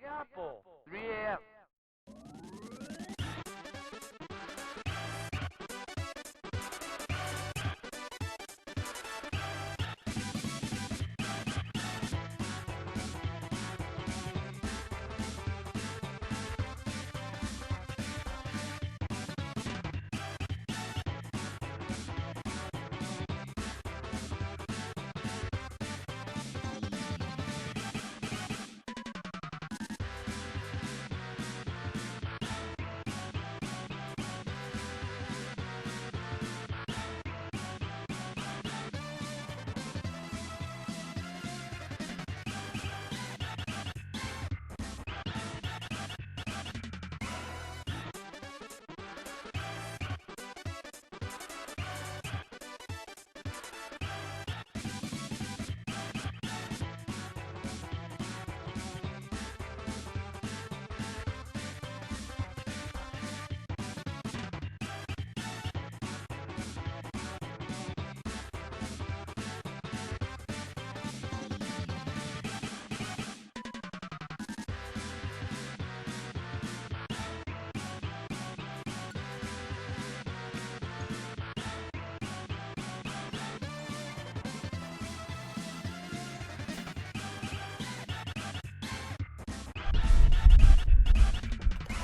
Apple, 3 a.m.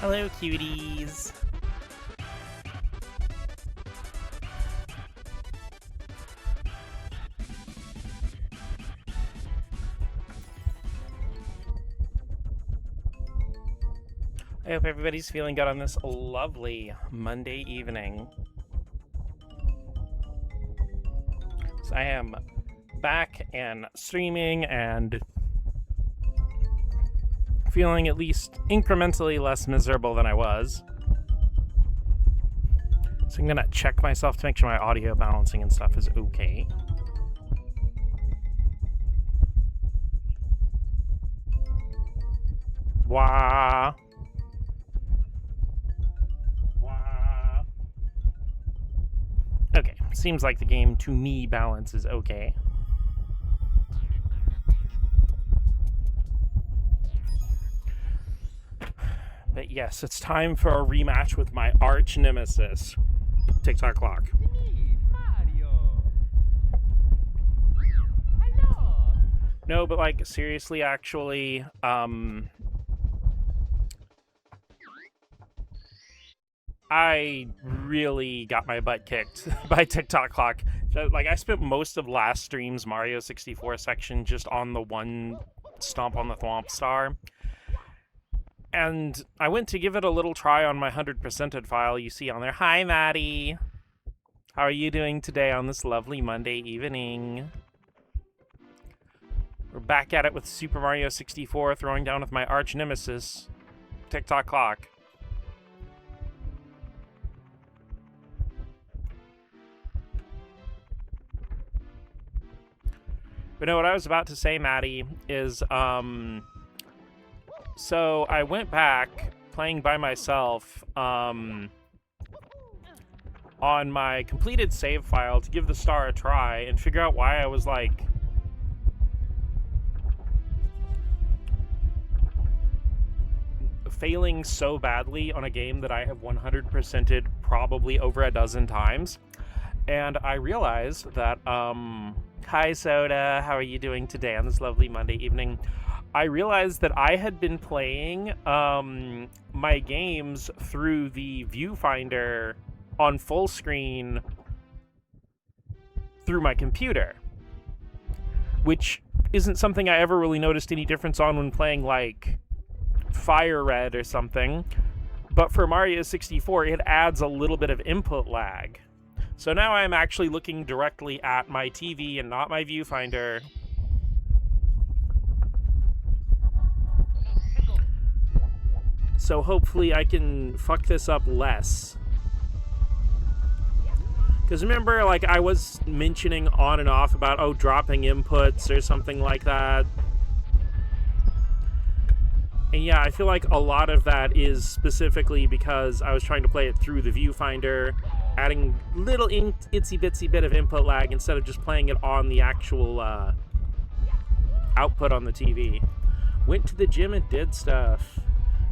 Hello, cuties. I hope everybody's feeling good on this lovely Monday evening. So I am back and streaming and feeling at least incrementally less miserable than I was. So I'm gonna check myself to make sure my audio balancing and stuff is okay. Wah. Wah. Okay, seems like the game to me balance is okay. But yes, it's time for a rematch with my arch nemesis, TikTok Clock. Mario. Hello. No, but like seriously, actually, I really got my butt kicked by TikTok Clock. Like, I spent most of last stream's Mario 64 section just on the one Stomp on the Thwomp Star. And I went to give it a little try on my 100%ed file you see on there. Hi, Maddie. How are you doing today on this lovely Monday evening? We're back at it with Super Mario 64, throwing down with my arch nemesis, TikTok Clock. But no, what I was about to say, Maddie, is, so I went back, playing by myself, on my completed save file to give the star a try and figure out why I was, like, failing so badly on a game that I have 100%ed probably over a dozen times. And I realized that, hi Soda, how are you doing today on this lovely Monday evening? I realized that I had been playing my games through the viewfinder on full screen through my computer, which isn't something I ever really noticed any difference on when playing like FIRERED or something, but for Mario 64 it adds a little bit of input lag. So now I'm actually looking directly at my TV and not my viewfinder. So hopefully I can fuck this up less. Because remember, like, I was mentioning on and off about, oh, dropping inputs or something like that. And yeah, I feel like a lot of that is specifically because I was trying to play it through the viewfinder, adding little itsy bitsy bit of input lag instead of just playing it on the actual output on the TV. Went to the gym and did stuff.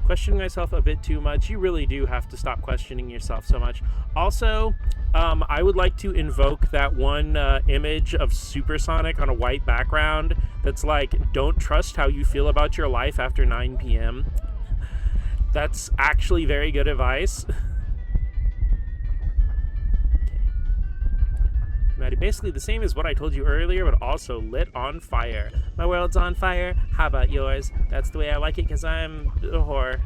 Questioning myself a bit too much. You really do have to stop questioning yourself so much. Also, I would like to invoke that one image of Supersonic on a white background that's like, don't trust how you feel about your life after 9 p.m. That's actually very good advice. Maddie, basically the same as what I told you earlier, but also lit on fire. My world's on fire. How about yours? That's the way I like it because I'm a whore.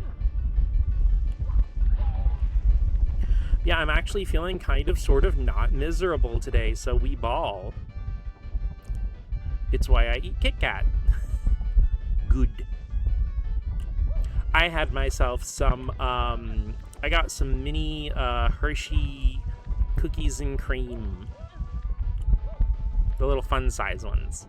Yeah, I'm actually feeling kind of sort of not miserable today, so we ball. It's why I eat Kit Kat. Good. I had myself some, I got some mini Hershey cookies and cream. The little fun size ones.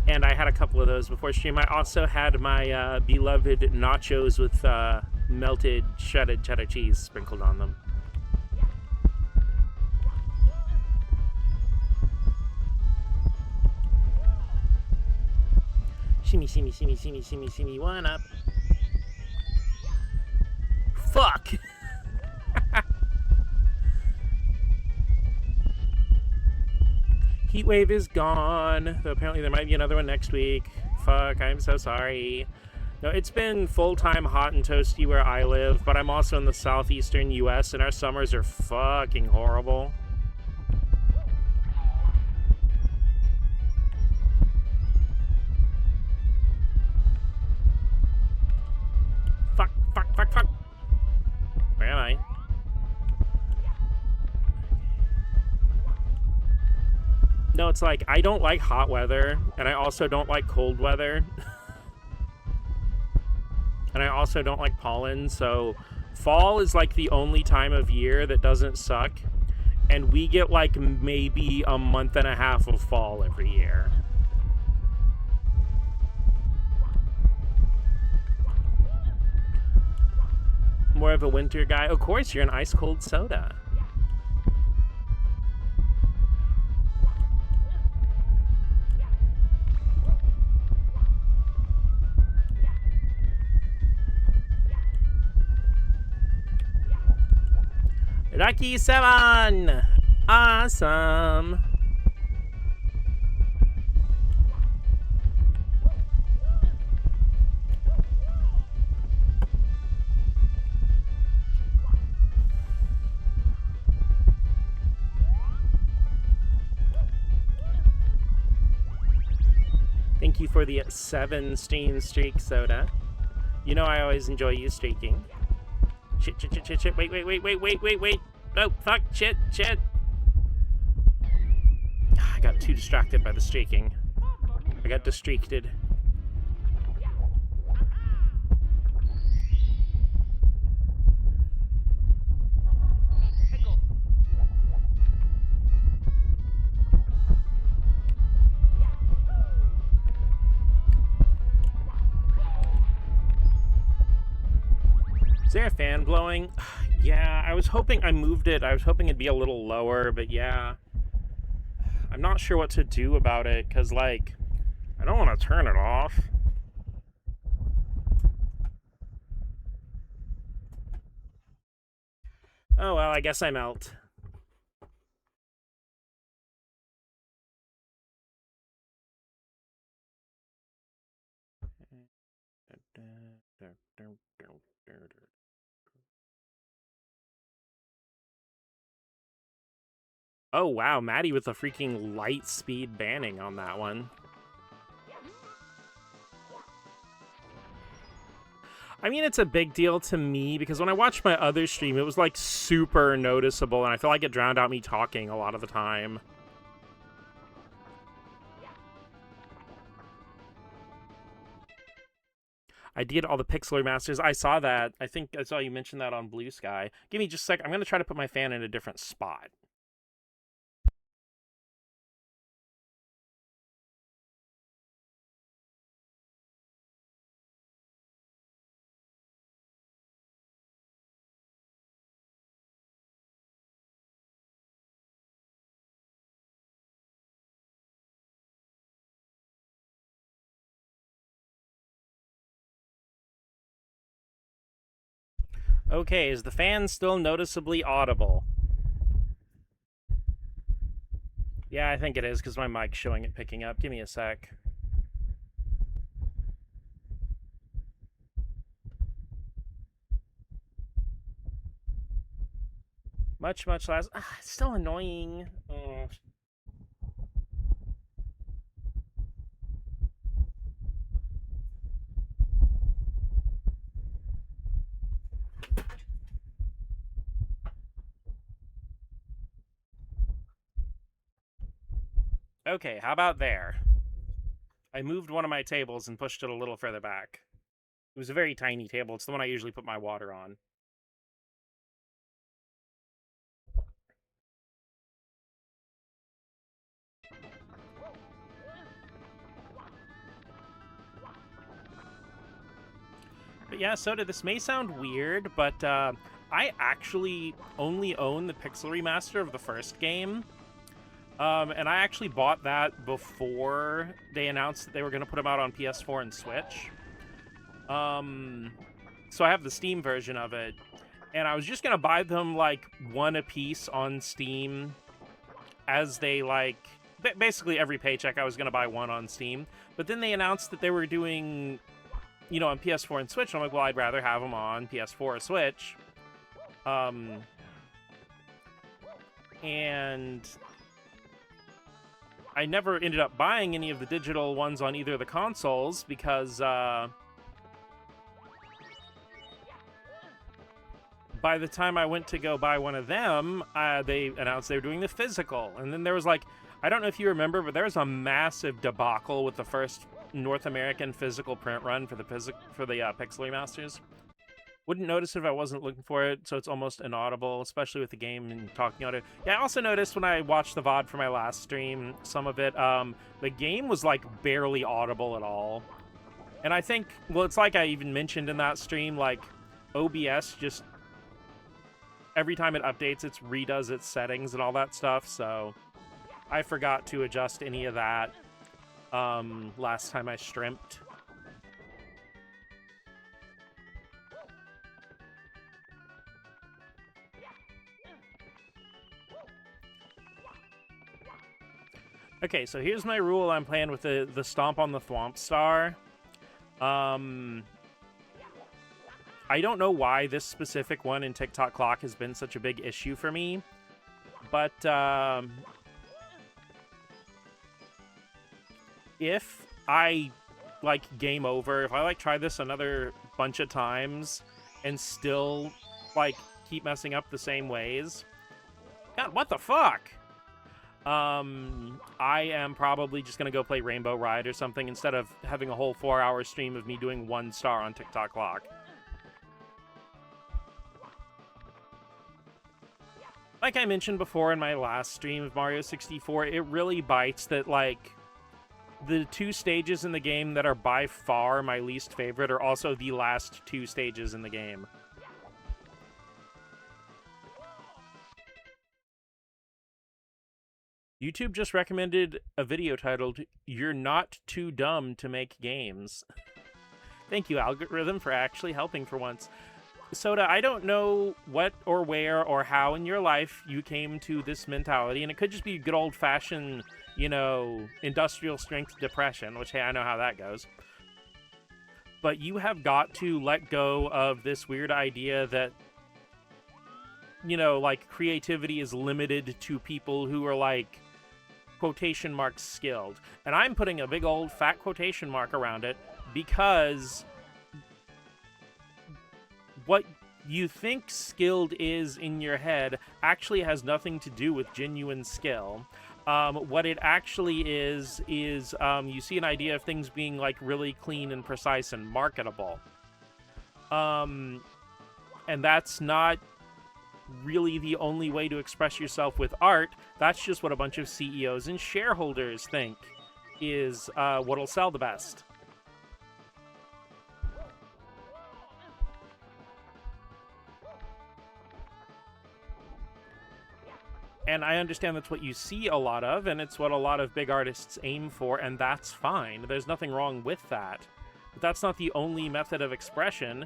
And I had a couple of those before stream. I also had my beloved nachos with melted shredded cheddar cheese sprinkled on them. Shimmy, shimmy, shimmy, shimmy, shimmy, shimmy, one up. Fuck! Heatwave is gone. Though apparently there might be another one next week. Fuck, I'm so sorry. No, it's been full-time hot and toasty where I live, but I'm also in the southeastern US, and our summers are fucking horrible. Fuck, fuck, fuck, fuck. Where am I? No, it's like, I don't like hot weather, and I also don't like cold weather. And I also don't like pollen, so fall is like the only time of year that doesn't suck. And we get like maybe a month and a half of fall every year. More of a winter guy. Of course, you're an ice cold soda. Lucky 7! Awesome! Thank you for the 7 stream streak, Soda. You know I always enjoy you streaking. Shit, shit, shit, shit, shit. Wait. Oh, fuck, shit. I got too distracted by the streaking. I got distracted. Is there a fan blowing? Yeah, I was hoping I moved it. I was hoping it'd be a little lower, but yeah. I'm not sure what to do about it, because, like, I don't want to turn it off. Oh, well, I guess I melt. Oh, wow, Maddie with a freaking light speed banning on that one. I mean, it's a big deal to me because when I watched my other stream, it was like super noticeable, and I feel like it drowned out me talking a lot of the time. I did all the Pixel Remasters. I saw that. I think I saw you mention that on Blue Sky. Give me just a sec. I'm going to try to put my fan in a different spot. Okay, is the fan still noticeably audible? Yeah, I think it is because my mic's showing it picking up. Give me a sec. Much less. It's still annoying. Oh. Okay, how about there? I moved one of my tables and pushed it a little further back. It was a very tiny table. It's the one I usually put my water on. But yeah, Soda, this may sound weird, but I actually only own the Pixel Remaster of the first game. And I actually bought that before they announced that they were going to put them out on PS4 and Switch. So I have the Steam version of it. And I was just going to buy them, like, one a piece on Steam as they, like... Basically, every paycheck I was going to buy one on Steam. But then they announced that they were doing, you know, on PS4 and Switch. And I'm like, well, I'd rather have them on PS4 or Switch. And I never ended up buying any of the digital ones on either of the consoles because by the time I went to go buy one of them, they announced they were doing the physical. And then there was like, I don't know if you remember, but there was a massive debacle with the first North American physical print run for the Pixel Remasters. Wouldn't notice it if I wasn't looking for it, so it's almost inaudible, especially with the game and talking on it. Yeah, I also noticed when I watched the VOD for my last stream, some of it, the game was, like, barely audible at all. And I think, well, it's like I even mentioned in that stream, like, OBS just, every time it updates, it redoes its settings and all that stuff, so I forgot to adjust any of that last time I streamed. Okay, so here's my rule I'm playing with the Stomp on the Thwomp Star. I don't know why this specific one in TikTok Clock has been such a big issue for me, but if I, like, game over, if I, like, try this another bunch of times and still, like, keep messing up the same ways... God, what the fuck? I am probably just gonna go play Rainbow Ride or something instead of having a whole 4-hour stream of me doing 1 star on TikTok Clock. Like I mentioned before in my last stream of Mario 64, it really bites that, like, the 2 stages in the game that are by far my least favorite are also the last 2 stages in the game. YouTube just recommended a video titled, "You're Not Too Dumb to Make Games." Thank you, algorithm, for actually helping for once. Soda, I don't know what or where or how in your life you came to this mentality, and it could just be good old-fashioned, you know, industrial strength depression, which, hey, I know how that goes. But you have got to let go of this weird idea that, you know, like, creativity is limited to people who are, like, quotation marks skilled. And I'm putting a big old fat quotation mark around it because what you think skilled is in your head actually has nothing to do with genuine skill. What it actually is you see an idea of things being like really clean and precise and marketable. And that's not really the only way to express yourself with art. That's just what a bunch of CEOs and shareholders think is what'll sell the best. And I understand that's what you see a lot of, and it's what a lot of big artists aim for, and that's fine. There's nothing wrong with that. But that's not the only method of expression,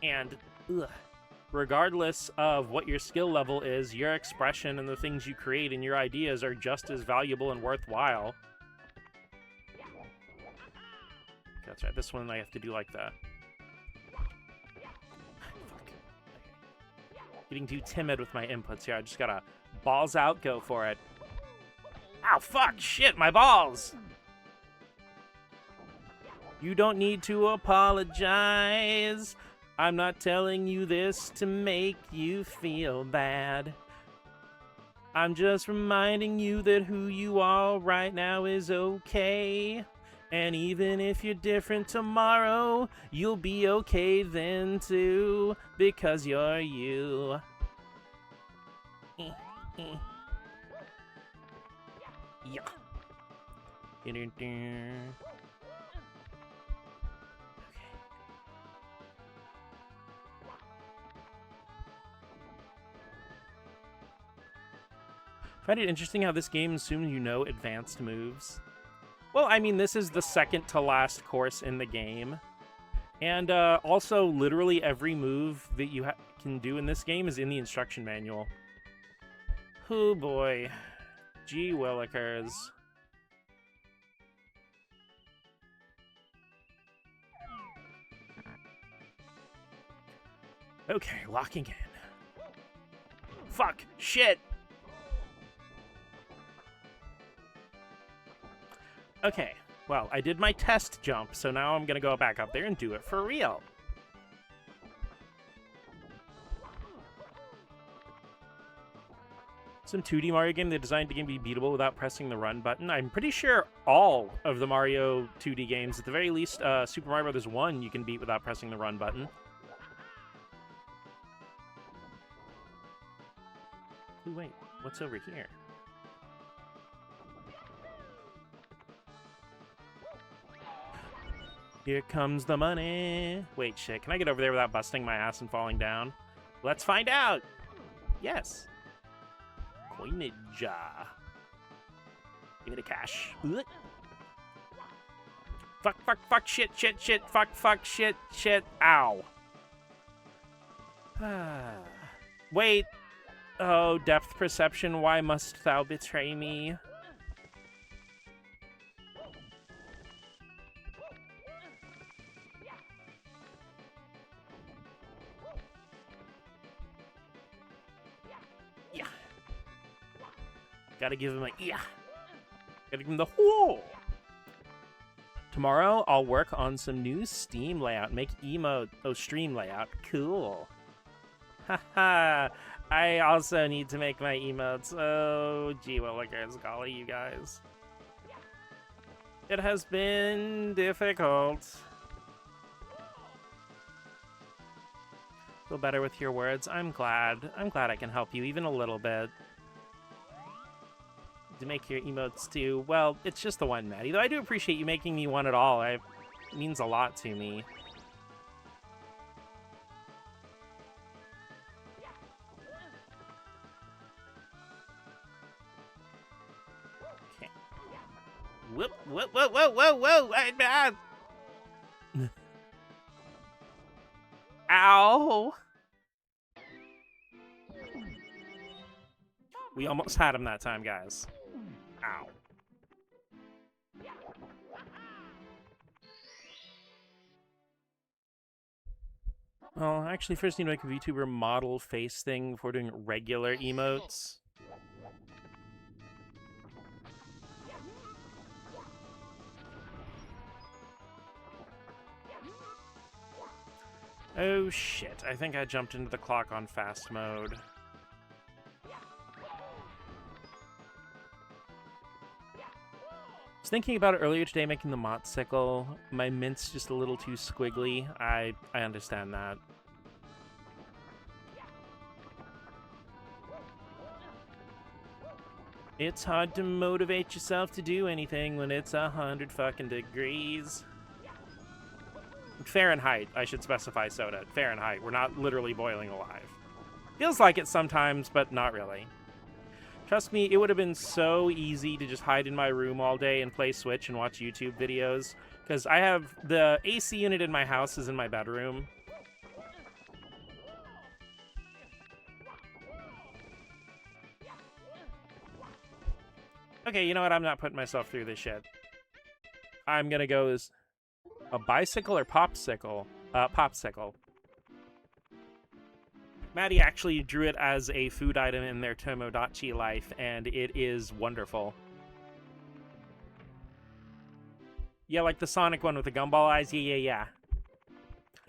and regardless of what your skill level is, your expression and the things you create and your ideas are just as valuable and worthwhile. That's right, this one I have to do like that. Fuck. Getting too timid with my inputs here, I just gotta balls out, go for it. Ow, fuck, shit, my balls! You don't need to apologize. I'm not telling you this to make you feel bad. I'm just reminding you that who you are right now is okay. And even if you're different tomorrow, you'll be okay then too, because you're you. Yeah. I find it interesting how this game assumes you know advanced moves. Well, I mean, this is the second to last course in the game. And also, literally every move that you can do in this game is in the instruction manual. Oh boy. Gee willikers. Okay, locking in. Fuck! Shit! Okay, well, I did my test jump, so now I'm gonna go back up there and do it for real. Some 2D Mario game, they designed the game to be beatable without pressing the run button. I'm pretty sure all of the Mario 2D games, at the very least Super Mario Bros. 1, you can beat without pressing the run button. Ooh, wait, what's over here? Here comes the money. Wait, shit. Can I get over there without busting my ass and falling down? Let's find out. Yes. Coinage. Give me the cash. Fuck, fuck, fuck, shit, shit, shit, fuck, fuck, shit, shit. Ow. Wait. Oh, depth perception. Why must thou betray me? Gotta give him a yeah. Gotta give him the whoa. Tomorrow I'll work on some new Steam layout. Make emote. Oh, stream layout. Cool. Haha. I also need to make my emotes. Oh, gee willikers, golly, you guys. It has been difficult. Feel better with your words. I'm glad. I'm glad I can help you even a little bit. To make your emotes too. Well, it's just the one, Maddie. Though I do appreciate you making me one at all. It means a lot to me. Okay. Whoop, whoop, whoa, whoa, whoa, whoa! Ow! We almost had him that time, guys. Ow. Oh, actually, first need to make a VTuber model face thing before doing regular emotes. Oh shit, I think I jumped into the clock on fast mode. I was thinking about it earlier today, making the motsicle. My mint's just a little too squiggly. I understand that. It's hard to motivate yourself to do anything when it's 100 fucking degrees. Fahrenheit, I should specify, Soda. Fahrenheit. We're not literally boiling alive. Feels like it sometimes, but not really. Trust me, it would have been so easy to just hide in my room all day and play Switch and watch YouTube videos. Because I have the AC unit in my house is in my bedroom. Okay, you know what? I'm not putting myself through this shit. I'm gonna go as a bicycle or popsicle? Popsicle. Maddie actually drew it as a food item in their Tomodachi life, and it is wonderful. Yeah, like the Sonic one with the gumball eyes? Yeah.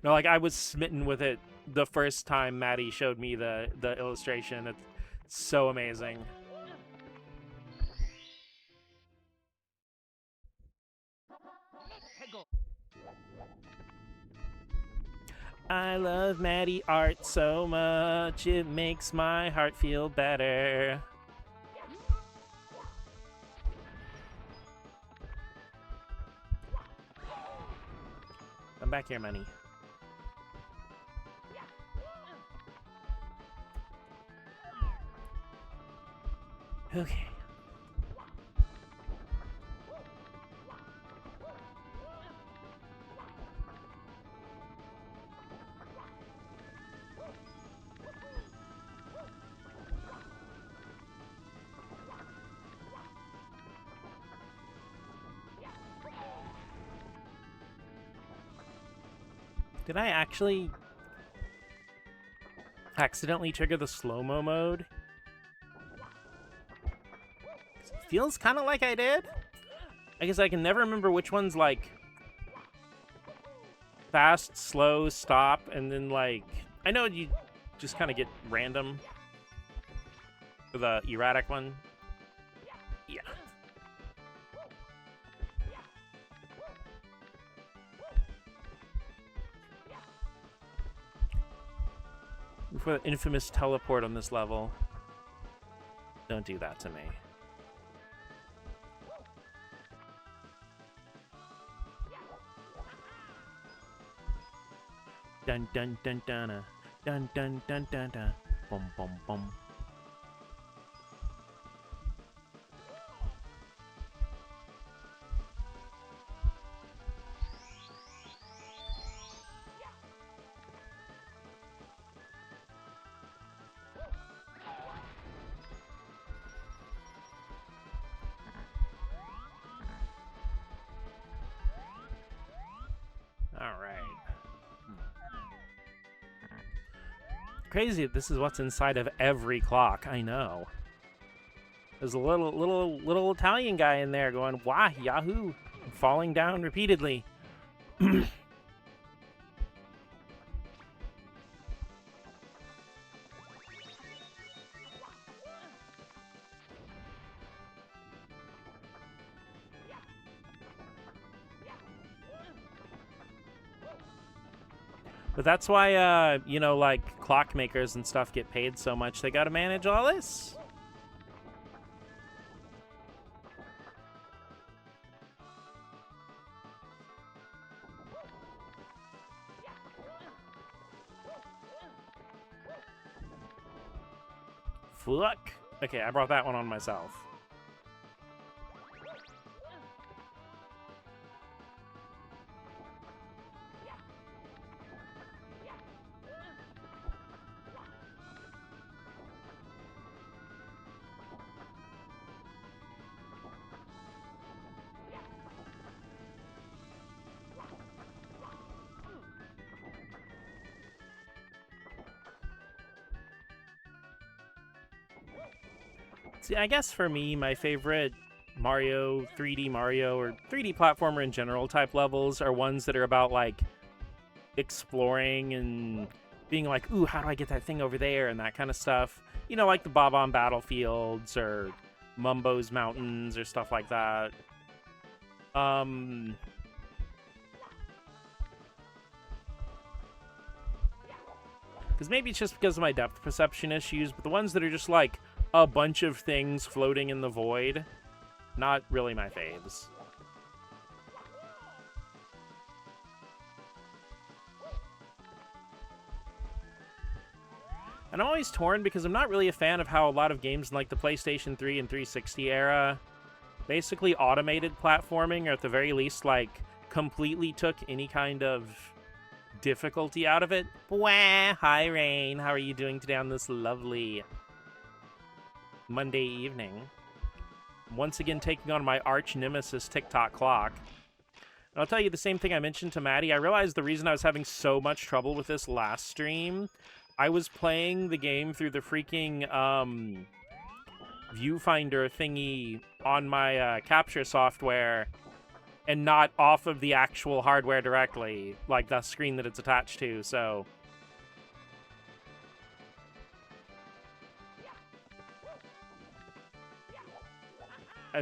No, like, I was smitten with it the first time Maddie showed me the illustration. It's so amazing. I love Maddie art so much, it makes my heart feel better. Come back here, money. Okay. Did I actually accidentally trigger the slow-mo mode? It feels kind of like I did. I guess I can never remember which one's like fast, slow, stop, and then like... I know you just kind of get random for the erratic one. Yeah. For the infamous teleport on this level. Don't do that to me. Dun dun dun dun dun dun dun dun dun. Bum bum bum. Crazy that this is what's inside of every clock. I know. There's a little Italian guy in there going, "Wah, Yahoo!" falling down repeatedly. But that's why, you know, like, clockmakers and stuff get paid so much. They gotta manage all this. Fuck. Okay, I brought that one on myself. See, I guess for me, my favorite Mario, 3D Mario, or 3D platformer in general type levels are ones that are about, like, exploring and being like, ooh, how do I get that thing over there, and that kind of stuff. You know, like the Bob-omb Battlefields or Mumbo's Mountains or stuff like that. Because maybe it's just because of my depth perception issues, but the ones that are just like a bunch of things floating in the void, not really my faves. And I'm always torn because I'm not really a fan of how a lot of games in like the PlayStation 3 and 360 era basically automated platforming, or at the very least, like, completely took any kind of difficulty out of it. Wah! Hi, Rain. How are you doing today on this lovely Monday evening? Once again, taking on my arch nemesis TikTok clock. And I'll tell you the same thing I mentioned to Maddie. I realized the reason I was having so much trouble with this last stream, I was playing the game through the freaking, viewfinder thingy on my capture software and not off of the actual hardware directly, like the screen that it's attached to, so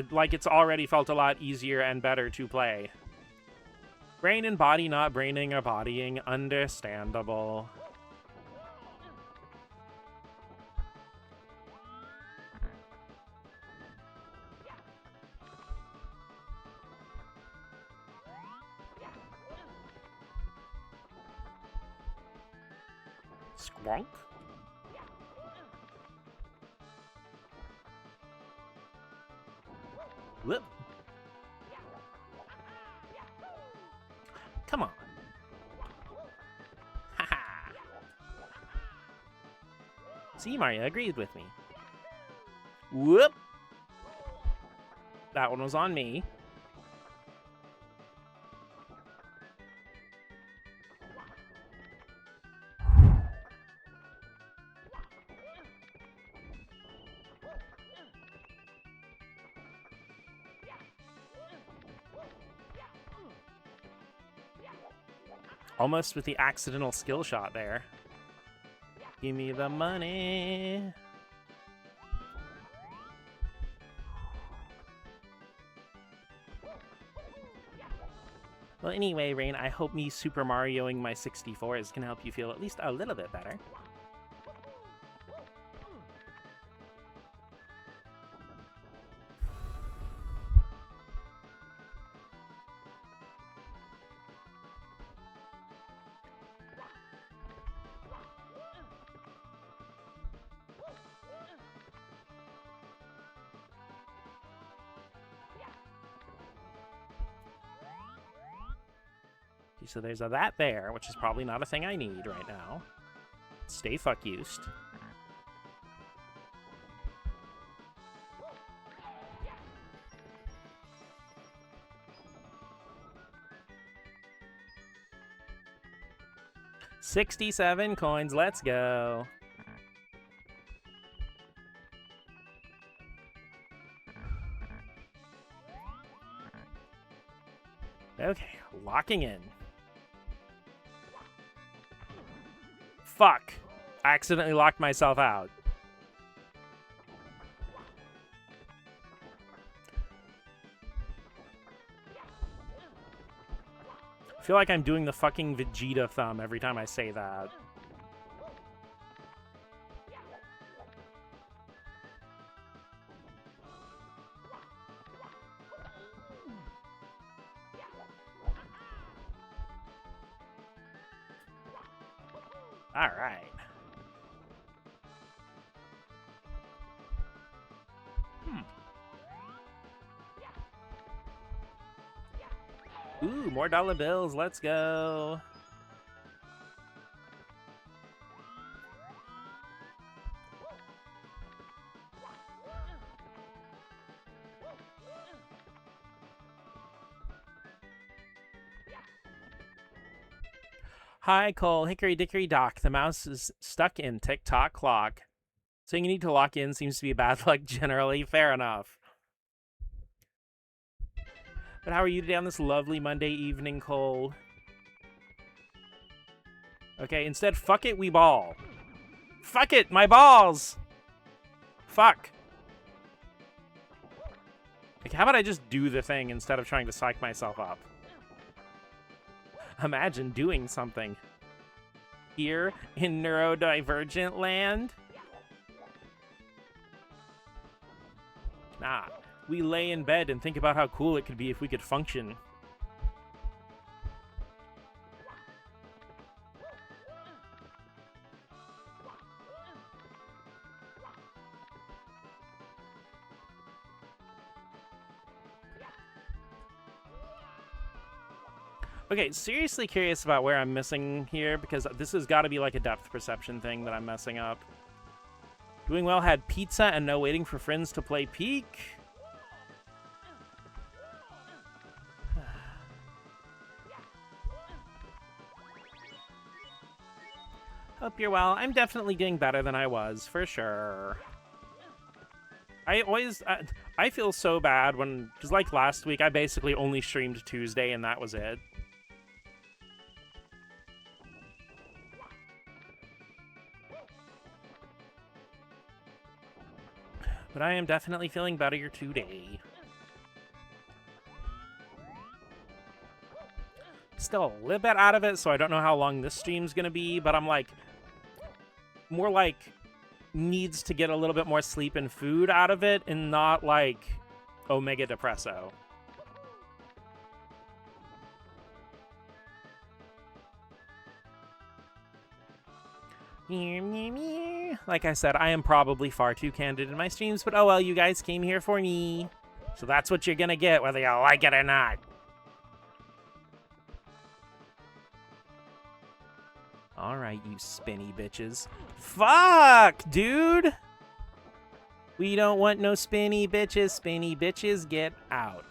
like it's already felt a lot easier and better to play. Brain and body not braining or bodying, understandable. Squonk? Whoop. Come on. Haha. See, Mario agreed with me. Whoop. That one was on me. Almost with the accidental skill shot there. Give me the money. Well, anyway, Rain, I hope me Super Marioing my 64s can help you feel at least a little bit better. So there's a that there, which is probably not a thing I need right now. Stay fuck used. $67 coins, let's go. Okay, locking in. Fuck. I accidentally locked myself out. I feel like I'm doing the fucking Vegeta thumb every time I say that. All right. Ooh, more dollar bills. Let's go. Hi, Cole. Hickory dickory dock. The mouse is stuck in TikTok clock. Saying you need to lock in seems to be bad luck generally. Fair enough. But how are you today on this lovely Monday evening, Cole? Okay, instead, fuck it, we ball. Fuck it, my balls! Fuck. Like, how about I just do the thing instead of trying to psych myself up? Imagine doing something. Here in neurodivergent land? Nah, we lay in bed and think about how cool it could be if we could function. Okay, seriously curious about where I'm missing here, because this has got to be like a depth perception thing that I'm messing up. Doing well, had pizza and no waiting for friends to play peak. Hope you're well. I'm definitely doing better than I was, for sure. I feel so bad when, because like last week, I basically only streamed Tuesday and that was it. But I am definitely feeling better today. Still a little bit out of it, so I don't know how long this stream's gonna be, but I'm like, more like, needs to get a little bit more sleep and food out of it, and not like Omega Depresso. Like I said, I am probably far too candid in my streams, but oh well, you guys came here for me. So that's what you're gonna get, whether you like it or not. Alright, you spinny bitches. Fuck, dude! We don't want no spinny bitches. Spinny bitches, get out.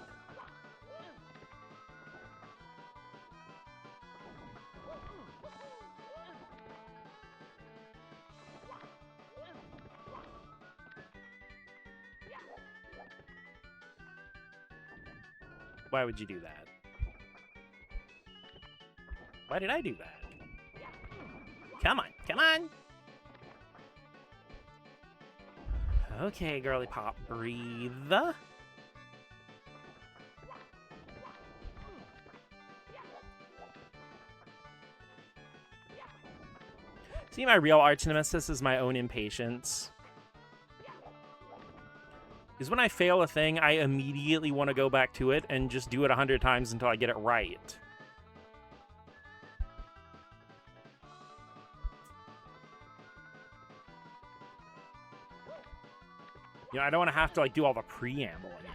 Why would you do that? Why did I do that? Come on, come on! Okay, girly pop, breathe. See, my real arch nemesis is my own impatience. Is when I fail a thing, I immediately want to go back to it and just do it 100 times until I get it right. You know, I don't want to have to, like, do all the preamble again.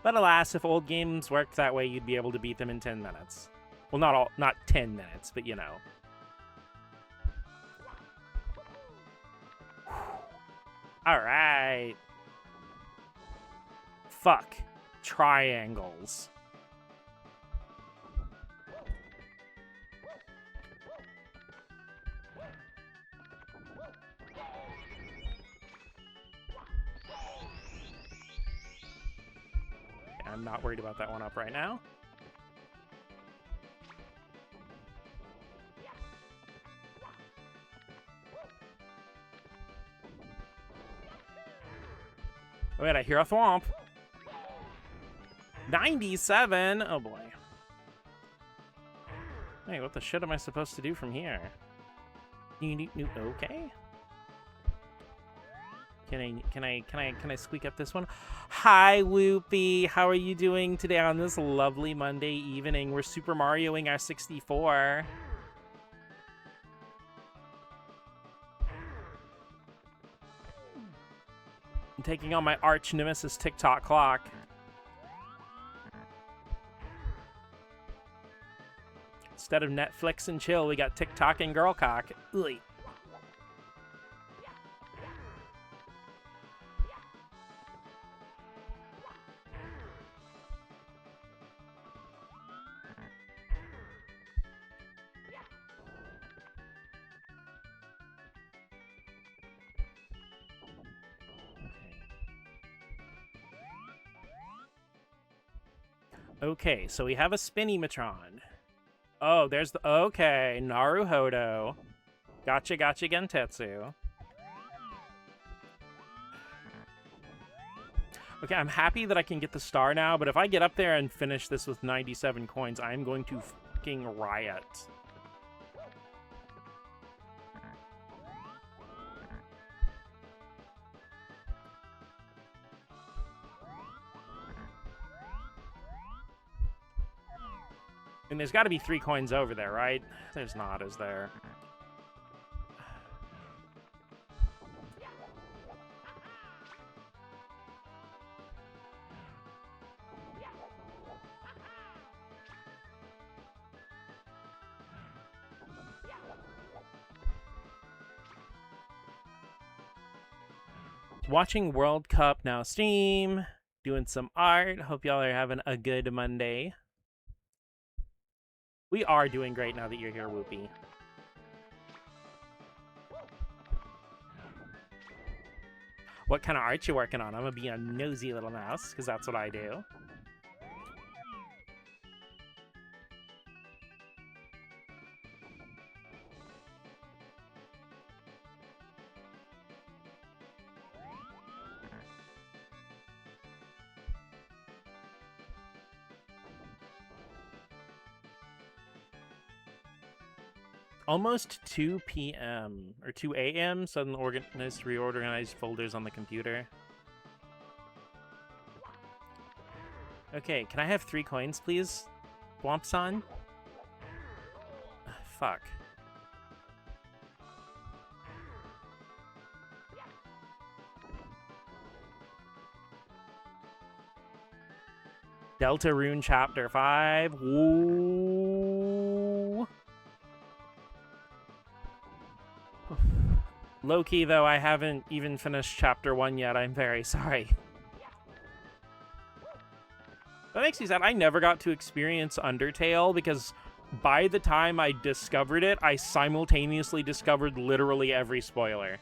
But alas, if old games worked that way, you'd be able to beat them in 10 minutes. Well, not 10 minutes, but you know. Alright. Fuck. Triangles. I'm not worried about that one up right now. Oh wait, I hear a thwomp. 97? Oh boy. Hey, what the shit am I supposed to do from here? Okay. Can I squeak up this one? Hi, Whoopie. How are you doing today on this lovely Monday evening? We're Super Marioing our 64. I'm taking on my arch nemesis TikTok clock. Instead of Netflix and chill, we got TikTok and girl cock. Ugh. Okay, so we have a Spinny-matron. Oh, there's the... Okay, Naruhodo. Gotcha, gotcha, Gentetsu. Okay, I'm happy that I can get the star now, but if I get up there and finish this with 97 coins, I'm going to fucking riot. And there's got to be 3 coins over there, right? There's not, is there? Watching World Cup now stream, doing some art. Hope y'all are having a good Monday. We are doing great now that you're here, Whoopi. What kind of art you working on? I'm gonna be a nosy little mouse, because that's what I do. Almost 2 p.m. or 2 a.m. Sudden reorganized folders on the computer. Okay, can I have 3 coins, please? Womp-san? Fuck. Deltarune Chapter 5. Ooh. Low-key, though, I haven't even finished Chapter 1 yet. I'm very sorry. That makes me sad. I never got to experience Undertale because by the time I discovered it, I simultaneously discovered literally every spoiler.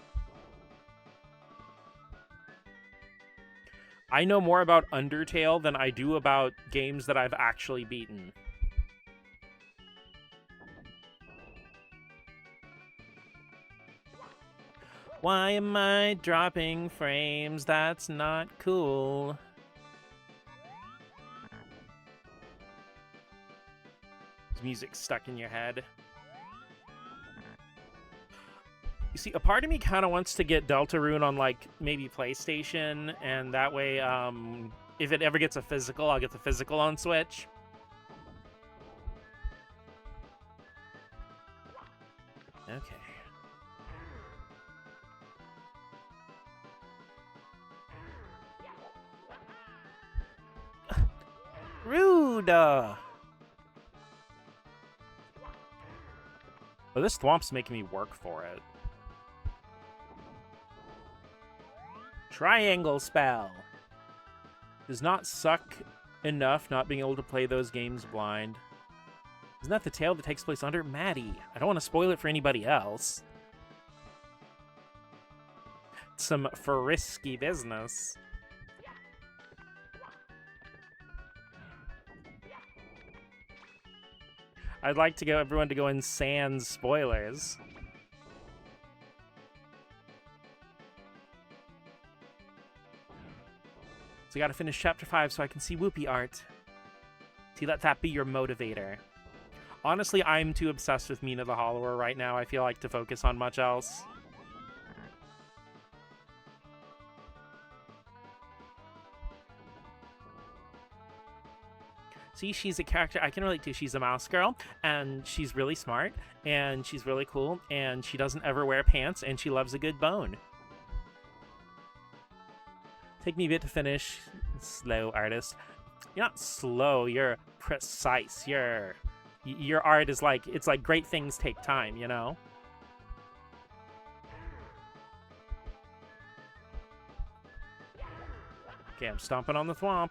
I know more about Undertale than I do about games that I've actually beaten. Why am I dropping frames? That's not cool. Is music stuck in your head? You see, a part of me kind of wants to get Deltarune on, like, maybe PlayStation, and that way, if it ever gets a physical, I'll get the physical on Switch. Okay. Rude! Oh, this Thwomp's making me work for it. Triangle spell. Does not suck enough not being able to play those games blind. Isn't that the tale that takes place under Maddie? I don't want to spoil it for anybody else. Some frisky business. I'd like to go everyone to go in sans spoilers. So you gotta finish Chapter 5 so I can see Whoopi art. See, let that be your motivator. Honestly, I'm too obsessed with Mina the Hollower right now, I feel like, to focus on much else. See, she's a character I can relate to. She's a mouse girl, and she's really smart, and she's really cool, and she doesn't ever wear pants, and she loves a good bone. Take me a bit to finish. Slow artist. You're not slow, you're precise. Your art is like, it's like great things take time, you know? Okay, I'm stomping on the thwomp.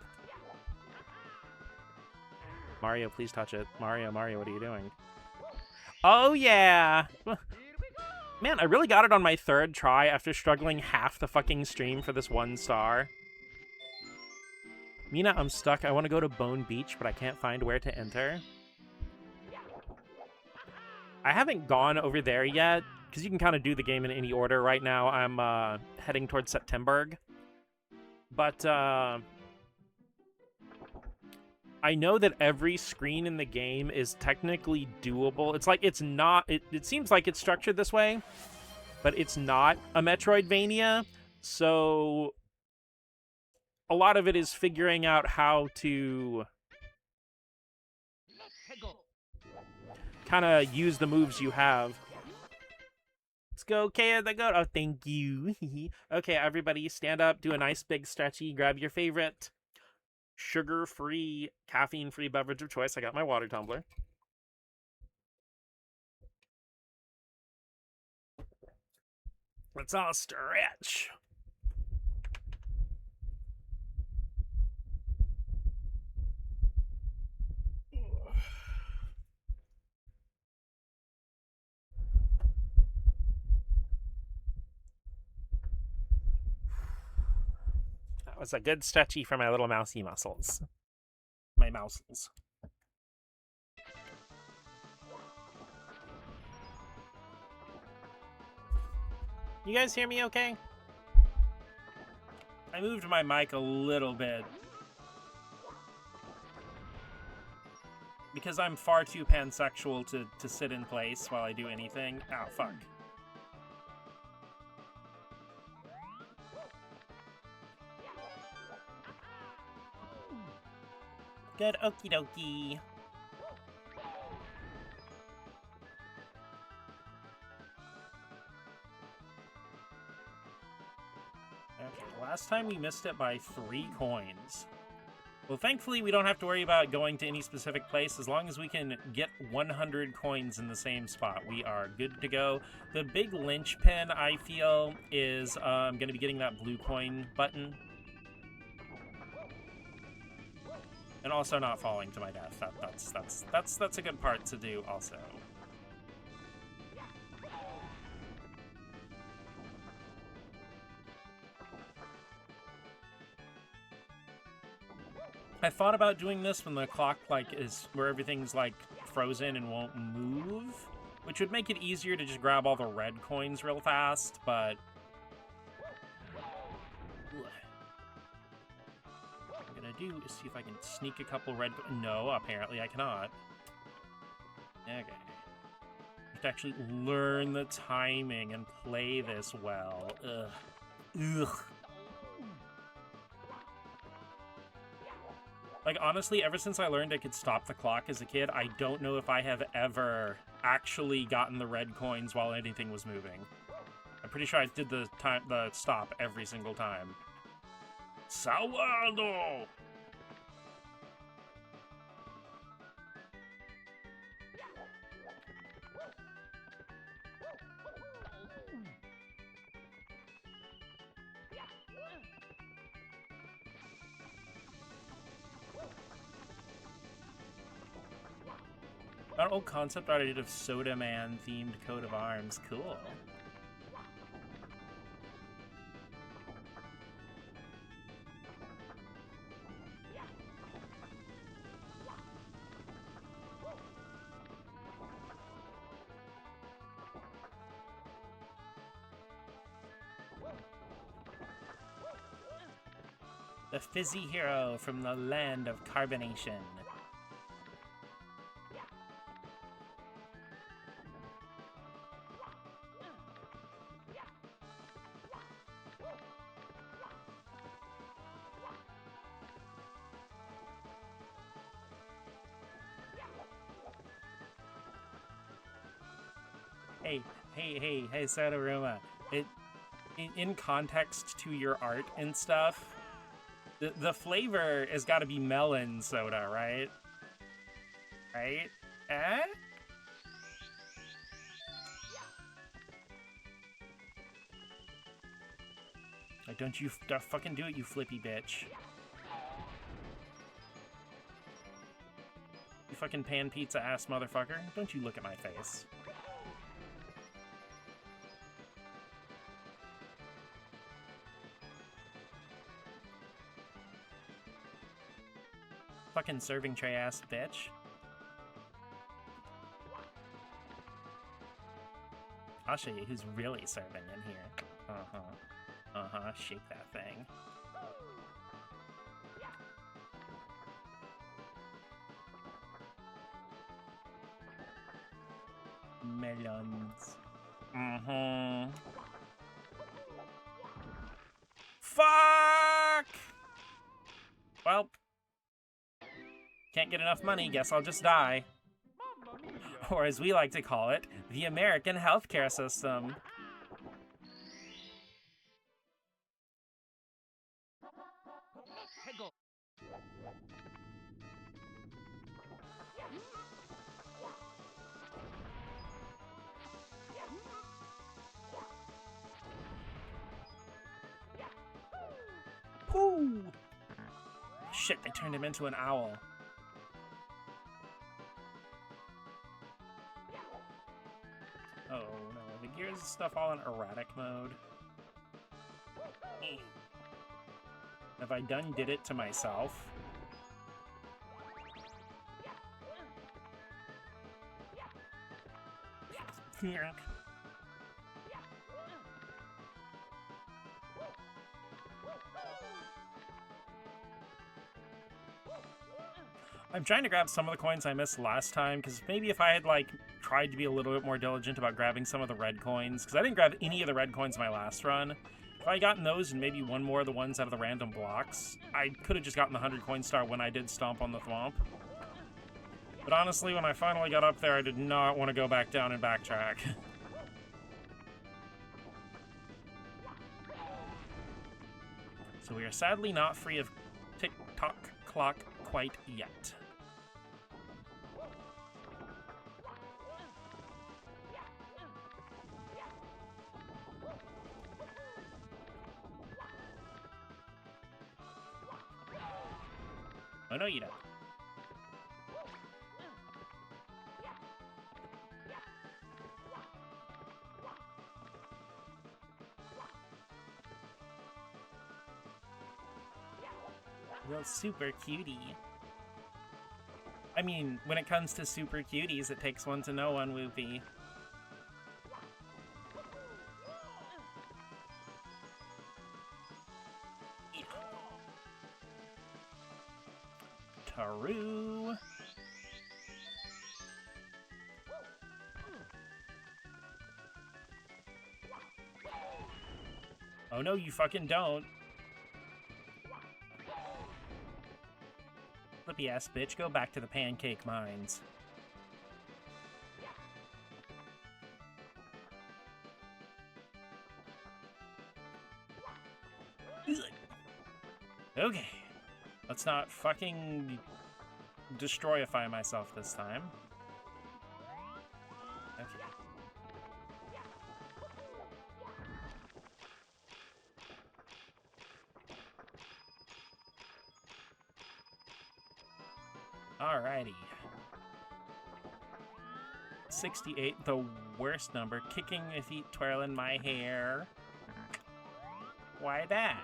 Mario, please touch it. Mario, what are you doing? Oh, yeah! Man, I really got it on my 3rd try after struggling half the fucking stream for this 1 star. Mina, I'm stuck. I want to go to Bone Beach, but I can't find where to enter. I haven't gone over there yet, because you can kind of do the game in any order. Right now, I'm heading towards Septemberg. But I know that every screen in the game is technically doable. It's like it's not... It seems like it's structured this way, but it's not a Metroidvania. So a lot of it is figuring out how to kind of use the moves you have. Let's go, Kaya the goat. Oh, thank you. Okay, everybody, stand up, do a nice big stretchy, grab your favorite sugar-free, caffeine-free beverage of choice. I got my water tumbler. Let's all stretch. That was a good stretchy for my little mousy muscles. My mousels. You guys hear me okay? I moved my mic a little bit because I'm far too pansexual to sit in place while I do anything. Oh, fuck. Good, okie dokie. Okay, last time we missed it by 3 coins. Well, thankfully we don't have to worry about going to any specific place. As long as we can get 100 coins in the same spot, we are good to go. The big linchpin, I feel, is going to be getting that blue coin button. And also not falling to my death. That's a good part to do also. I thought about doing this when the clock is where everything's frozen and won't move, which would make it easier to just grab all the red coins real fast, but what I'm gonna do is see if I can sneak a couple red. No, apparently I cannot. Okay. I have to actually learn the timing and play this well. Ugh. Like, honestly, ever since I learned I could stop the clock as a kid, I don't know if I have ever actually gotten the red coins while anything was moving. I'm pretty sure I did the stop every single time. Sawado! An old concept art I did of Soda Man themed coat of arms. Cool. The fizzy hero from the land of carbonation. Hey, Sodaruma. In context to your art and stuff, the flavor has got to be melon soda, right? Right? Eh? Like, don't you fucking do it, you flippy bitch. You fucking pan pizza ass motherfucker. Don't you look at my face. Fucking serving tray ass bitch. I'll show you who's really serving in here. Shake that thing. Melons. Fuck! Well, can't get enough money, guess I'll just die. Or as we like to call it, the American healthcare system. Woo! Shit, they turned him into an owl. Oh no, the gears and stuff all in erratic mode. Have I did it to myself? I'm trying to grab some of the coins I missed last time, because maybe if I had, like, tried to be a little bit more diligent about grabbing some of the red coins, because I didn't grab any of the red coins in my last run. If I had gotten those and maybe one more of the ones out of the random blocks, I could have just gotten the 100 coin star when I did stomp on the thwomp. But honestly, when I finally got up there, I did not want to go back down and backtrack. So we are sadly not free of tick-tock clock quite yet. Oh no, you don't. Well, super cutie. I mean, when it comes to super cuties, it takes one to know one, Whoopie. Yeah. Taru. Oh no, you fucking don't. Flippy ass bitch, go back to the pancake mines. Okay. Let's not fucking destroyify myself this time. Okay. Alrighty. 68, the worst number. Kicking my feet, twirling my hair. Why that?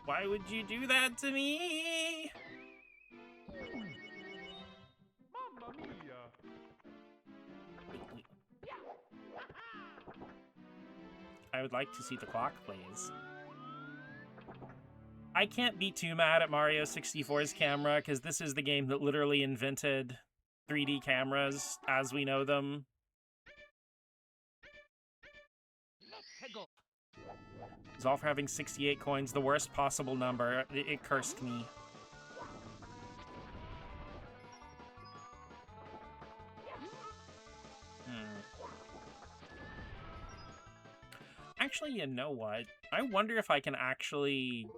Why would you do that to me? Mamma mia! I would like to see the clock, please. I can't be too mad at Mario 64's camera, because this is the game that literally invented 3D cameras as we know them. It's all for having 68 coins, the worst possible number. It cursed me. Actually, you know what? I wonder if I can actually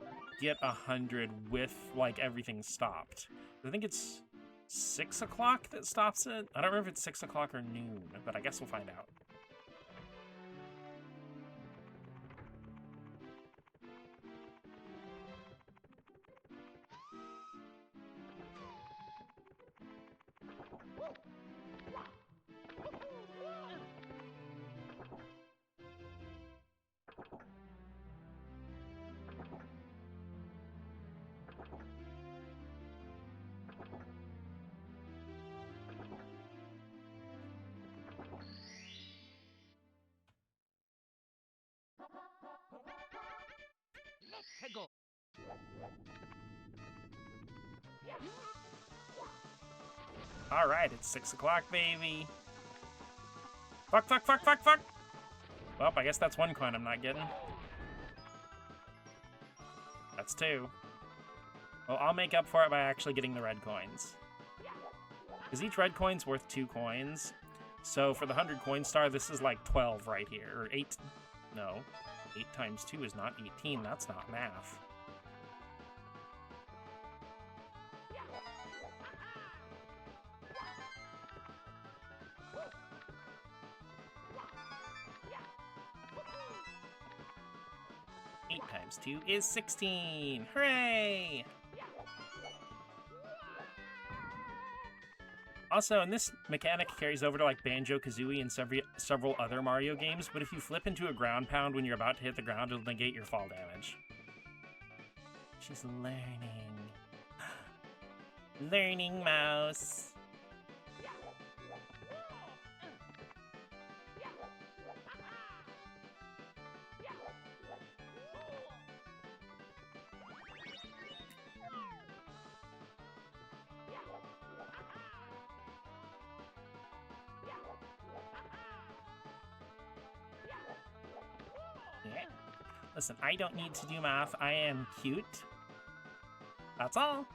get 100 with, like, everything stopped. I think it's 6 o'clock that stops it. I don't remember if it's 6 o'clock or noon, but I guess we'll find out. Alright, it's 6 o'clock, baby. Fuck, fuck, fuck, fuck, fuck! Well, I guess that's one coin I'm not getting. That's 2. Well, I'll make up for it by actually getting the red coins. Because each red coin's worth 2 coins. So for the 100 coin star, this is like 12 right here. Or 8. No. 8 times 2 is not 18. That's not math. Times 2 is 16! Hooray! Also, and this mechanic carries over to like Banjo-Kazooie and several other Mario games, but if you flip into a ground pound when you're about to hit the ground, it'll negate your fall damage. She's learning. Learning mouse. Listen, I don't need to do math. I am cute. That's all.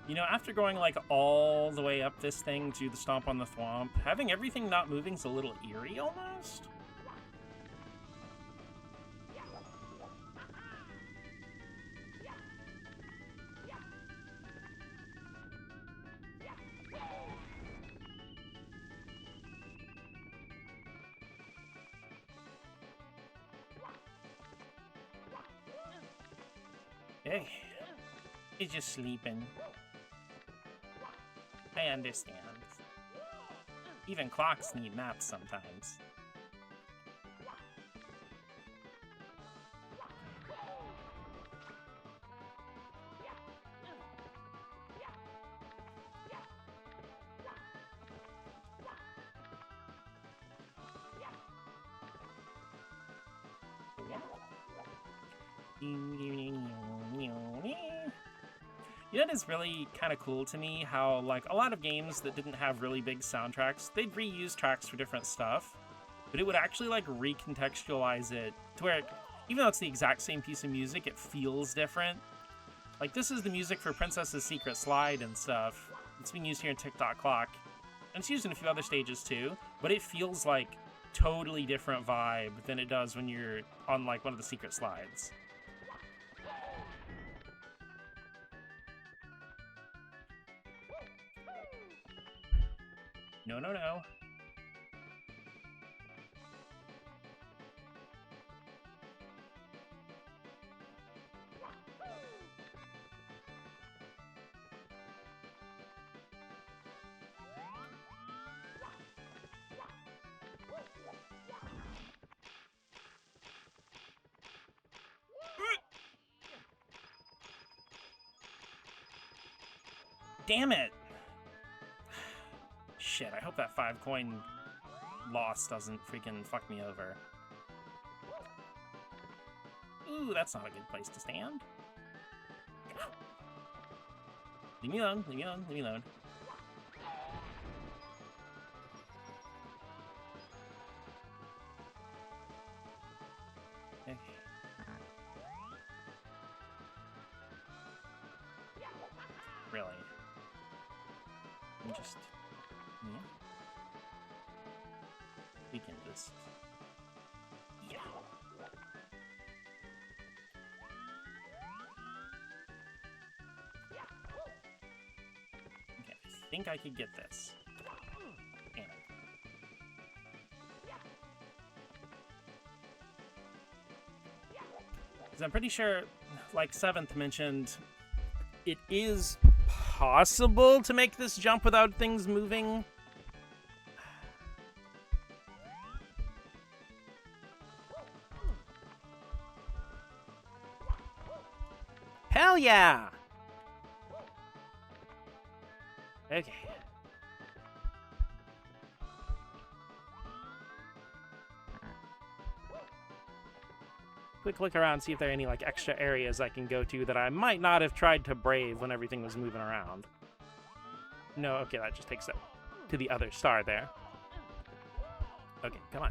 You know, after going like all the way up this thing to the Stomp on the Thwomp, having everything not moving's a little eerie almost. Hey, he's just sleeping. I understand. Even clocks need naps sometimes. You know, it is really kind of cool to me how, like, a lot of games that didn't have really big soundtracks, they'd reuse tracks for different stuff, but it would actually, like, recontextualize it to where, even though it's the exact same piece of music, it feels different. Like, this is the music for Princess's Secret Slide and stuff. It's being used here in Tick-Tock Clock, and it's used in a few other stages too, but it feels like totally different vibe than it does when you're on, like, one of the secret slides. No, no, no. Damn it! Shit, I hope that 5 coin loss doesn't freaking fuck me over. Ooh, that's not a good place to stand. Leave me alone, leave me alone, leave me alone. Okay. Really? I'm just... yeah. We can just... yeah. Okay, I think I could get this. Damn it. Because I'm pretty sure, like 7th mentioned, it is possible to make this jump without things moving. Hell yeah! Okay. Quick look around, see if there are any like extra areas I can go to that I might not have tried to brave when everything was moving around. No, okay, that just takes it to the other star there. Okay, come on.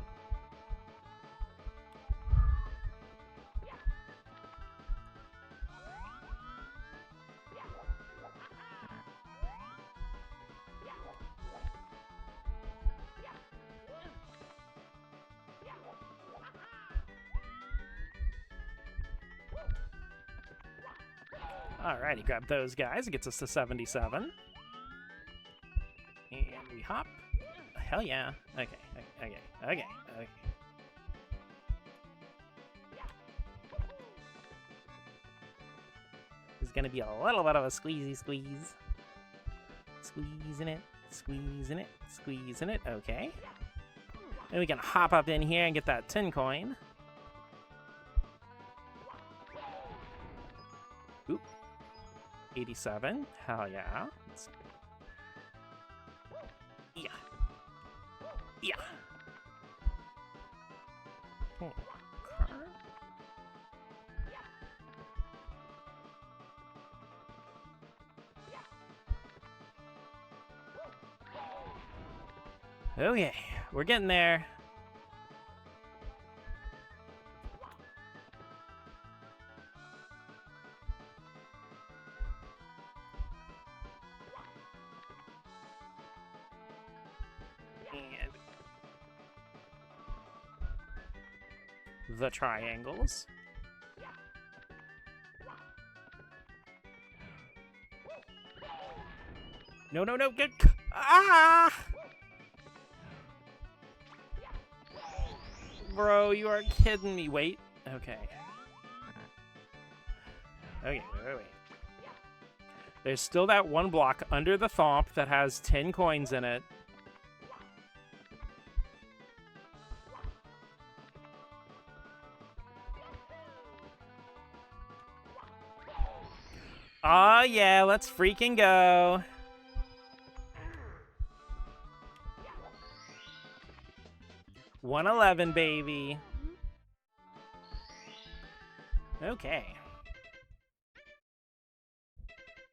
Alrighty, grab those guys. It gets us to 77. And we hop. Hell yeah. Okay, okay, okay, okay. There's gonna be a little bit of a squeezy squeeze. Squeezing it, squeezing it, squeezing it. Okay. Then we can hop up in here and get that 10 coin. Oop. 87. Hell yeah. Yeah. Yeah. Okay. Okay, we're getting there. The triangles. No, no, no, get... Ah! Bro, you are kidding me. Wait. Okay. Okay, wait. There's still that one block under the thomp that has 10 coins in it. Aw, yeah, let's freaking go. $111, baby. Okay.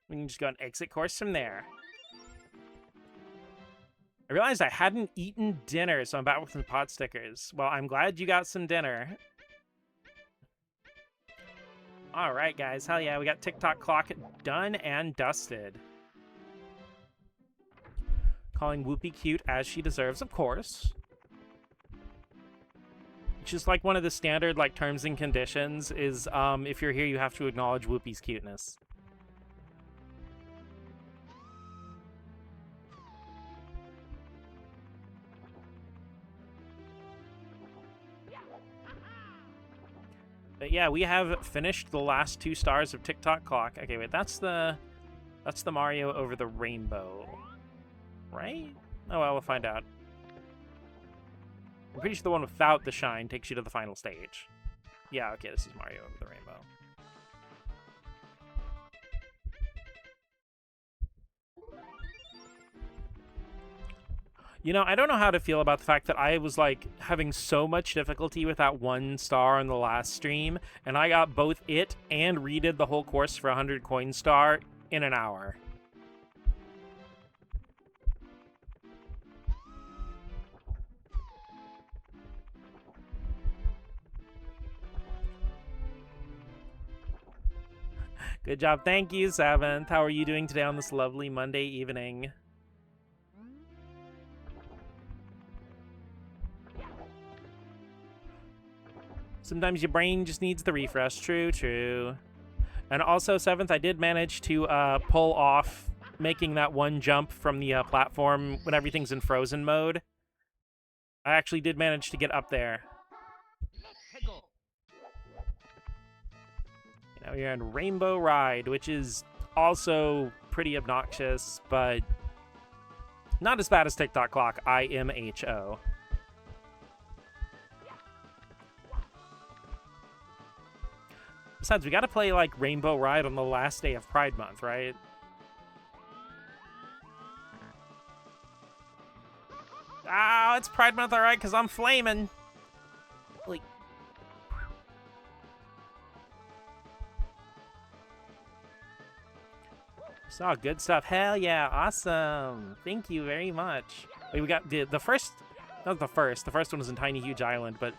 We can just go on exit course from there. I realized I hadn't eaten dinner, so I'm back with some pot stickers. Well, I'm glad you got some dinner. Alright, guys. Hell yeah, we got TikTok clock done and dusted. Calling Whoopi cute as she deserves, of course. Just like one of the standard like terms and conditions is if you're here, you have to acknowledge Whoopi's cuteness. But yeah, we have finished the last 2 stars of TikTok clock. Okay, wait, that's the Mario over the rainbow, right? Oh well, we'll find out. I'm pretty sure the one without the shine takes you to the final stage. Yeah, okay, this is Mario over the rainbow. You know, I don't know how to feel about the fact that I was, like, having so much difficulty with that 1 star on the last stream, and I got both it and redid the whole course for 100 coin star in an hour. Good job. Thank you, 7th. How are you doing today on this lovely Monday evening? Sometimes your brain just needs the refresh. True, true. And also, 7th, I did manage to pull off making that one jump from the platform when everything's in frozen mode. I actually did manage to get up there. Now we're in Rainbow Ride, which is also pretty obnoxious, but not as bad as TikTok Clock, IMHO. Besides, we gotta play, like, Rainbow Ride on the last day of Pride Month, right? Ah, it's Pride Month, alright, because I'm flaming. Like, saw good stuff. Hell yeah, awesome. Thank you very much. Wait, we got the first, not the first one was in Tiny Huge Island, but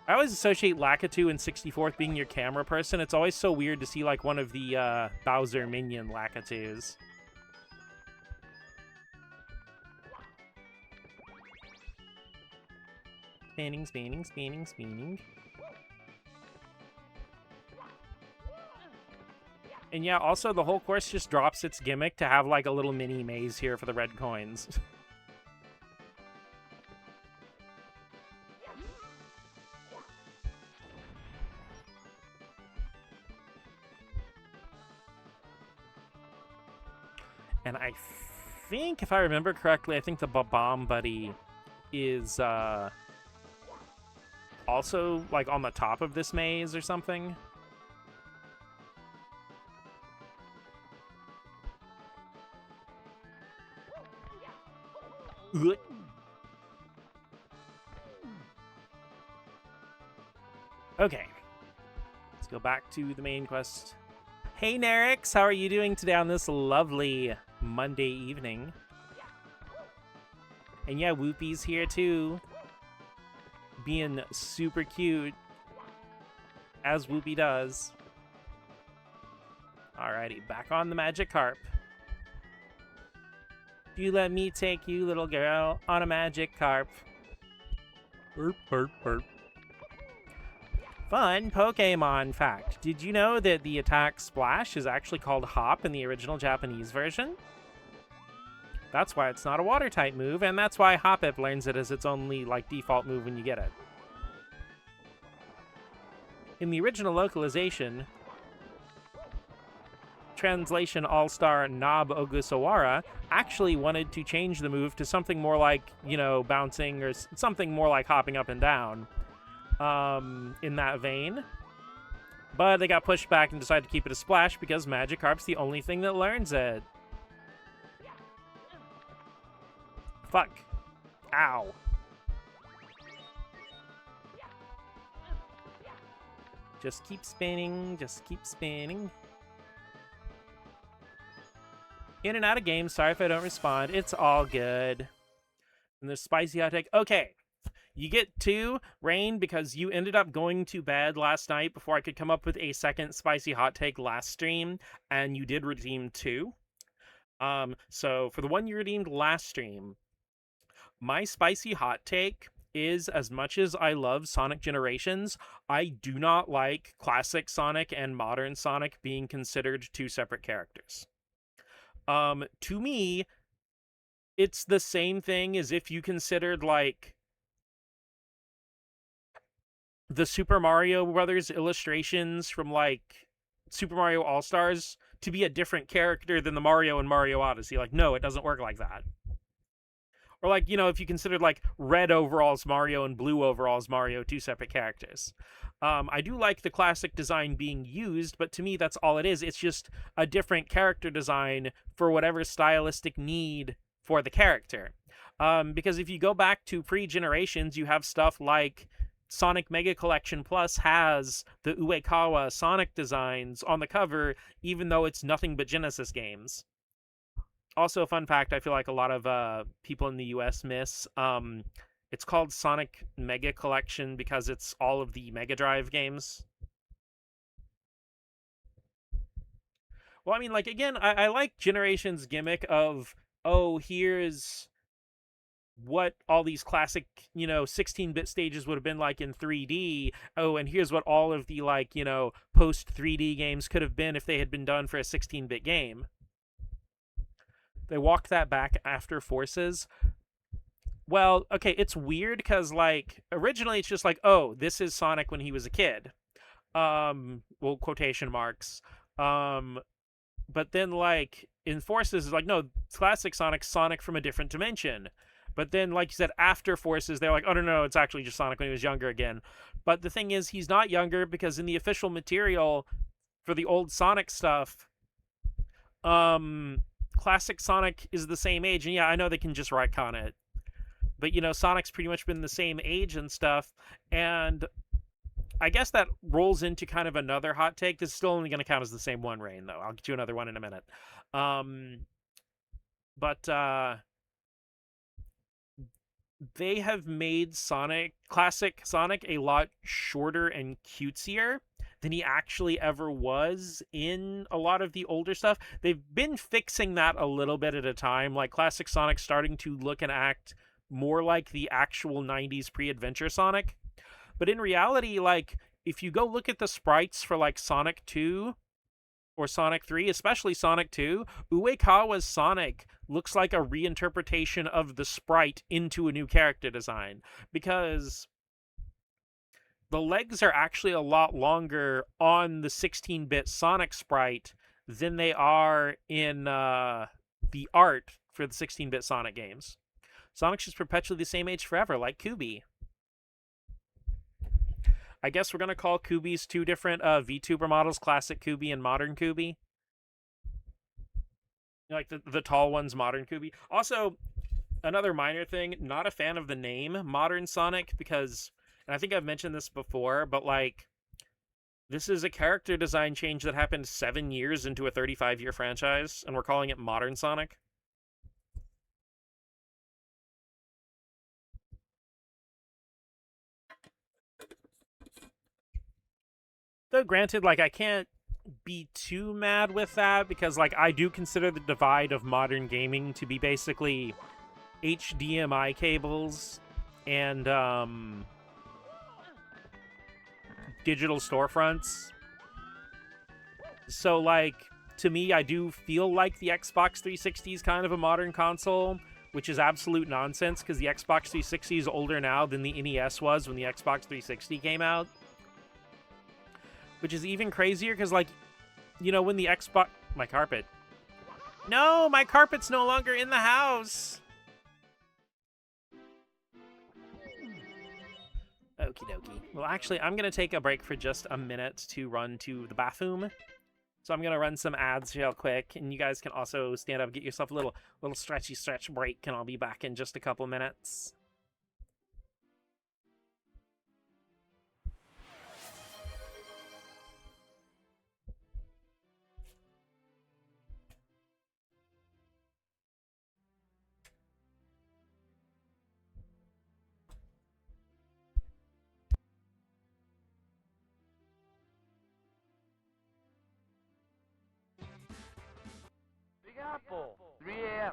I always associate Lakitu and 64th being your camera person. It's always so weird to see, like, one of the Bowser minion Lakitus. Spinning, spinning, spinning, spinning. And yeah, also the whole course just drops its gimmick to have, like, a little mini maze here for the red coins. And I think, if I remember correctly, I think the Bomb Buddy is also, like, on the top of this maze or something. Okay. Let's go back to the main quest. Hey, Nerix, how are you doing today on this lovely Monday evening? And yeah, Whoopi's here too. Being super cute. As Whoopi does. Alrighty, back on the Magikarp. You let me take you, little girl, on a Magikarp. Burp, burp, burp. Fun Pokemon fact. Did you know that the attack Splash is actually called Hop in the original Japanese version? That's why it's not a water-type move, and that's why Hoppip learns it as its only, like, default move when you get it. In the original localization, translation all-star Nob Ogasawara actually wanted to change the move to something more like, you know, bouncing or something more like hopping up and down. In that vein. But they got pushed back and decided to keep it a Splash because Magikarp's the only thing that learns it. Fuck. Ow. Just keep spinning, just keep spinning. In and out of game, sorry if I don't respond. It's all good. And there's spicy hot take. Okay. You get 2, Rain, because you ended up going to bed last night before I could come up with a second spicy hot take last stream, and you did redeem 2. So for the one you redeemed last stream, my spicy hot take is, as much as I love Sonic Generations, I do not like classic Sonic and modern Sonic being considered 2 separate characters. To me, it's the same thing as if you considered, like, the Super Mario Brothers illustrations from, like, Super Mario All-Stars to be a different character than the Mario and Mario Odyssey. Like, no, it doesn't work like that. Or, like, you know, if you considered, like, red overalls Mario and blue overalls Mario 2 separate characters. I do like the classic design being used, but to me, that's all it is. It's just a different character design for whatever stylistic need for the character. Because if you go back to pre-generations, you have stuff like Sonic Mega Collection Plus has the Uekawa Sonic designs on the cover, even though it's nothing but Genesis games. Also, a fun fact I feel like a lot of people in the US miss. It's called Sonic Mega Collection because it's all of the Mega Drive games. Well, I mean, like, again, I like Generations' gimmick of, oh, here's what all these classic, you know, 16-bit stages would have been like in 3D. Oh, and here's what all of the, like, you know, post-3D games could have been if they had been done for a 16-bit game. They walked that back after Forces. Well, okay, it's weird because, like, originally it's just like, oh, this is Sonic when he was a kid. Well, quotation marks. But then, like, in Forces, it's like, no, classic Sonic from a different dimension. But then, like you said, after Forces, they're like, oh, no, it's actually just Sonic when he was younger again. But the thing is, he's not younger because in the official material for the old Sonic stuff, classic Sonic is the same age. And yeah, I know they can just retcon it. But, Sonic's pretty much been the same age and stuff. And I guess that rolls into kind of another hot take. This is still only going to count as the same one, Rain, though. I'll get you another one in a minute. But they have made classic Sonic a lot shorter and cutesier than he actually ever was in a lot of the older stuff. They've been fixing that a little bit at a time, like classic Sonic starting to look and act more like the actual 90s pre-adventure Sonic. But in reality, like, if you go look at the sprites for, like, Sonic 2 or Sonic 3, especially Sonic 2, Uekawa's Sonic looks like a reinterpretation of the sprite into a new character design. Because the legs are actually a lot longer on the 16-bit Sonic sprite than they are in the art for the 16-bit Sonic games. Sonic's just perpetually the same age forever, like Kubi. I guess we're going to call Kubi's two different VTuber models, classic Kubi and modern Kubi. Like the tall one's modern Kubi. Also, another minor thing, not a fan of the name Modern Sonic because, and I think I've mentioned this before, but like, this is a character design change that happened 7 years into a 35-year franchise, and we're calling it Modern Sonic. Though granted, like, I can't be too mad with that because, like, I do consider the divide of modern gaming to be basically HDMI cables and digital storefronts. So, like, to me, I do feel like the Xbox 360 is kind of a modern console, which is absolute nonsense because the Xbox 360 is older now than the NES was when the Xbox 360 came out. Which is even crazier because, like, when the Xbox... My carpet. No, my carpet's no longer in the house. Okie dokie. Well, actually, I'm going to take a break for just a minute to run to the bathroom. So I'm going to run some ads real quick, and you guys can also stand up, get yourself a little stretch break, and I'll be back in just a couple minutes. Big Apple, 3 a.m.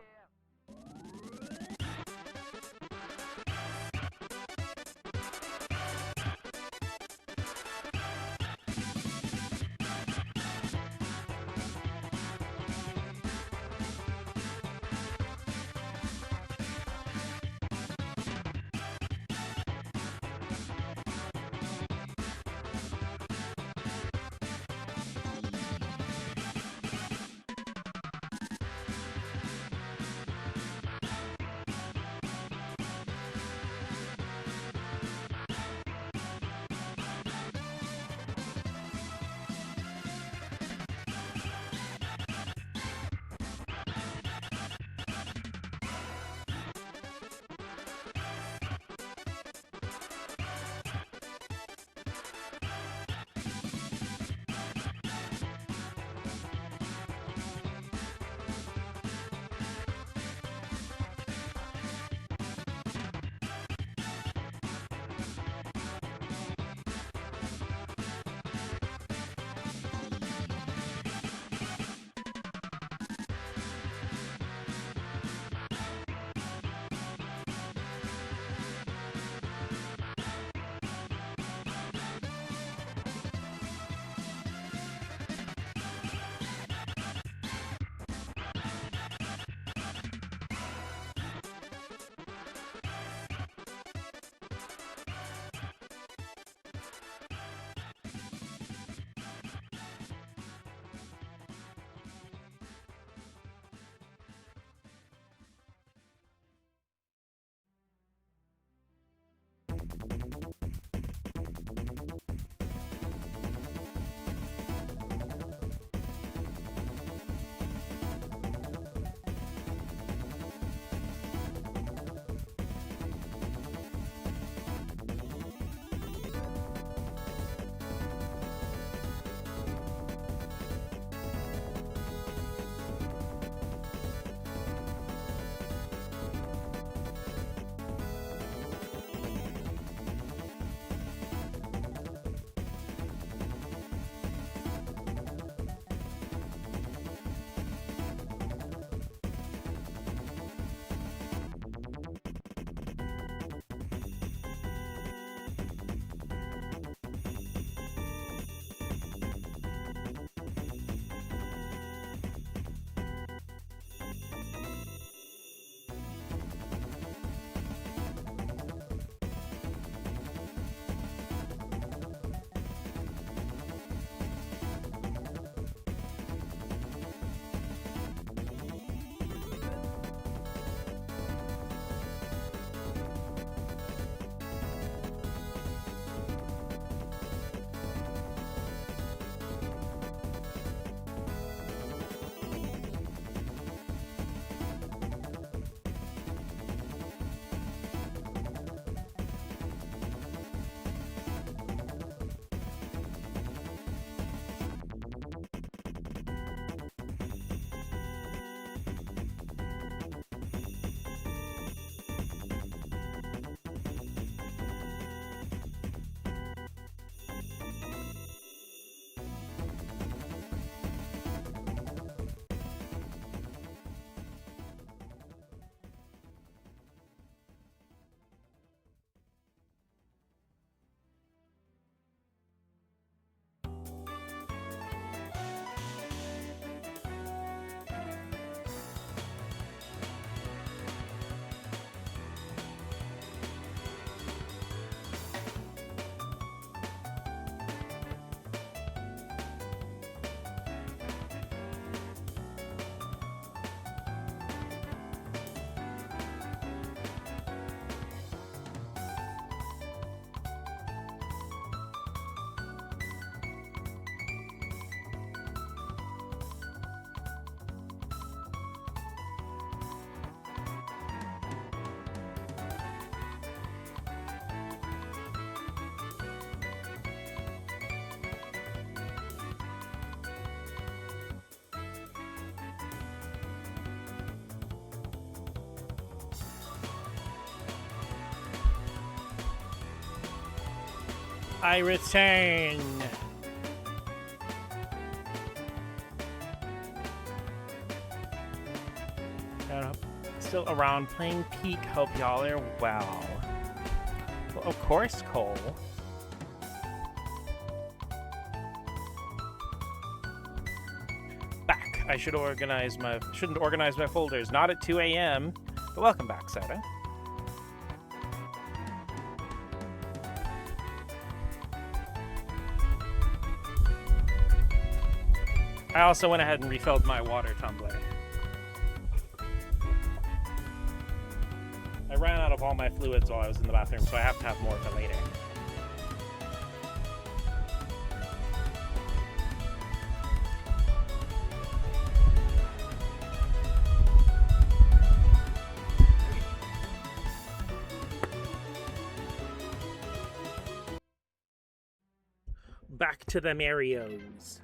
I return. Still around playing Peak. Hope y'all are well. Well, of course, Cole. Back. I shouldn't organize my folders. Not at 2 a.m. But welcome back, Soda. I also went ahead and refilled my water tumbler. I ran out of all my fluids while I was in the bathroom, so I have to have more for later. Back to the Marios.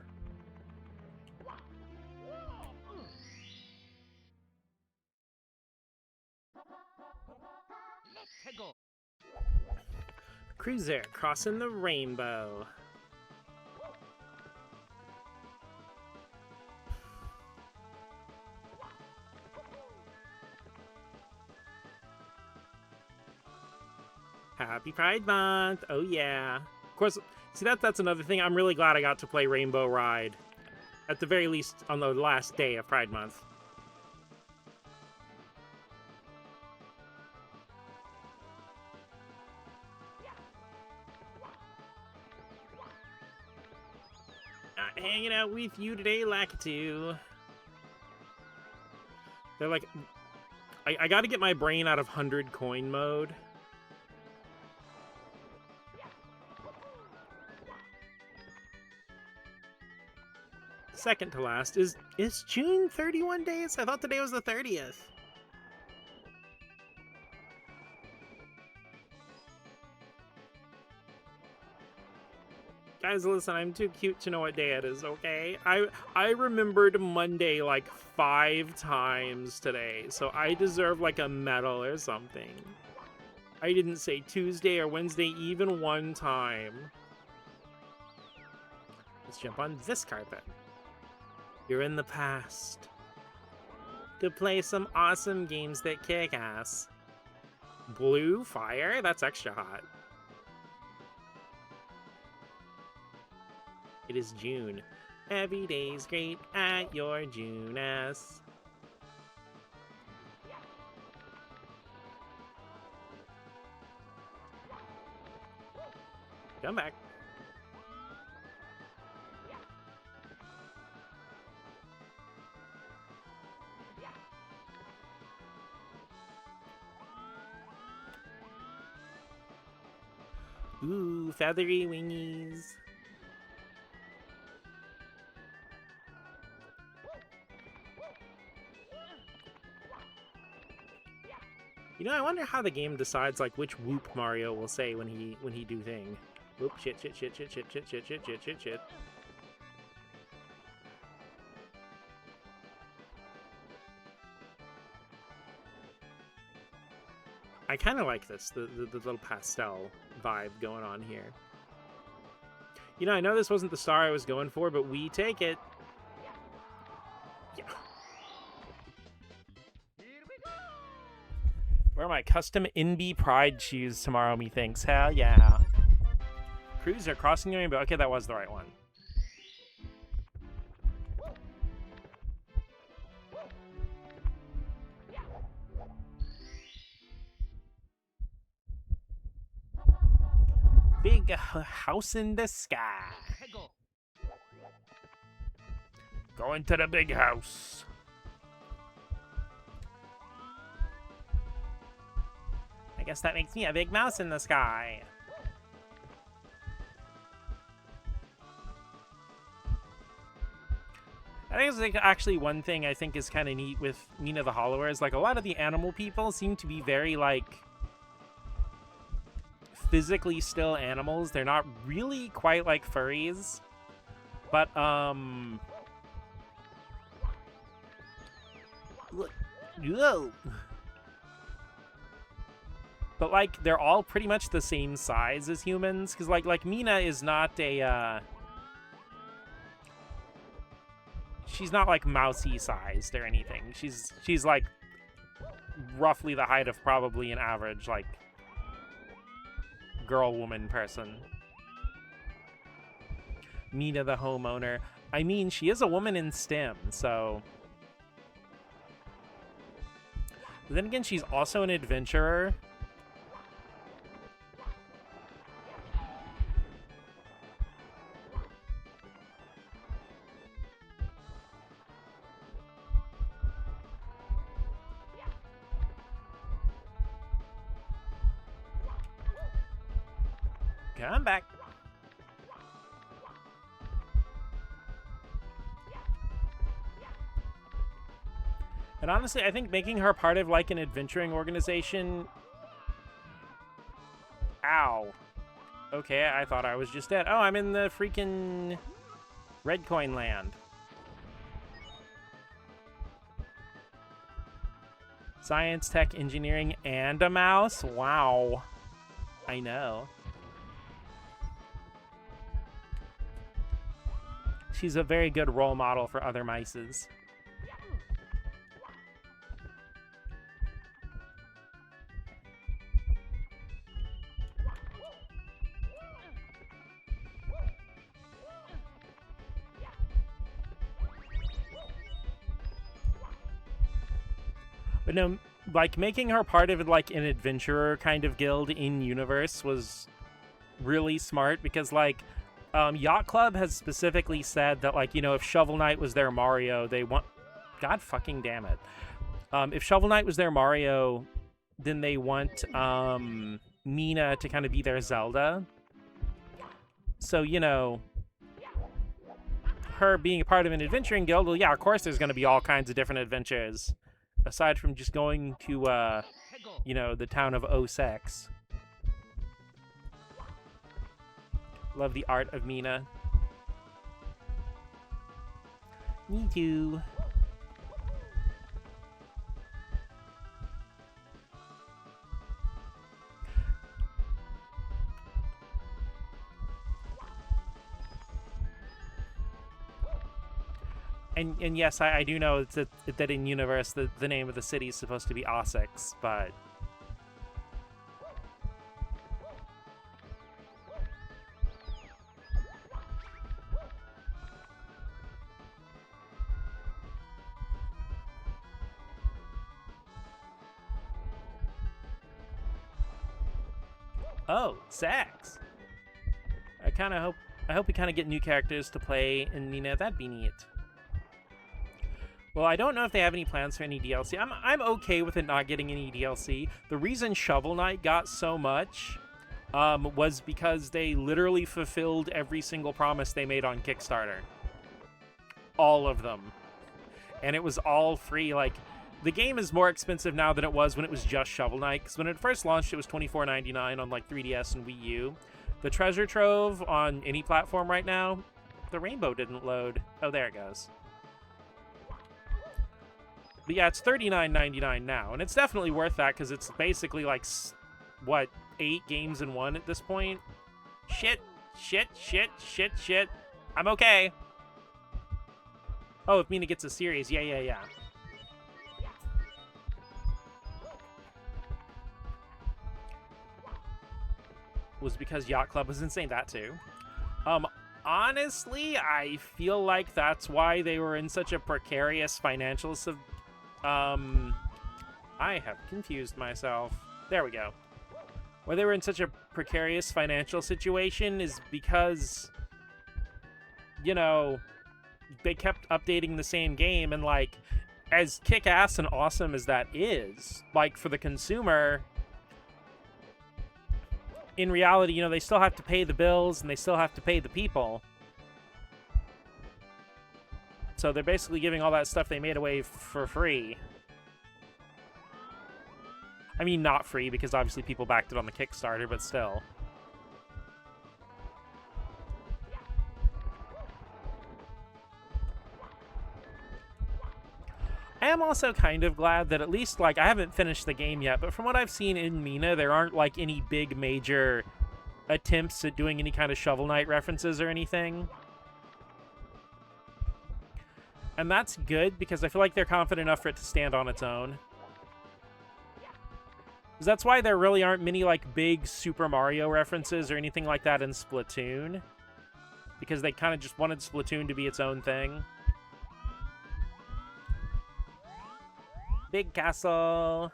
Cruiser crossing the rainbow. Happy Pride Month! Oh yeah. Of course, see that's another thing. I'm really glad I got to play Rainbow Ride. At the very least, on the last day of Pride Month. Hanging out with you today, Lakitu. They're like... I gotta get my brain out of 100 coin mode. Second to last is June 31 days? I thought today was the 30th. Guys, listen, I'm too cute to know what day it is, okay? I remembered Monday like 5 times today, so I deserve like a medal or something. I didn't say Tuesday or Wednesday even one time. Let's jump on this carpet. You're in the past. To play some awesome games that kick ass. Blue fire? That's extra hot. It is June. Every day's great at your June-ass. Come back. Ooh, feathery wingies. You know, I wonder how the game decides like which whoop Mario will say when he do thing. Whoop, shit. I kind of like this, the little pastel vibe going on here. You know, I know this wasn't the star I was going for, but we take it. Yeah. Wear my custom NB Pride shoes tomorrow, methinks. Hell yeah. Cruiser crossing the rainbow. Okay, that was the right one. Big house in the sky. Going to the big house. I guess that makes me a big mouse in the sky. I think it's like actually one thing I think is kind of neat with Nina the Hollower is like a lot of the animal people seem to be very like physically still animals. They're not really quite like furries, but look, whoa. But, like, they're all pretty much the same size as humans. Because, like Mina is not a, she's not, like, mousy sized or anything. She's, like, roughly the height of probably an average, like, girl-woman person. Mina the homeowner. I mean, she is a woman in STEM, so... But then again, she's also an adventurer. Come back. And honestly, I think making her part of, like, an adventuring organization... Ow. Okay, I thought I was just dead. Oh, I'm in the freaking red coin land. Science, tech, engineering, and a mouse? Wow. I know. She's a very good role model for other mices. But no, like, making her part of, like, an adventurer kind of guild in universe was really smart because, like, Yacht Club has specifically said that, like, you know, if Shovel Knight was their Mario, they want... God fucking damn it. If Shovel Knight was their Mario, then they want Mina to kind of be their Zelda. So, you know, her being a part of an adventuring guild, well, yeah, of course there's going to be all kinds of different adventures. Aside from just going to, you know, the town of Osex. Love the art of Mina. Me too. And yes, I do know that in universe the name of the city is supposed to be Osex, but oh, Sax. I hope we kind of get new characters to play in Nina. That'd be neat. Well, I don't know if they have any plans for any DLC. I'm okay with it not getting any DLC. The reason Shovel Knight got so much was because they literally fulfilled every single promise they made on Kickstarter. All of them. And it was all free. Like, the game is more expensive now than it was when it was just Shovel Knight. Because when it first launched, it was $24.99 on, like, 3DS and Wii U. The Treasure Trove on any platform right now, the rainbow didn't load. Oh, there it goes. But yeah, it's $39.99 now, and it's definitely worth that because it's basically like, what, 8 games in one at this point? Shit. I'm okay. Oh, if Mina gets a series, yeah. Was because Yacht Club was insane, that too. Honestly, I feel like that's why they were in such a precarious financial I have confused myself. There we go. Why they were in such a precarious financial situation is because, you know, they kept updating the same game, and, like, as kick-ass and awesome as that is, like, for the consumer, in reality, you know, they still have to pay the bills, and they still have to pay the people. So they're basically giving all that stuff they made away for free. I mean, not free, because obviously people backed it on the Kickstarter, but still. I am also kind of glad that at least, like, I haven't finished the game yet, but from what I've seen in Mina, there aren't, like, any big major attempts at doing any kind of Shovel Knight references or anything. And that's good, because I feel like they're confident enough for it to stand on its own. Because that's why there really aren't many, like, big Super Mario references or anything like that in Splatoon. Because they kind of just wanted Splatoon to be its own thing. Big castle.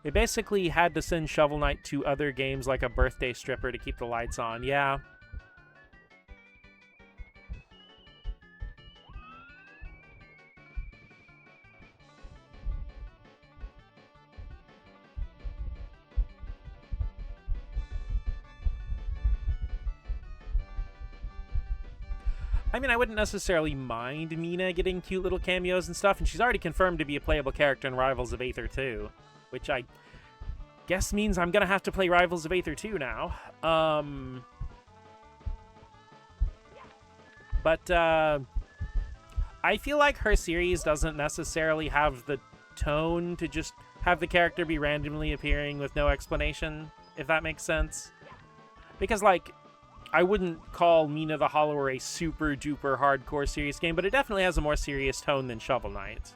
They basically had to send Shovel Knight to other games like a birthday stripper to keep the lights on. Yeah. I mean, I wouldn't necessarily mind Mina getting cute little cameos and stuff, and she's already confirmed to be a playable character in Rivals of Aether 2, which I guess means I'm gonna have to play Rivals of Aether 2 now. But I feel like her series doesn't necessarily have the tone to just have the character be randomly appearing with no explanation, if that makes sense. Because, like, I wouldn't call Mina the Hollower a super-duper hardcore serious game, but it definitely has a more serious tone than Shovel Knight.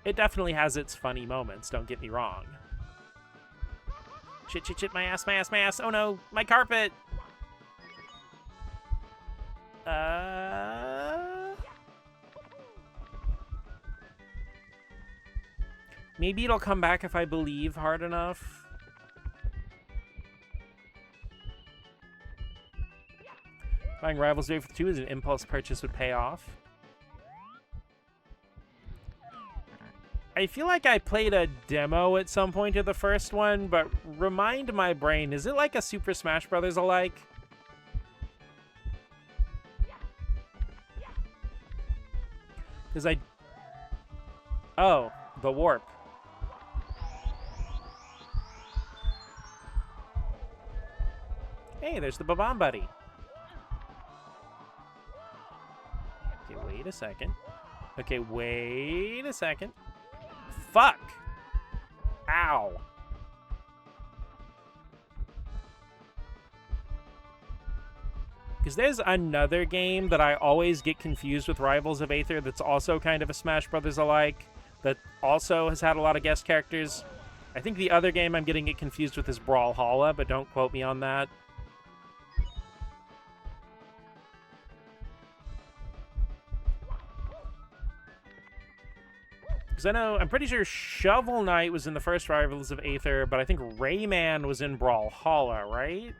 It definitely has its funny moments, don't get me wrong. Shit, shit, shit, my ass, my ass, my ass. Oh no, my carpet! Maybe it'll come back if I believe hard enough. Buying Rivals of Aether 2 as an impulse purchase would pay off. I feel like I played a demo at some point of the first one, but remind my brain, is it like a Super Smash Brothers alike? Because Oh, the warp. Hey, there's the Babam Buddy. Okay, wait a second. Okay, wait a second. Fuck! Ow. Because there's another game that I always get confused with Rivals of Aether that's also kind of a Smash Brothers alike, that also has had a lot of guest characters. I think the other game I'm getting it confused with is Brawlhalla, but don't quote me on that. Because I know, I'm pretty sure Shovel Knight was in the first Rivals of Aether, but I think Rayman was in Brawlhalla, right?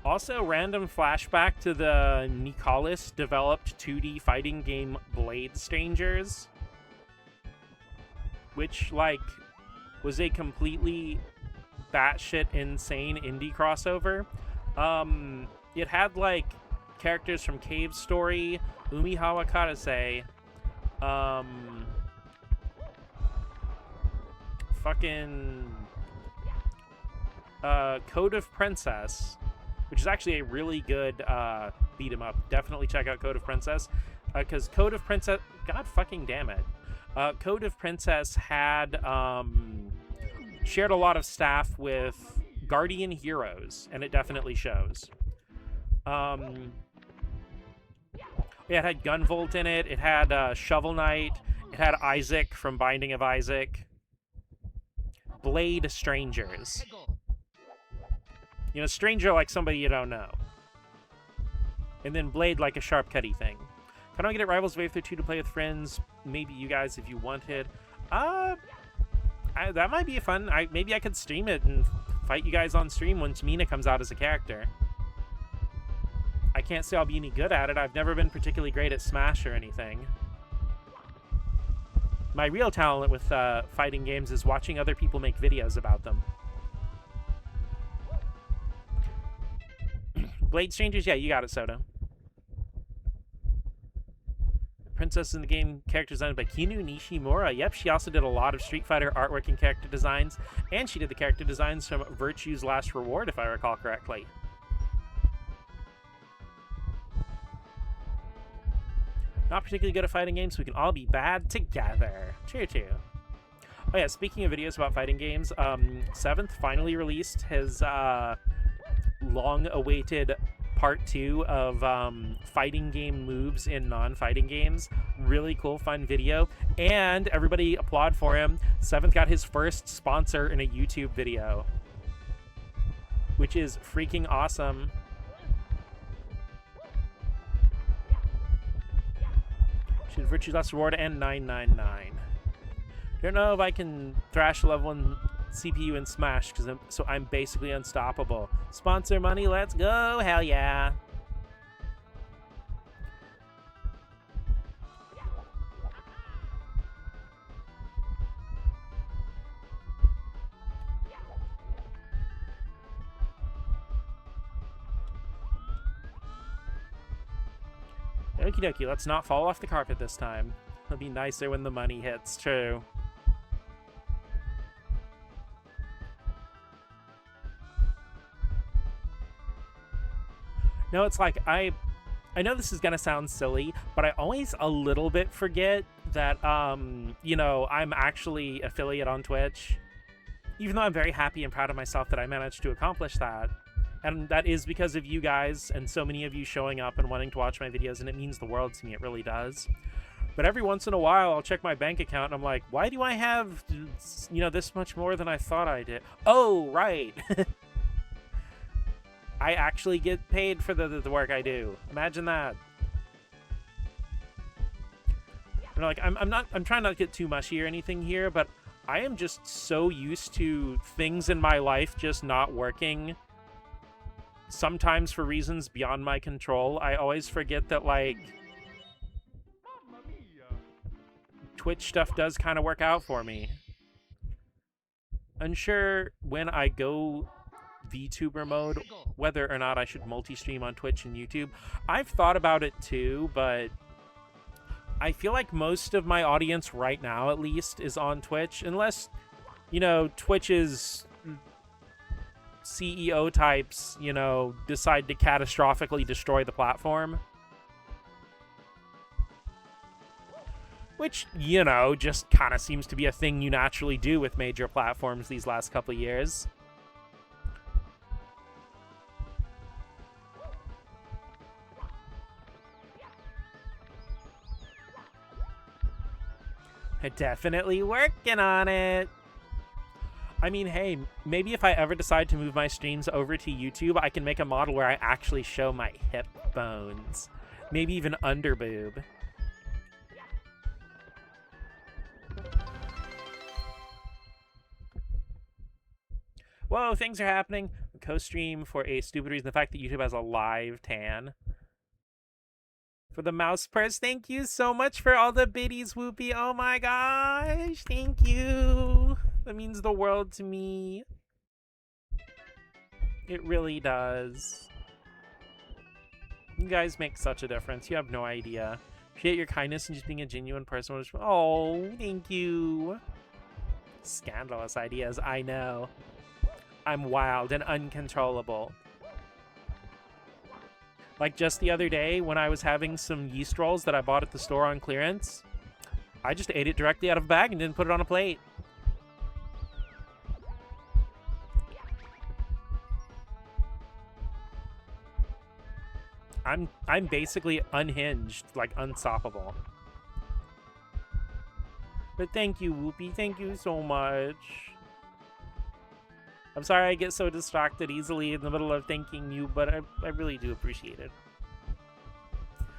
Also, random flashback to the Nicalis-developed 2D fighting game Blade Strangers, which, like, was a completely batshit insane indie crossover. It had, like, characters from Cave Story, Umihawa Karase, Code of Princess, which is actually a really good beat 'em up. Definitely check out Code of Princess, because Code of Princess, god fucking damn it, Code of Princess had shared a lot of staff with Guardian Heroes, and it definitely shows. It had Gunvolt in it. It had Shovel Knight. It had Isaac from Binding of Isaac. Blade Strangers. You know, stranger like somebody you don't know. And then Blade like a sharp cutty thing. Can I get it Rivals of Aether 2 to play with friends? Maybe you guys if you wanted. That might be fun. Maybe I could stream it and fight you guys on stream once Mina comes out as a character. I can't say I'll be any good at it. I've never been particularly great at Smash or anything. My real talent with fighting games is watching other people make videos about them. Blade Strangers? Yeah, you got it, Soda. princess in the game, character designed by Kinu Nishimura. Yep, she also did a lot of Street Fighter artwork and character designs, and she did the character designs from Virtue's Last Reward, if I recall correctly. Not particularly good at fighting games, so we can all be bad together. Cheer. Oh yeah, speaking of videos about fighting games, 7th finally released his long-awaited part 2 of fighting game moves in non-fighting games. Really cool, fun video, and everybody applaud for him. 7th got his first sponsor in a YouTube video, which is freaking awesome. She did Virtue's Last Reward and 999. Don't know if I can thrash level 1 CPU in Smash, so I'm basically unstoppable. Sponsor money, let's go! Hell yeah! Okie dokie, let's not fall off the carpet this time. It'll be nicer when the money hits, true. No, it's like, I know this is gonna sound silly, but I always a little bit forget that, you know, I'm actually affiliate on Twitch. Even though I'm very happy and proud of myself that I managed to accomplish that. And that is because of you guys and so many of you showing up and wanting to watch my videos, and it means the world to me, it really does. But every once in a while, I'll check my bank account and I'm like, why do I have, you know, this much more than I thought I did? Oh, right. I actually get paid for the work I do. Imagine that. You know, like, I'm trying not to get too mushy or anything here, but I am just so used to things in my life just not working. Sometimes for reasons beyond my control. I always forget that, like, Twitch stuff does kind of work out for me. Unsure when I go VTuber mode whether or not I should multi-stream on Twitch and YouTube. I've thought about it too, but I feel like most of my audience right now, at least, is on Twitch, unless, you know, Twitch's CEO types, you know, decide to catastrophically destroy the platform. Which, you know, just kind of seems to be a thing you naturally do with major platforms these last couple of years. I'm definitely working on it. I mean, hey, maybe if I ever decide to move my streams over to YouTube, I can make a model where I actually show my hip bones. Maybe even under boob. Whoa, things are happening. Co-stream for a stupid reason. The fact that YouTube has a live tan. For the mouse purse, thank you so much for all the biddies, Whoopie. Oh my gosh, thank you. That means the world to me. It really does. You guys make such a difference. You have no idea. Appreciate your kindness and just being a genuine person. Oh, thank you. Scandalous ideas, I know. I'm wild and uncontrollable. Like just the other day when I was having some yeast rolls that I bought at the store on clearance, I just ate it directly out of a bag and didn't put it on a plate. I'm basically unhinged, like unstoppable. But thank you, Whoopi. Thank you so much. I'm sorry I get so distracted easily in the middle of thanking you, but I really do appreciate it.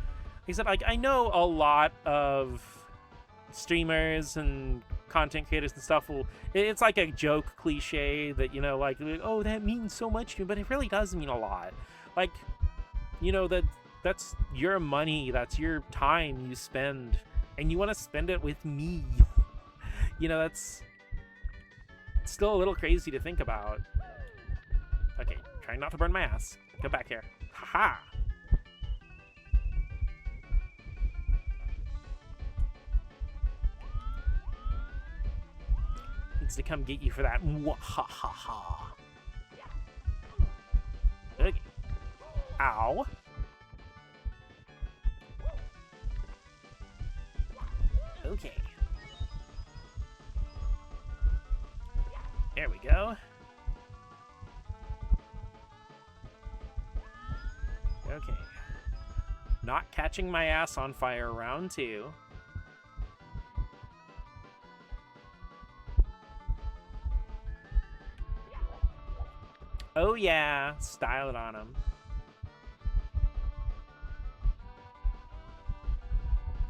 Like I said, like, I know a lot of streamers and content creators and stuff will... It's like a joke cliche that, you know, like, oh, that means so much to you, but it really does mean a lot. Like, you know, that's your money, that's your time you spend, and you want to spend it with me. You know, that's still a little crazy to think about. Okay, trying not to burn my ass. Get back here. Haha! aliens to come get you for that. Mwahaha. Okay. Ow. Okay. There we go. Okay. Not catching my ass on fire, round 2. Oh yeah, style it on him.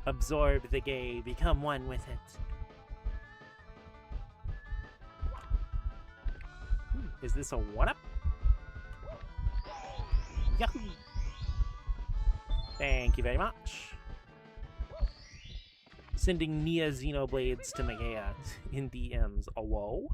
Absorb the gay, become one with it. Is this a 1-up? Yahoo! Thank you very much. Sending Nia Xenoblades to Megea in DMs. Oh, whoa.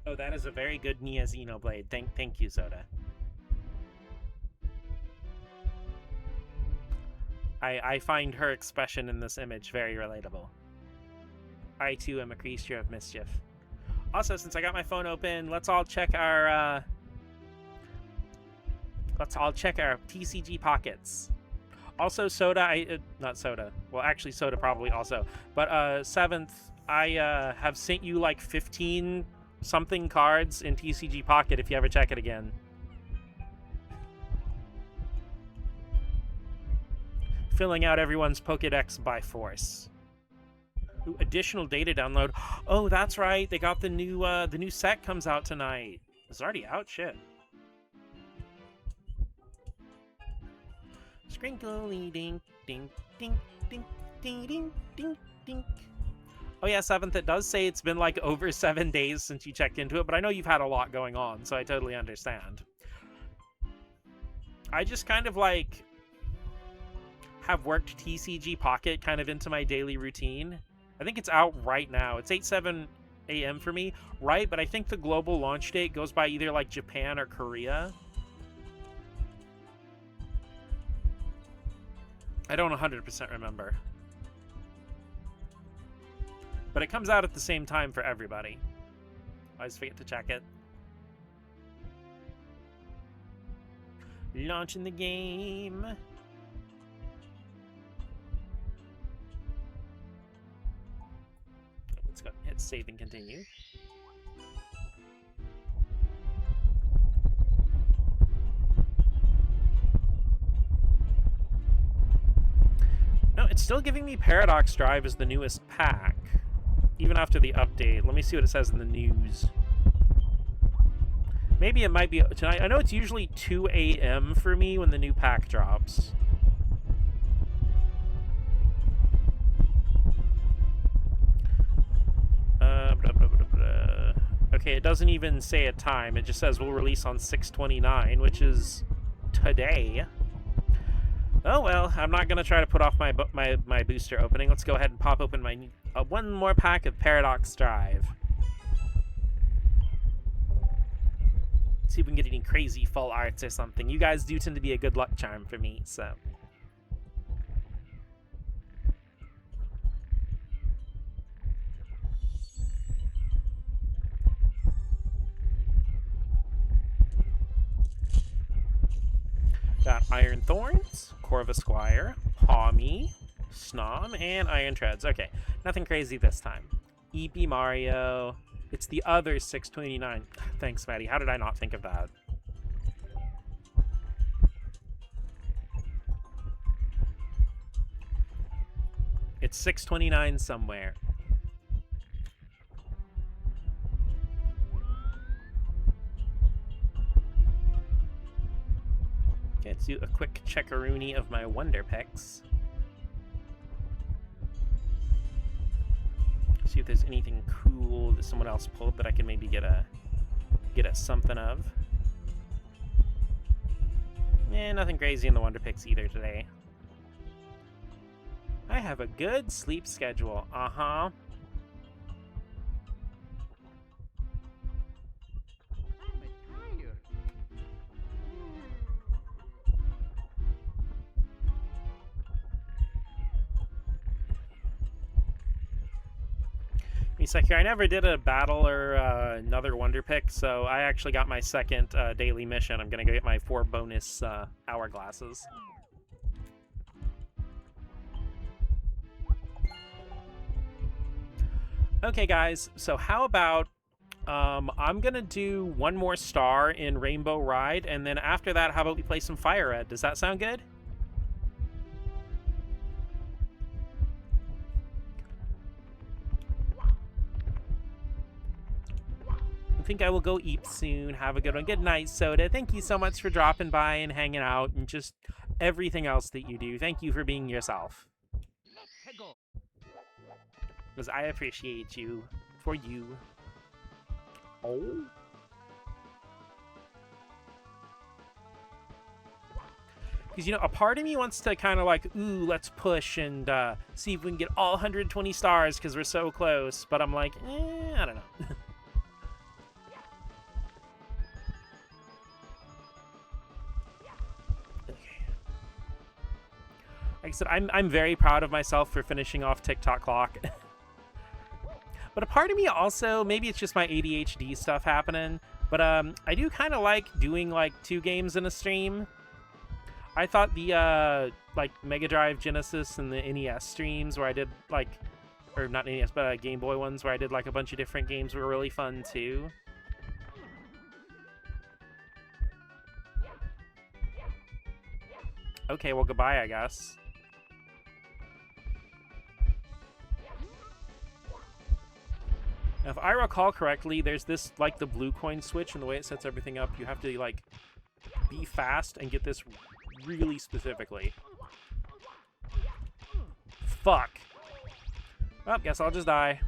Oh, that is a very good Nia Xenoblade. Thank you, Soda. I find her expression in this image very relatable. I too am a creature of mischief. Also, since I got my phone open, let's all check our TCG pockets. Also, Soda, not Soda. Well, actually, Soda probably also. But 7th, I have sent you like 15 something cards in TCG Pocket if you ever check it again. Filling out everyone's Pokédex by force. Ooh, additional data download. Oh, that's right. They got the new set comes out tonight. It's already out. Shit. Sprinkly ding ding ding ding ding ding ding ding. Oh yeah, 7th, it does say it's been like over 7 days since you checked into it, but I know you've had a lot going on, so I totally understand. I just kind of like have worked TCG Pocket kind of into my daily routine. I think it's out right now. It's 8-7 a.m. for me, right? But I think the global launch date goes by either like Japan or Korea. I don't 100% remember. But it comes out at the same time for everybody. I always forget to check it. Launching the game. Let's go hit save and continue. No, it's still giving me Paradox Drive as the newest pack. Even after the update. Let me see what it says in the news. Maybe it might be tonight. I know it's usually 2 a.m. for me when the new pack drops. Okay, it doesn't even say a time. It just says we'll release on 6/29, which is today. Oh well, I'm not gonna try to put off my booster opening. Let's go ahead and pop open my one more pack of Paradox Drive. See if we can get any crazy full arts or something. You guys do tend to be a good luck charm for me, so. Got Iron Thorns, Corva Squire, Pawmi, Snom, and Iron Treads. Okay, nothing crazy this time. EP Mario. It's the other 6/29. Thanks, Maddie. How did I not think of that? It's 6/29 somewhere. Okay, let's do a quick checkaroony of my Wonder Picks. See if there's anything cool that someone else pulled that I can maybe get a something of. Nothing crazy in the Wonder Picks either today. I have a good sleep schedule. Uh-huh. Misaki, I never did a battle or another wonder pick, so I actually got my second daily mission. I'm gonna go get my 4 bonus hourglasses. Okay, guys, so how about I'm gonna do 1 more star in Rainbow Ride, and then after that, how about we play some FIRERED? Does that sound good? I think I will go eat soon. Have a good one. Good night, Soda. Thank you so much for dropping by and hanging out and just everything else that you do. Thank you for being yourself. Because I appreciate you. For you. Oh? Because, you know, a part of me wants to kind of like, ooh, let's push and see if we can get all 120 stars because we're so close. But I'm like, I don't know. Like I said, I'm very proud of myself for finishing off TikTok clock. But a part of me also, maybe it's just my ADHD stuff happening, but I do kind of like doing like 2 games in a stream. I thought the like Mega Drive, Genesis, and the NES streams where I did like, or not NES, but Game Boy ones where I did like a bunch of different games were really fun too. Okay, well goodbye, I guess. Now, if I recall correctly, there's this, like, the blue coin switch, and the way it sets everything up, you have to, like, be fast and get this really specifically. Fuck. Well, guess I'll just die.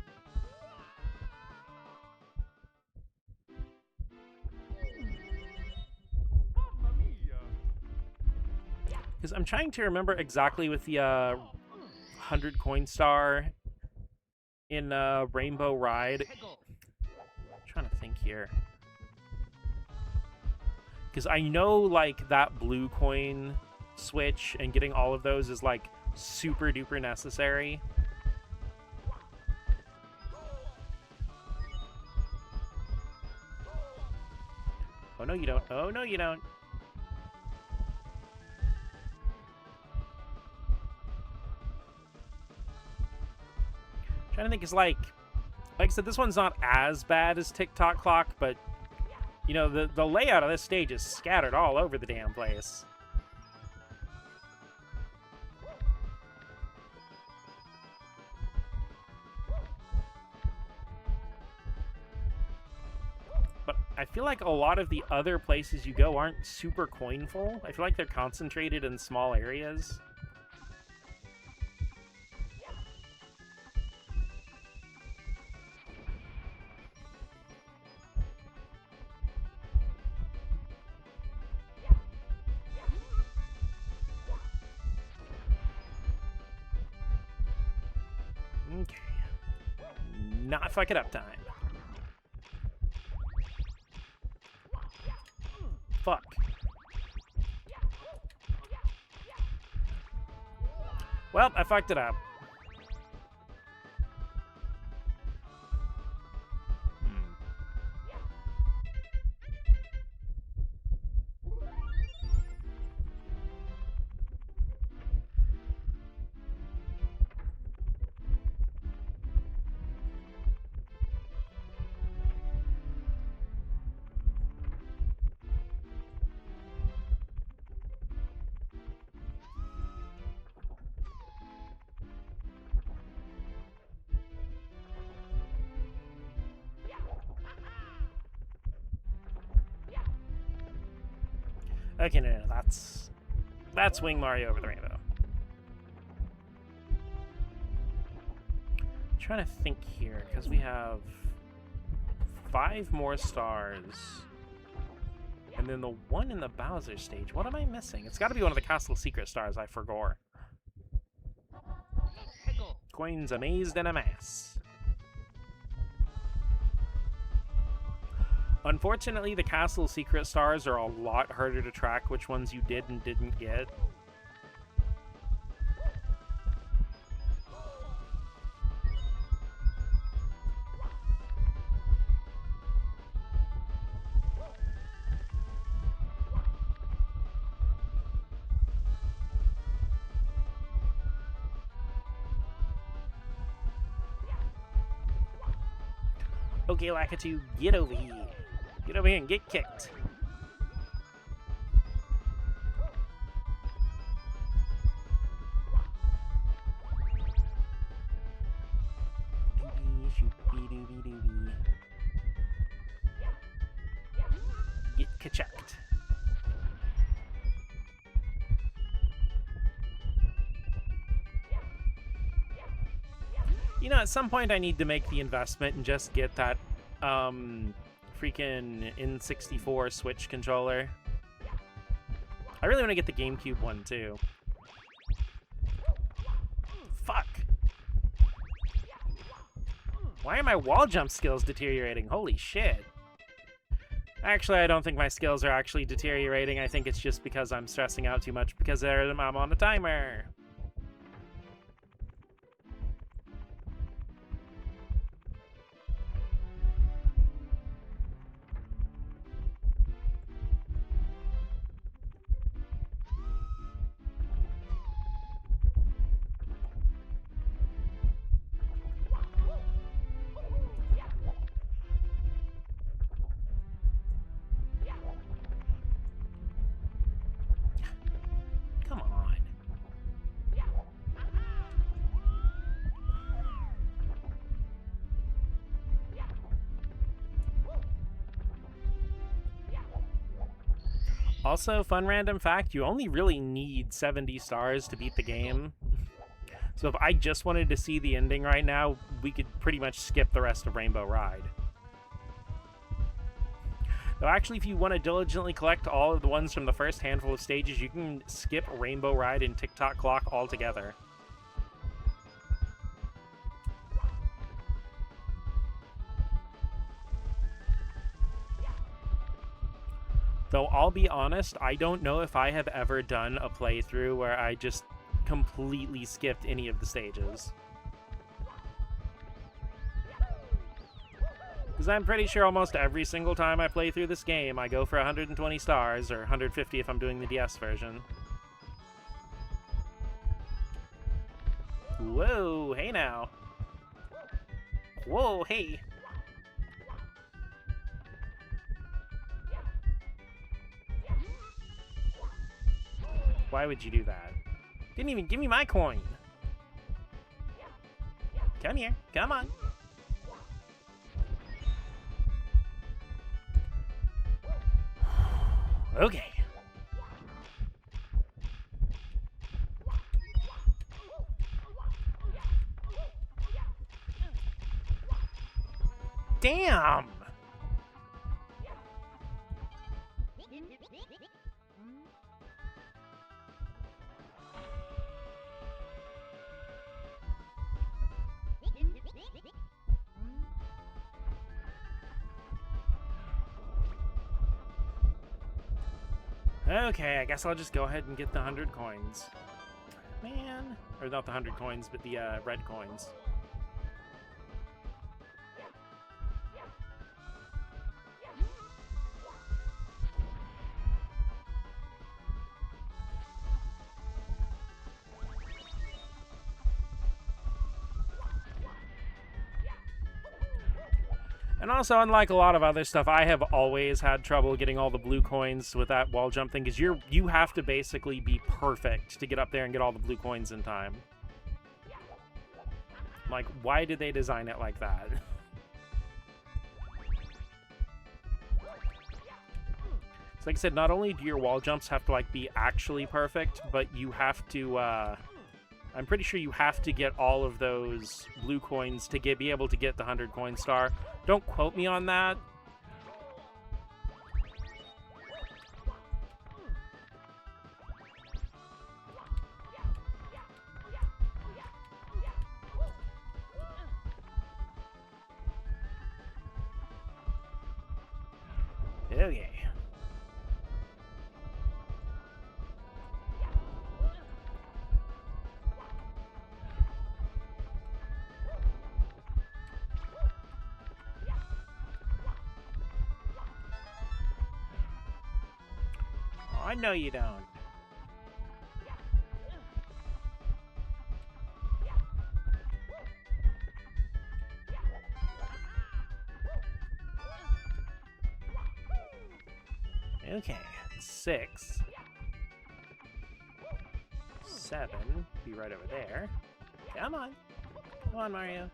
Because I'm trying to remember exactly with the 100 coin star in Rainbow Ride. I'm trying to think here. Because I know, like, that blue coin switch and getting all of those is, like, super duper necessary. Oh, no, you don't. Oh, no, you don't. Trying to think is like I said, this one's not as bad as TikTok clock, but you know, the layout of this stage is scattered all over the damn place. But I feel like a lot of the other places you go aren't super coinful. I feel like they're concentrated in small areas. Okay. Not fuck it up time. Fuck. Well, I fucked it up. Okay, no, that's Wing Mario over the rainbow. I'm trying to think here, because we have 5 more stars. And then the one in the Bowser stage. What am I missing? It's got to be one of the Castle Secret stars I forgot. Coins amazed in a mass. Unfortunately, the Castle Secret stars are a lot harder to track which ones you did and didn't get. Okay, Lakitu, get over here. Get over here and get kicked. Doobie-shoopy-doobie-doobie. Get ka-chucked. You know, at some point I need to make the investment and just get that, freaking N64 Switch controller. I really want to get the GameCube one, too. Fuck! Why are my wall jump skills deteriorating? Holy shit. Actually, I don't think my skills are actually deteriorating. I think it's just because I'm stressing out too much because I'm on a timer. Come on. Also, fun random fact, you only really need 70 stars to beat the game. So if I just wanted to see the ending right now, we could pretty much skip the rest of Rainbow Ride. Though actually, if you want to diligently collect all of the ones from the first handful of stages, you can skip Rainbow Ride and Tick-Tock Clock altogether. Though I'll be honest, I don't know if I have ever done a playthrough where I just completely skipped any of the stages. Because I'm pretty sure almost every single time I play through this game, I go for 120 stars, or 150 if I'm doing the DS version. Whoa, hey now. Whoa, hey. Why would you do that? Didn't even give me my coin. Come here, come on. Okay. Damn! Okay, I guess I'll just go ahead and get the 100 coins. Man. Or not the 100 coins, but the red coins. And also, unlike a lot of other stuff, I have always had trouble getting all the blue coins with that wall jump thing, because you have to basically be perfect to get up there and get all the blue coins in time. Like, why did they design it like that? So like I said, not only do your wall jumps have to, like, be actually perfect, but you have to, I'm pretty sure you have to get all of those blue coins to be able to get the 100 coin star. Don't quote me on that. Oh yeah. I know you don't. Okay, 6. 7. Be right over there. Come on. Come on, Mario.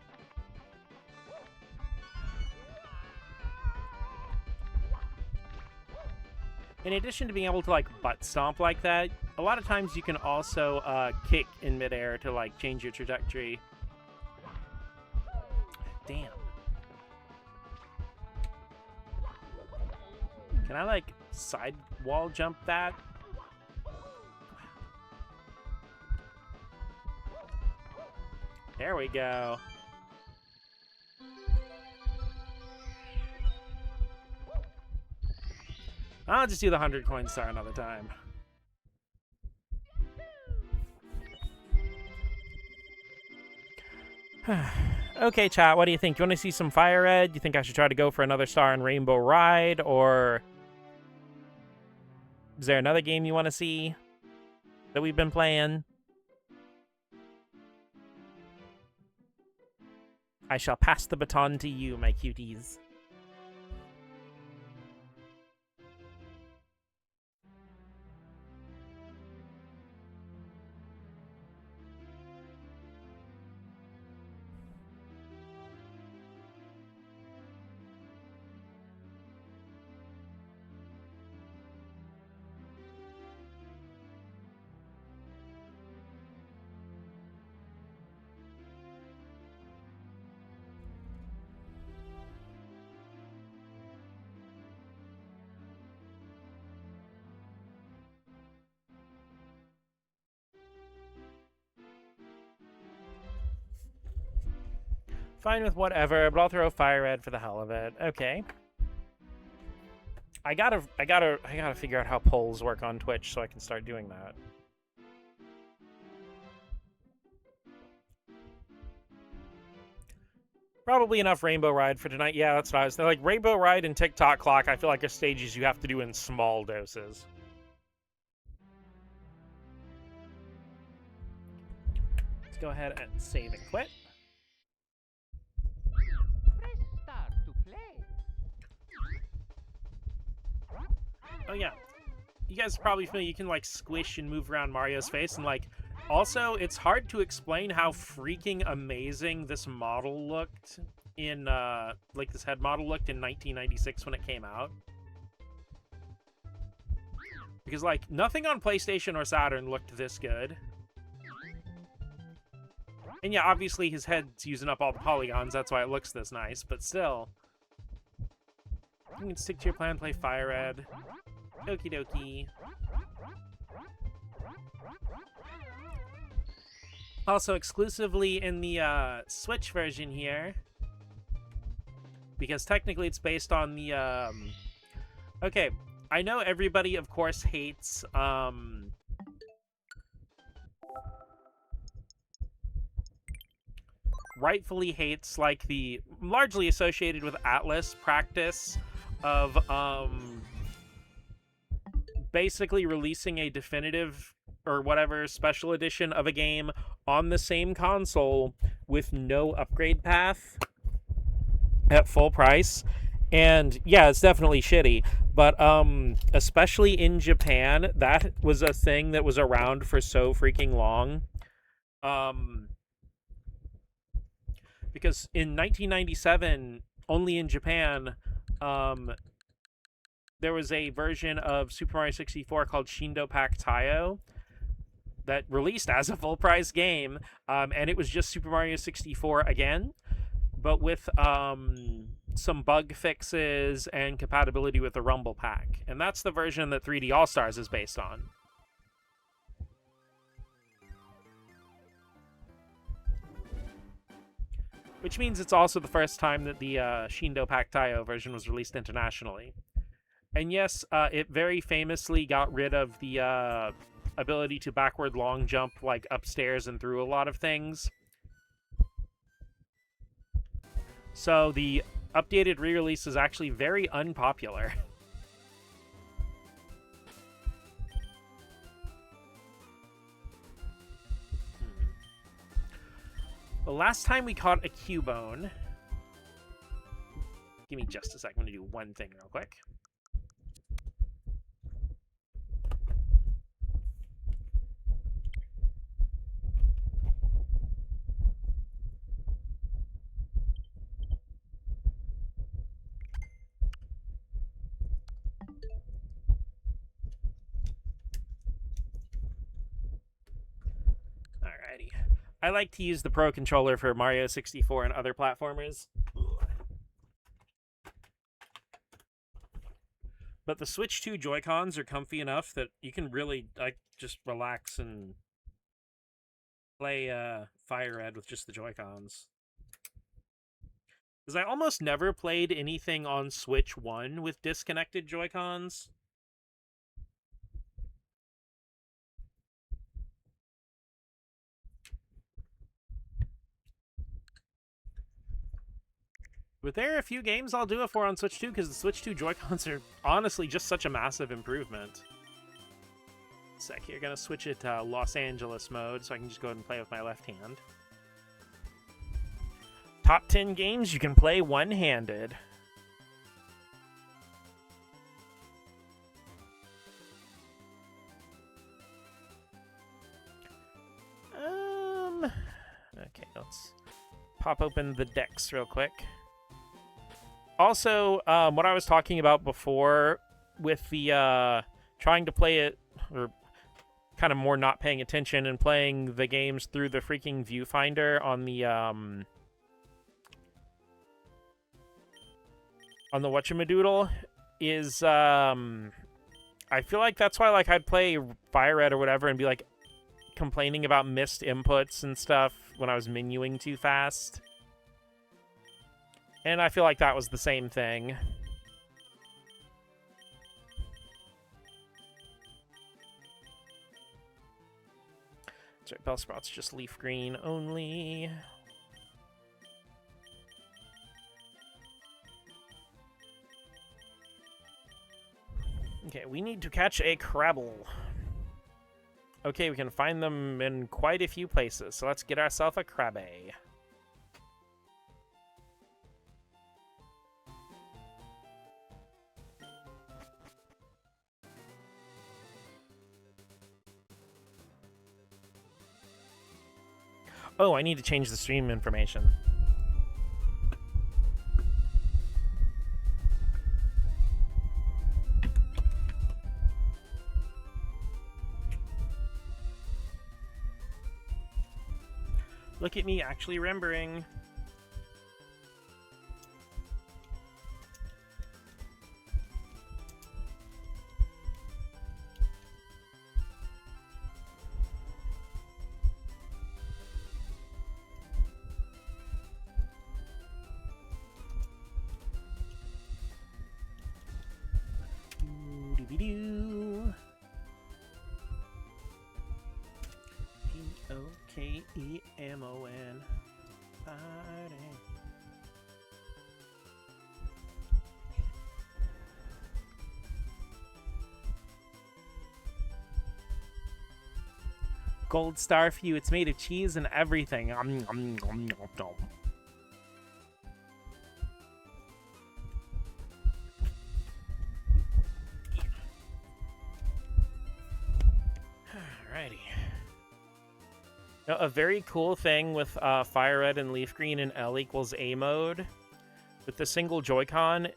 In addition to being able to, like, butt stomp like that, a lot of times you can also kick in midair to, like, change your trajectory. Damn. Can I, like, side wall jump that? There we go. I'll just do the 100 coin star another time. Okay, chat, what do you think? You want to see some FIRERED? You think I should try to go for another star in Rainbow Ride? Or is there another game you want to see that we've been playing? I shall pass the baton to you, my cuties. Fine with whatever, but I'll throw FIRERED for the hell of it. Okay. I gotta figure out how polls work on Twitch so I can start doing that. Probably enough Rainbow Ride for tonight. Yeah, that's what I was thinking. Like, Rainbow Ride and TikTok Clock, I feel like are stages you have to do in small doses. Let's go ahead and save and quit. Oh yeah, you guys are probably familiar. You can like squish and move around Mario's face, and like also it's hard to explain how freaking amazing this model looked in like this head model looked in 1996 when it came out. Because like nothing on PlayStation or Saturn looked this good. And yeah, obviously his head's using up all the polygons, that's why it looks this nice, but still. You can stick to your plan, play FIRERED. Okie dokie. Also exclusively in the Switch version here. Because technically it's based on the okay, I know everybody of course hates rightfully hates like the largely associated with Atlas practice of basically releasing a definitive or whatever special edition of a game on the same console with no upgrade path at full price. And yeah, it's definitely shitty, but especially in Japan, that was a thing that was around for so freaking long. Because in 1997, only in Japan, there was a version of Super Mario 64 called Shindo Pack Taio that released as a full-price game, and it was just Super Mario 64 again, but with some bug fixes and compatibility with the Rumble Pack. And that's the version that 3D All-Stars is based on. Which means it's also the first time that the Shindo Pack Taio version was released internationally. And yes, it very famously got rid of the ability to backward long jump like upstairs and through a lot of things. So the updated re-release is actually very unpopular. The last time we caught a Cubone... Give me just a second. I'm going to do one thing real quick. I like to use the Pro Controller for Mario 64 and other platformers. But the Switch 2 Joy-Cons are comfy enough that you can really just relax and play FIRERED with just the Joy-Cons. Because I almost never played anything on Switch 1 with disconnected Joy-Cons. But there are a few games I'll do it for on Switch 2, because the Switch 2 Joy-Cons are honestly just such a massive improvement. Sec here, gonna switch it to Los Angeles mode so I can just go ahead and play with my left hand. Top 10 games you can play one-handed. Okay, let's pop open the decks real quick. Also, what I was talking about before with the trying to play it, or kind of more not paying attention and playing the games through the freaking viewfinder on the whatchamadoodle is I feel like that's why like I'd play FIRERED or whatever and be like complaining about missed inputs and stuff when I was menuing too fast. And I feel like that was the same thing. That's right, Bellsprout's just leaf green only. Okay, we need to catch a Crabble. Okay, we can find them in quite a few places, so let's get ourselves a Crabbe. Oh, I need to change the stream information. Look at me actually remembering. Doo-doo-doo. P-O-K-E-M-O-N. Party. Gold star for you. It's made of cheese and everything. Alrighty. Now, a very cool thing with FIRERED and Leaf Green and L equals A mode, with the single Joy-Con,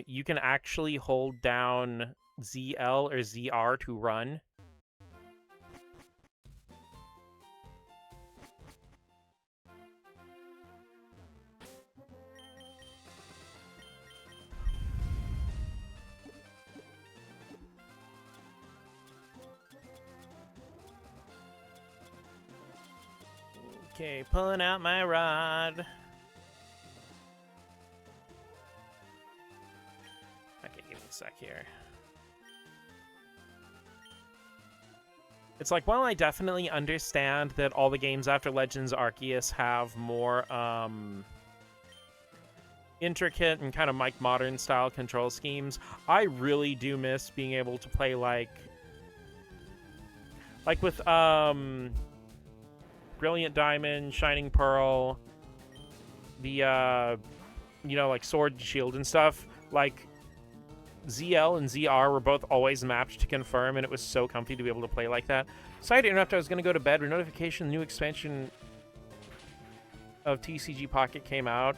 you can actually hold down ZL or ZR to run. Okay, pulling out my rod. Okay, give me a sec here. It's like, while I definitely understand that all the games after Legends Arceus have more intricate and kind of Mike Modern style control schemes, I really do miss being able to play like with Brilliant Diamond, Shining Pearl, the, you know, like Sword and Shield and stuff, like, ZL and ZR were both always mapped to confirm, and it was so comfy to be able to play like that. Sorry to interrupt, I was going to go to bed. Notification, the new expansion of TCG Pocket came out.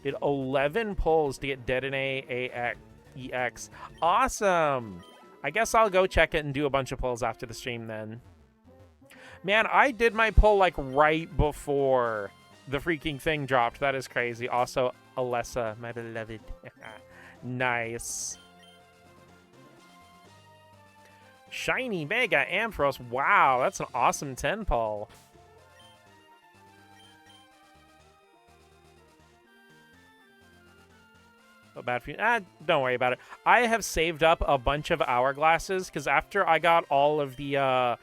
Did 11 pulls to get Dedenne EX. Awesome! I guess I'll go check it and do a bunch of pulls after the stream then. Man, I did my pull like right before the freaking thing dropped. That is crazy. Also, Alessa, my beloved. Nice. Shiny Mega Ampharos. Wow, that's an awesome 10 pull. Bad for you. Don't worry about it. I have saved up a bunch of hourglasses because after I got all of the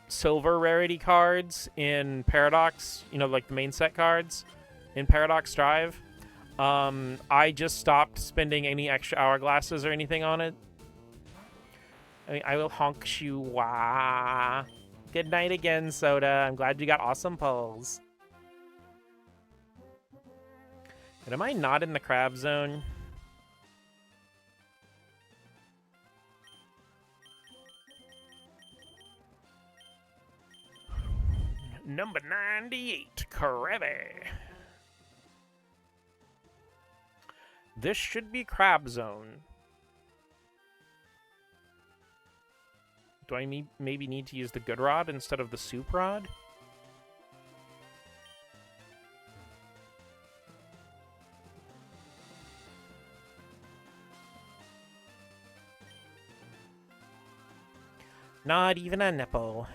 silver rarity cards in Paradox, you know, like the main set cards in Paradox Drive, I just stopped spending any extra hourglasses or anything on it. I mean, I will honk you. Wah. Good night again, Soda. I'm glad you got awesome pulls. And am I not in the crab zone? Number 98, Krabby. This should be crab zone. Do I maybe need to use the good rod instead of the soup rod? Not even a nipple.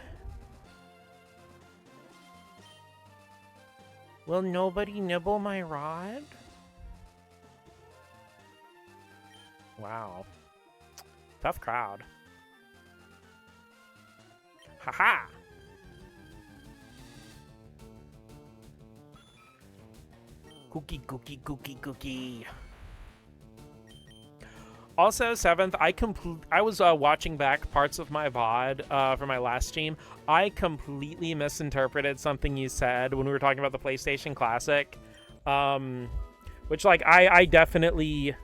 Will nobody nibble my rod? Wow. Tough crowd. Haha! Cookie, cookie, cookie, cookie. Also, 7th, I was watching back parts of my VOD for my last stream. I completely misinterpreted something you said when we were talking about the PlayStation Classic. Which, like, I definitely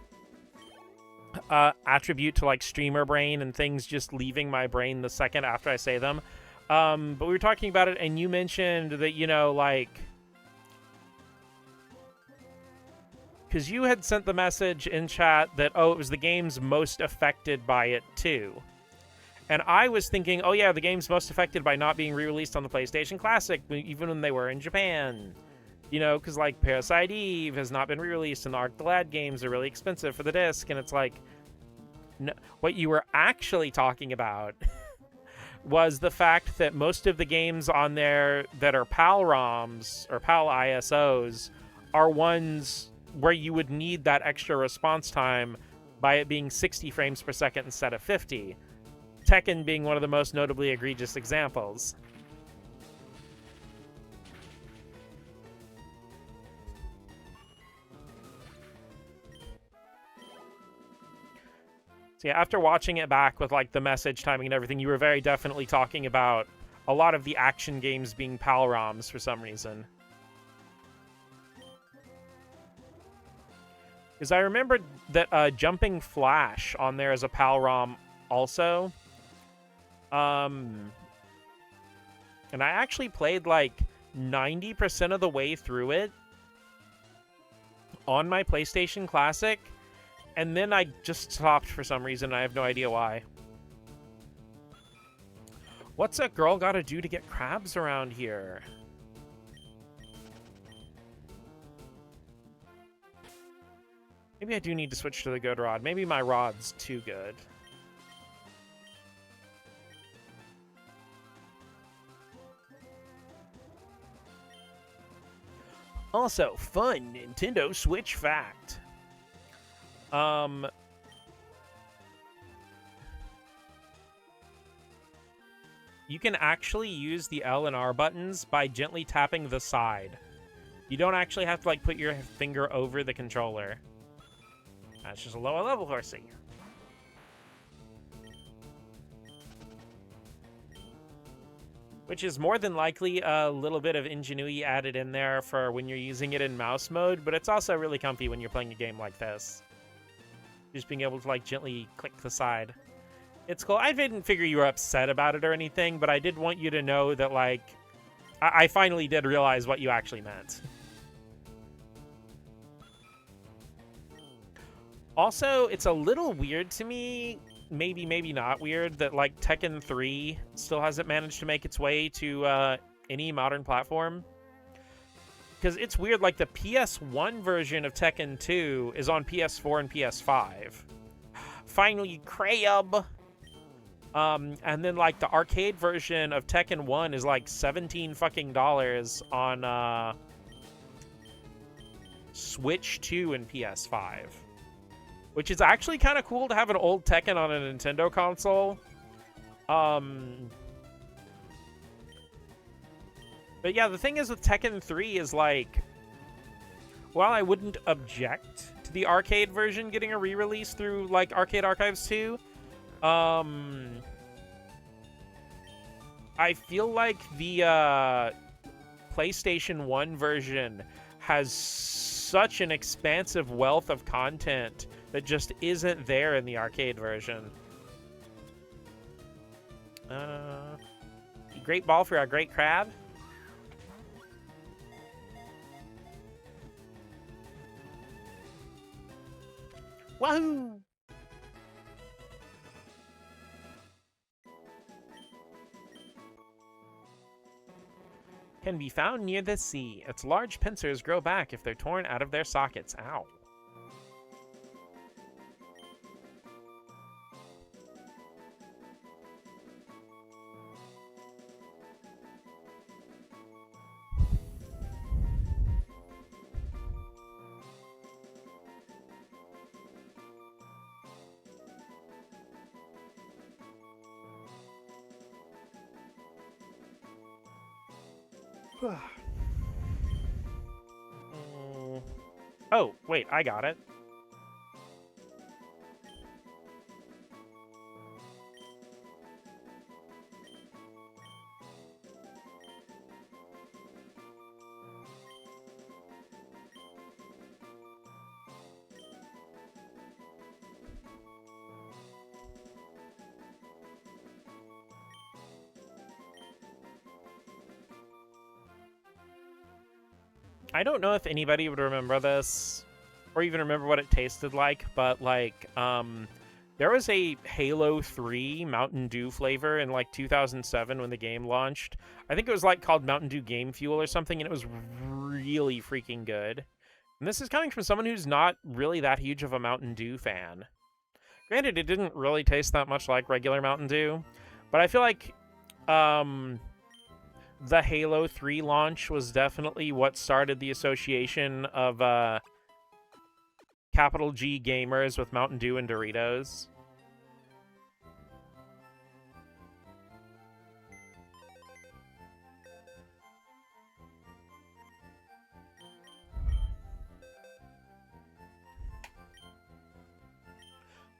attribute to, like, streamer brain and things just leaving my brain the second after I say them. But we were talking about it, and you mentioned that, you know, like... Because you had sent the message in chat that, oh, it was the games most affected by it, too. And I was thinking, oh, yeah, the game's most affected by not being re-released on the PlayStation Classic, even when they were in Japan. You know, because, like, Parasite Eve has not been re-released, and the Arc the Lad games are really expensive for the disc, and it's like... No, what you were actually talking about was the fact that most of the games on there that are PAL ROMs, or PAL ISOs, are ones... where you would need that extra response time by it being 60 frames per second instead of 50. Tekken being one of the most notably egregious examples. So yeah, after watching it back with like the message timing and everything, you were very definitely talking about a lot of the action games being PAL ROMs for some reason. Because I remembered that Jumping Flash on there as a PAL ROM also. And I actually played like 90% of the way through it on my PlayStation Classic. And then I just stopped for some reason. I have no idea why. What's a girl gotta do to get crabs around here? Maybe I do need to switch to the good rod. Maybe my rod's too good. Also, fun Nintendo Switch fact. You can actually use the L and R buttons by gently tapping the side. You don't actually have to, like, put your finger over the controller. That's just a lower level horsey. Which is more than likely a little bit of ingenuity added in there for when you're using it in mouse mode, but it's also really comfy when you're playing a game like this. Just being able to, like, gently click the side. It's cool. I didn't figure you were upset about it or anything, but I did want you to know that, like, I finally did realize what you actually meant. Also, it's a little weird to me maybe not weird that, like, Tekken 3 still hasn't managed to make its way to any modern platform. Because it's weird, like, the PS1 version of Tekken 2 is on PS4 and PS5. Finally, Crab! And then, like, the arcade version of Tekken 1 is, like, $17 fucking on, Switch 2 and PS5. Which is actually kind of cool to have an old Tekken on a Nintendo console. But yeah, the thing is with Tekken 3 is, like, while I wouldn't object to the arcade version getting a re-release through, like, Arcade Archives 2, I feel like the PlayStation 1 version has such an expansive wealth of content that just isn't there in the arcade version. Great ball for a great crab. Wahoo! Can be found near the sea. Its large pincers grow back if they're torn out of their sockets. Ow. Oh, wait, I got it. I don't know if anybody would remember this, or even remember what it tasted like, but, like, there was a Halo 3 Mountain Dew flavor in, like, 2007 when the game launched. I think it was, like, called Mountain Dew Game Fuel or something, and it was really freaking good. And this is coming from someone who's not really that huge of a Mountain Dew fan. Granted, it didn't really taste that much like regular Mountain Dew, but I feel like, the Halo 3 launch was definitely what started the association of capital G gamers with Mountain Dew and Doritos.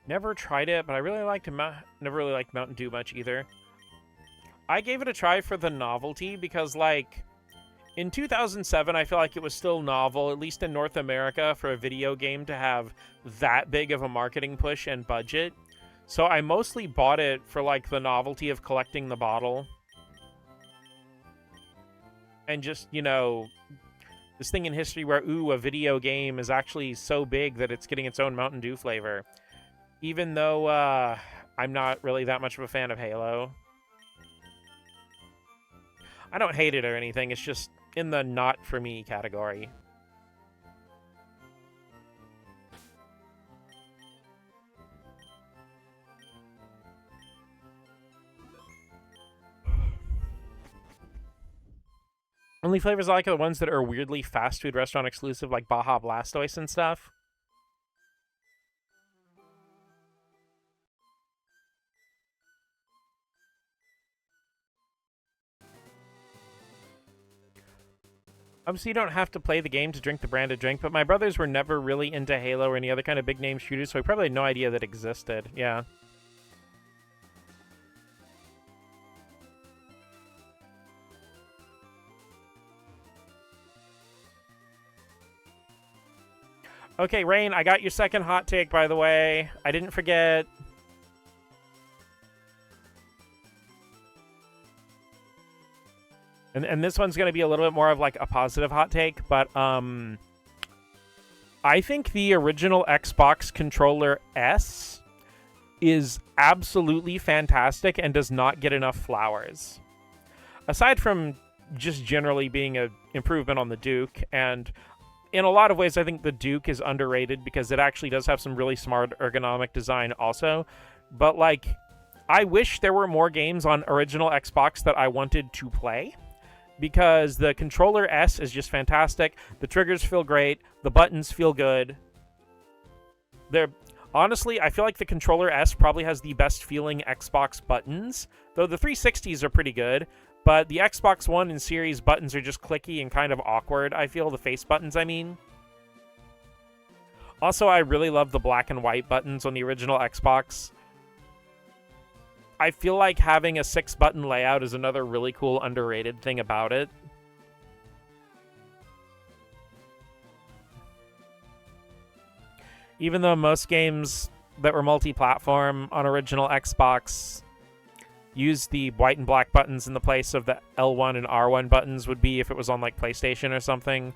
Never tried it, but I really liked never really liked Mountain Dew much either. I gave it a try for the novelty because, like, in 2007, I feel like it was still novel, at least in North America, for a video game to have that big of a marketing push and budget. So I mostly bought it for, like, the novelty of collecting the bottle. And just, you know, this thing in history where, ooh, a video game is actually so big that it's getting its own Mountain Dew flavor. Even though I'm not really that much of a fan of Halo. I don't hate it or anything, it's just in the not for me category. Only flavors I like are the ones that are weirdly fast food restaurant exclusive, like Baja Blastoise and stuff. So you don't have to play the game to drink the branded drink, but my brothers were never really into Halo or any other kind of big name shooters, so we probably had no idea that existed. Yeah. Okay, Rain, I got your second hot take, by the way. I didn't forget. And this one's going to be a little bit more of, like, a positive hot take, but, I think the original Xbox Controller S is absolutely fantastic and does not get enough flowers. Aside from just generally being an improvement on the Duke, and in a lot of ways I think the Duke is underrated because it actually does have some really smart ergonomic design also, but like, I wish there were more games on original Xbox that I wanted to play, because the controller S is just fantastic, the triggers feel great, the buttons feel good. Honestly, I feel like the controller S probably has the best feeling Xbox buttons, though the 360s are pretty good, but the Xbox One and Series buttons are just clicky and kind of awkward, I feel, the face buttons, I mean. Also, I really love the black and white buttons on the original Xbox. I feel like having a 6-button layout is another really cool, underrated thing about it. Even though most games that were multi-platform on original Xbox use the white and black buttons in the place of the L1 and R1 buttons would be if it was on, like, PlayStation or something,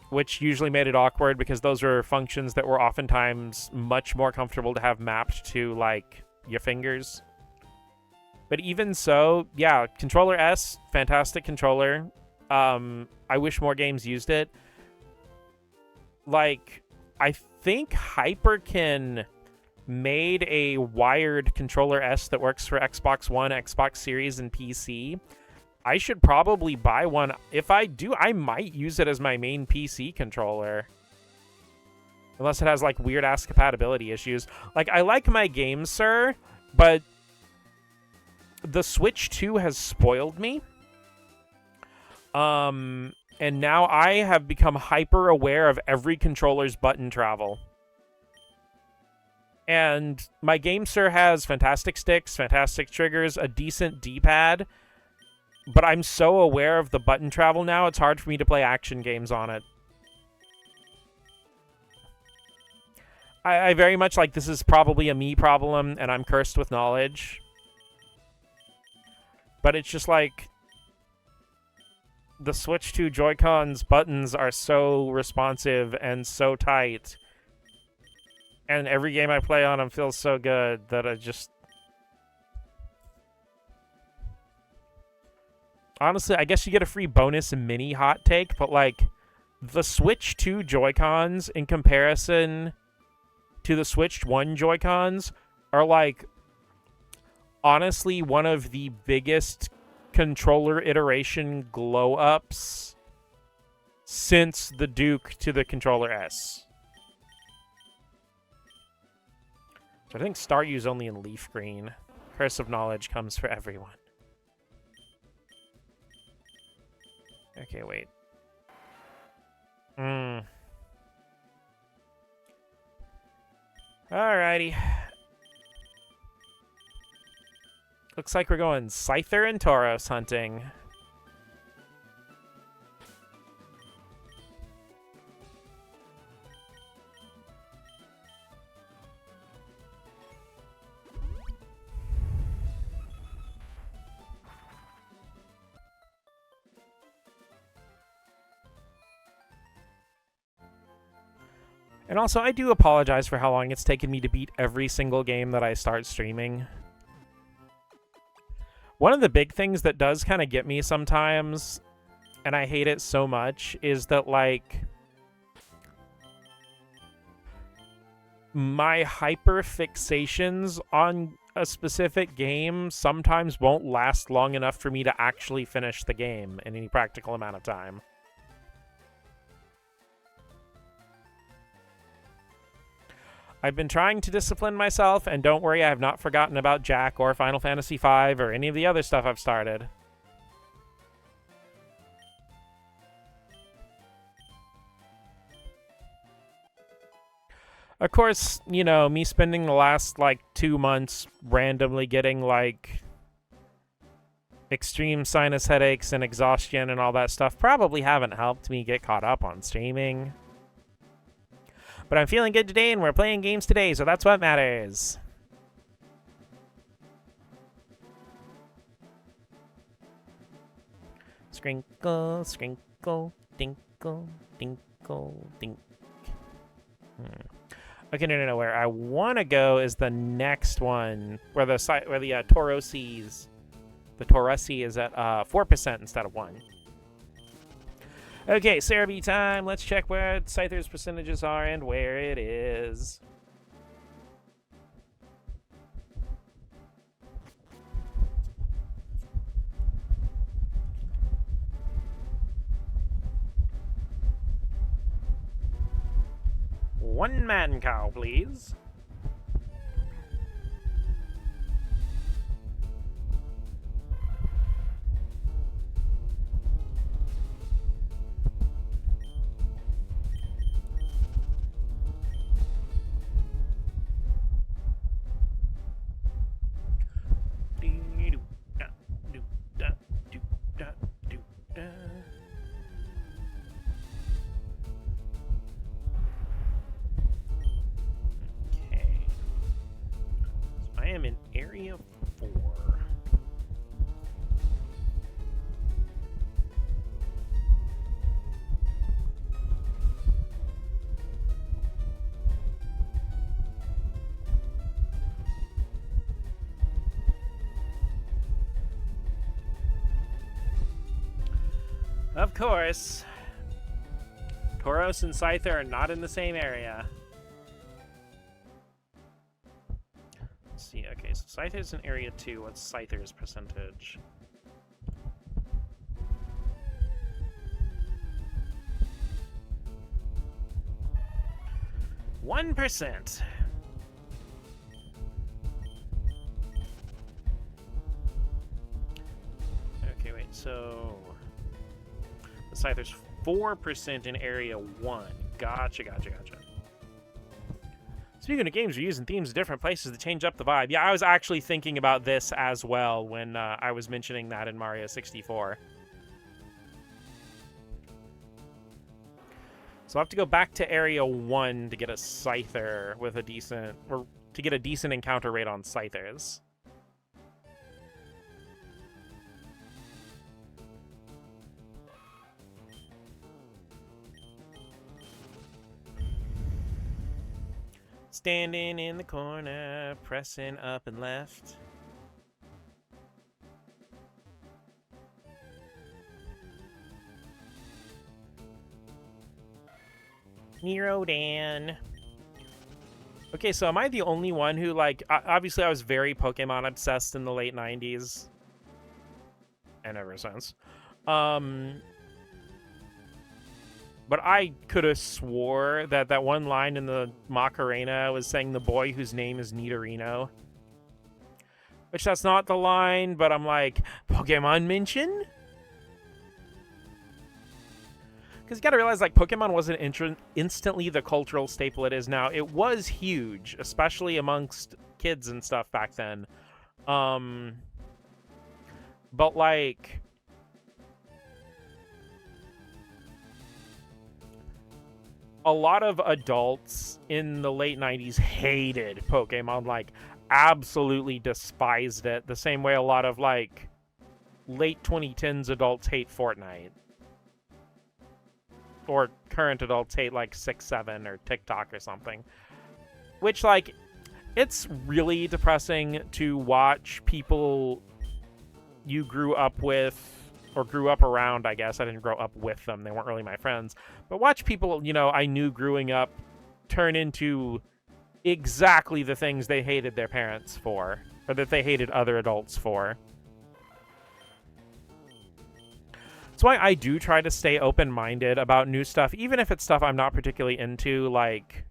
which usually made it awkward because those were functions that were oftentimes much more comfortable to have mapped to, like, your fingers. But even so, yeah, controller S, fantastic controller. I wish more games used it. Like, I think Hyperkin made a wired controller S that works for Xbox One, Xbox Series, and PC. I should probably buy one. If I do, I might use it as my main PC controller. Unless it has, like, weird-ass compatibility issues. Like, I like my games, sir, but the Switch 2 has spoiled me. And now I have become hyper aware of every controller's button travel. And my Game Sir has fantastic sticks, fantastic triggers, a decent D-pad, but I'm so aware of the button travel now, it's hard for me to play action games on it. I very much like this is probably a me problem, and I'm cursed with knowledge. But it's just like, the Switch 2 Joy-Con's buttons are so responsive and so tight. And every game I play on them feels so good that I just... Honestly, I guess you get a free bonus mini hot take, but, like, the Switch 2 Joy-Cons in comparison to the Switch 1 Joy-Cons are, like, honestly one of the biggest controller iteration glow-ups since the Duke to the controller S. So I think Staryu's only in leaf green. Curse of Knowledge comes for everyone. Okay, wait. Alrighty. Looks like we're going Scyther and Tauros hunting. And also, I do apologize for how long it's taken me to beat every single game that I start streaming. One of the big things that does kind of get me sometimes, and I hate it so much, is that, like, my hyper-fixations on a specific game sometimes won't last long enough for me to actually finish the game in any practical amount of time. I've been trying to discipline myself, and don't worry, I have not forgotten about Jack or Final Fantasy V or any of the other stuff I've started. Of course, you know, me spending the last, like, 2 months randomly getting, like, extreme sinus headaches and exhaustion and all that stuff probably haven't helped me get caught up on streaming. But I'm feeling good today, and we're playing games today, so that's what matters. Sprinkle, sprinkle, dinkle, dinkle, dink. Okay, no. Where I want to go is the next one, where the Tauruses, the Taurusi is at 4% instead of 1. Okay, Cerebi time. Let's check where Scyther's percentages are and where it is. One man cow, please. I am in area 4. Of course, Tauros and Scyther are not in the same area. See, okay, so Scyther's in area 2. What's Scyther's percentage? %. Okay, wait, so the Scyther's 4% in area 1. Gotcha. Speaking of games, we're using themes of different places to change up the vibe. Yeah, I was actually thinking about this as well when I was mentioning that in Mario 64. So I'll have to go back to area 1 to get a Scyther with a decent, or to get a decent encounter rate on Scythers. Standing in the corner, pressing up and left. Nero Dan. Okay, so am I the only one who, like, obviously I was very Pokemon obsessed in the late 90s. And ever since. But I could have swore that that one line in the Macarena was saying the boy whose name is Nidorino. Which that's not the line, but I'm like, Pokemon mention? Because you gotta realize, like, Pokemon wasn't instantly the cultural staple it is now. It was huge, especially amongst kids and stuff back then. But, like, a lot of adults in the late 90s hated Pokemon, like, absolutely despised it, the same way a lot of, like, late 2010s adults hate Fortnite. Or current adults hate, like, 6-7 or TikTok or something. Which, like, it's really depressing to watch people you grew up with, or grew up around, I guess. I didn't grow up with them. They weren't really my friends. But watch people, you know, I knew growing up turn into exactly the things they hated their parents for, or that they hated other adults for. That's why I do try to stay open-minded about new stuff, even if it's stuff I'm not particularly into, like...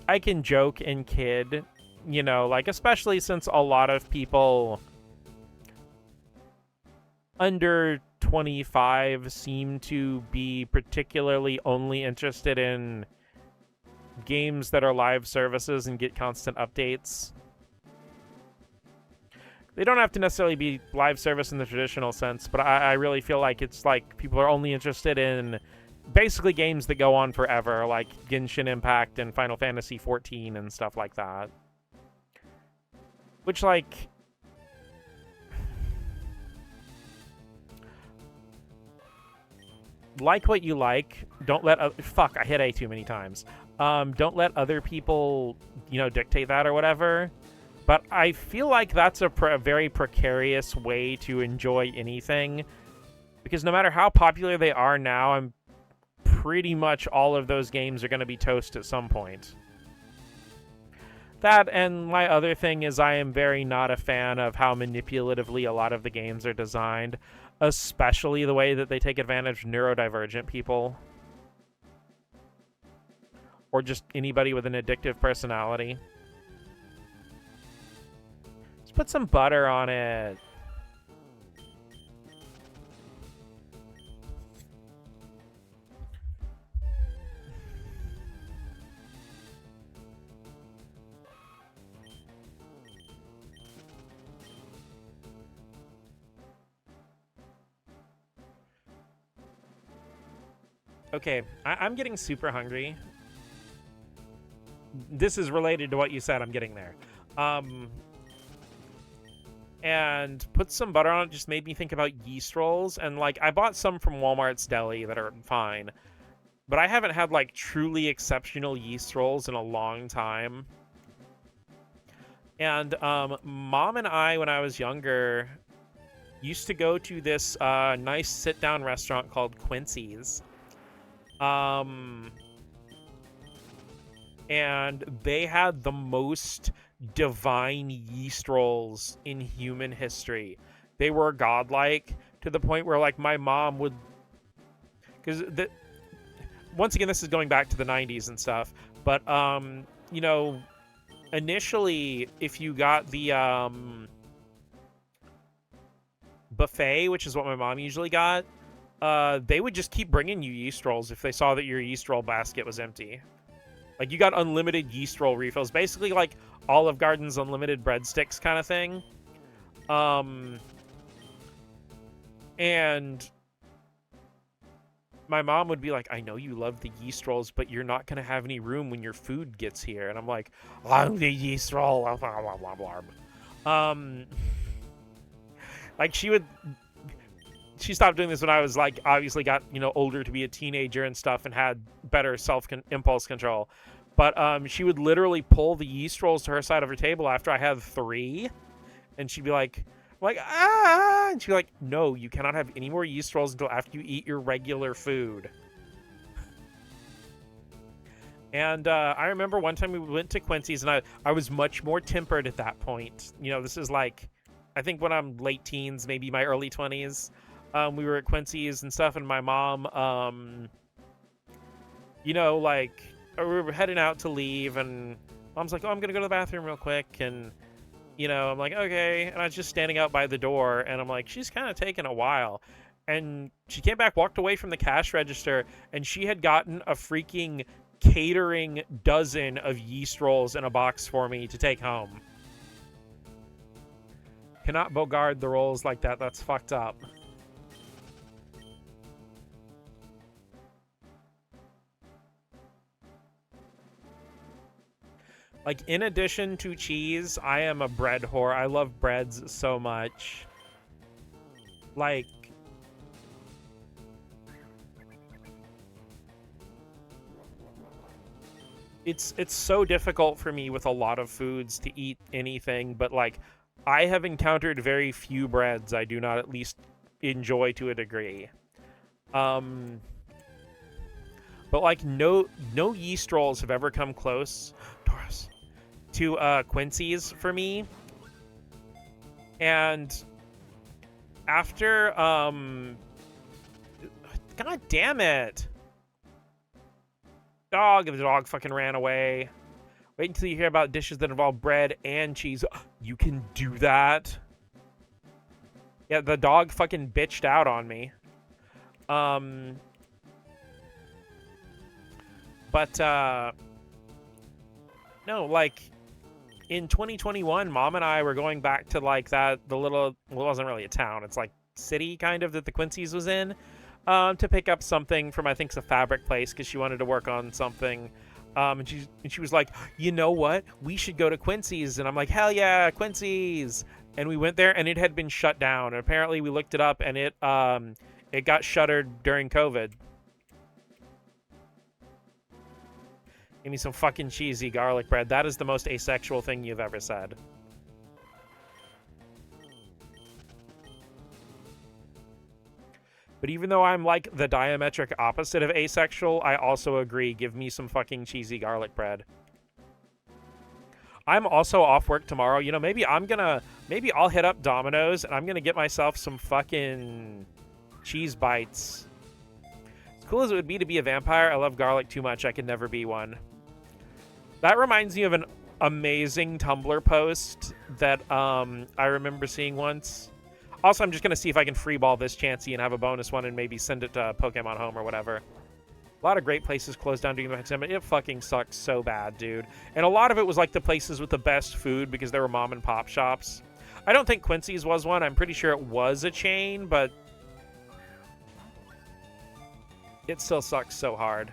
I can joke and kid, you know, like, especially since a lot of people under 25 seem to be particularly only interested in games that are live services and get constant updates. They don't have to necessarily be live service in the traditional sense, but I really feel like it's like people are only interested in basically games that go on forever, like Genshin Impact and Final Fantasy XIV and stuff like that. Which, like... like what you like. Don't let fuck. I hit A too many times. Don't let other people, dictate that or whatever. But I feel like that's a very precarious way to enjoy anything, because no matter how popular they are now, I'm pretty much all of those games are going to be toast at some point. That, and my other thing is I am very not a fan of how manipulatively a lot of the games are designed, especially the way that they take advantage of neurodivergent people. Or just anybody with an addictive personality. Let's put some butter on it. Okay, I'm getting super hungry. This is related to what you said. I'm getting there. And put some butter on it just made me think about yeast rolls. And, like, I bought some from Walmart's Deli that are fine. But I haven't had, like, truly exceptional yeast rolls in a long time. And Mom and I, when I was younger, used to go to this nice sit-down restaurant called Quincy's. And they had the most divine yeast rolls in human history. They were godlike to the point where, like, my mom would, because once again, this is going back to the 90s and stuff, but initially, if you got the buffet, which is what my mom usually got, they would just keep bringing you yeast rolls if they saw that your yeast roll basket was empty. Like, you got unlimited yeast roll refills. Basically, like, Olive Garden's unlimited breadsticks kind of thing. And my mom would be like, I know you love the yeast rolls, but you're not going to have any room when your food gets here. And I'm like, I'm the yeast roll. Blah, blah, blah, blah. Like, she stopped doing this when I was, like, obviously got, older to be a teenager and stuff and had better impulse control. But she would literally pull the yeast rolls to her side of her table after I had 3. And she'd be like, ah! And she'd be like, no, you cannot have any more yeast rolls until after you eat your regular food. And I remember one time we went to Quincy's, and I was much more tempered at that point. This is like, I think when I'm late teens, maybe my early 20s. We were at Quincy's and stuff, and my mom, like, we were heading out to leave, and Mom's like, oh, I'm going to go to the bathroom real quick, and, I'm like, okay, and I was just standing out by the door, and I'm like, she's kind of taking a while, and she came back, walked away from the cash register, and she had gotten a freaking catering dozen of yeast rolls in a box for me to take home. Cannot bogard the rolls like that. That's fucked up. Like, in addition to cheese, I am a bread whore. I love breads so much. Like, it's so difficult for me with a lot of foods to eat anything, but, like, I have encountered very few breads I do not at least enjoy to a degree. But, like, no yeast rolls have ever come close, Taurus, to Quincy's for me. And after God damn it, the dog fucking ran away. Wait until you hear about dishes that involve bread and cheese. You can do that? Yeah, the dog fucking bitched out on me. But no, like, in 2021, Mom and I were going back to, like, the little, well, it wasn't really a town, it's like city kind of that the Quincy's was in, to pick up something from, I think, a fabric place, because she wanted to work on something. And she was like, you know what? We should go to Quincy's. And I'm like, hell yeah, Quincy's. And we went there, and it had been shut down. And apparently we looked it up, and it got shuttered during COVID. Give me some fucking cheesy garlic bread. That is the most asexual thing you've ever said. But even though I'm like the diametric opposite of asexual, I also agree. Give me some fucking cheesy garlic bread. I'm also off work tomorrow. You know, maybe I'll hit up Domino's and I'm gonna get myself some fucking cheese bites. As cool as it would be to be a vampire, I love garlic too much. I could never be one. That reminds me of an amazing Tumblr post that I remember seeing once. Also, I'm just going to see if I can freeball this Chansey and have a bonus one and maybe send it to Pokemon Home or whatever. A lot of great places closed down during the pandemic. It fucking sucks so bad, dude. And a lot of it was like the places with the best food because there were mom and pop shops. I don't think Quincy's was one. I'm pretty sure it was a chain, but it still sucks so hard.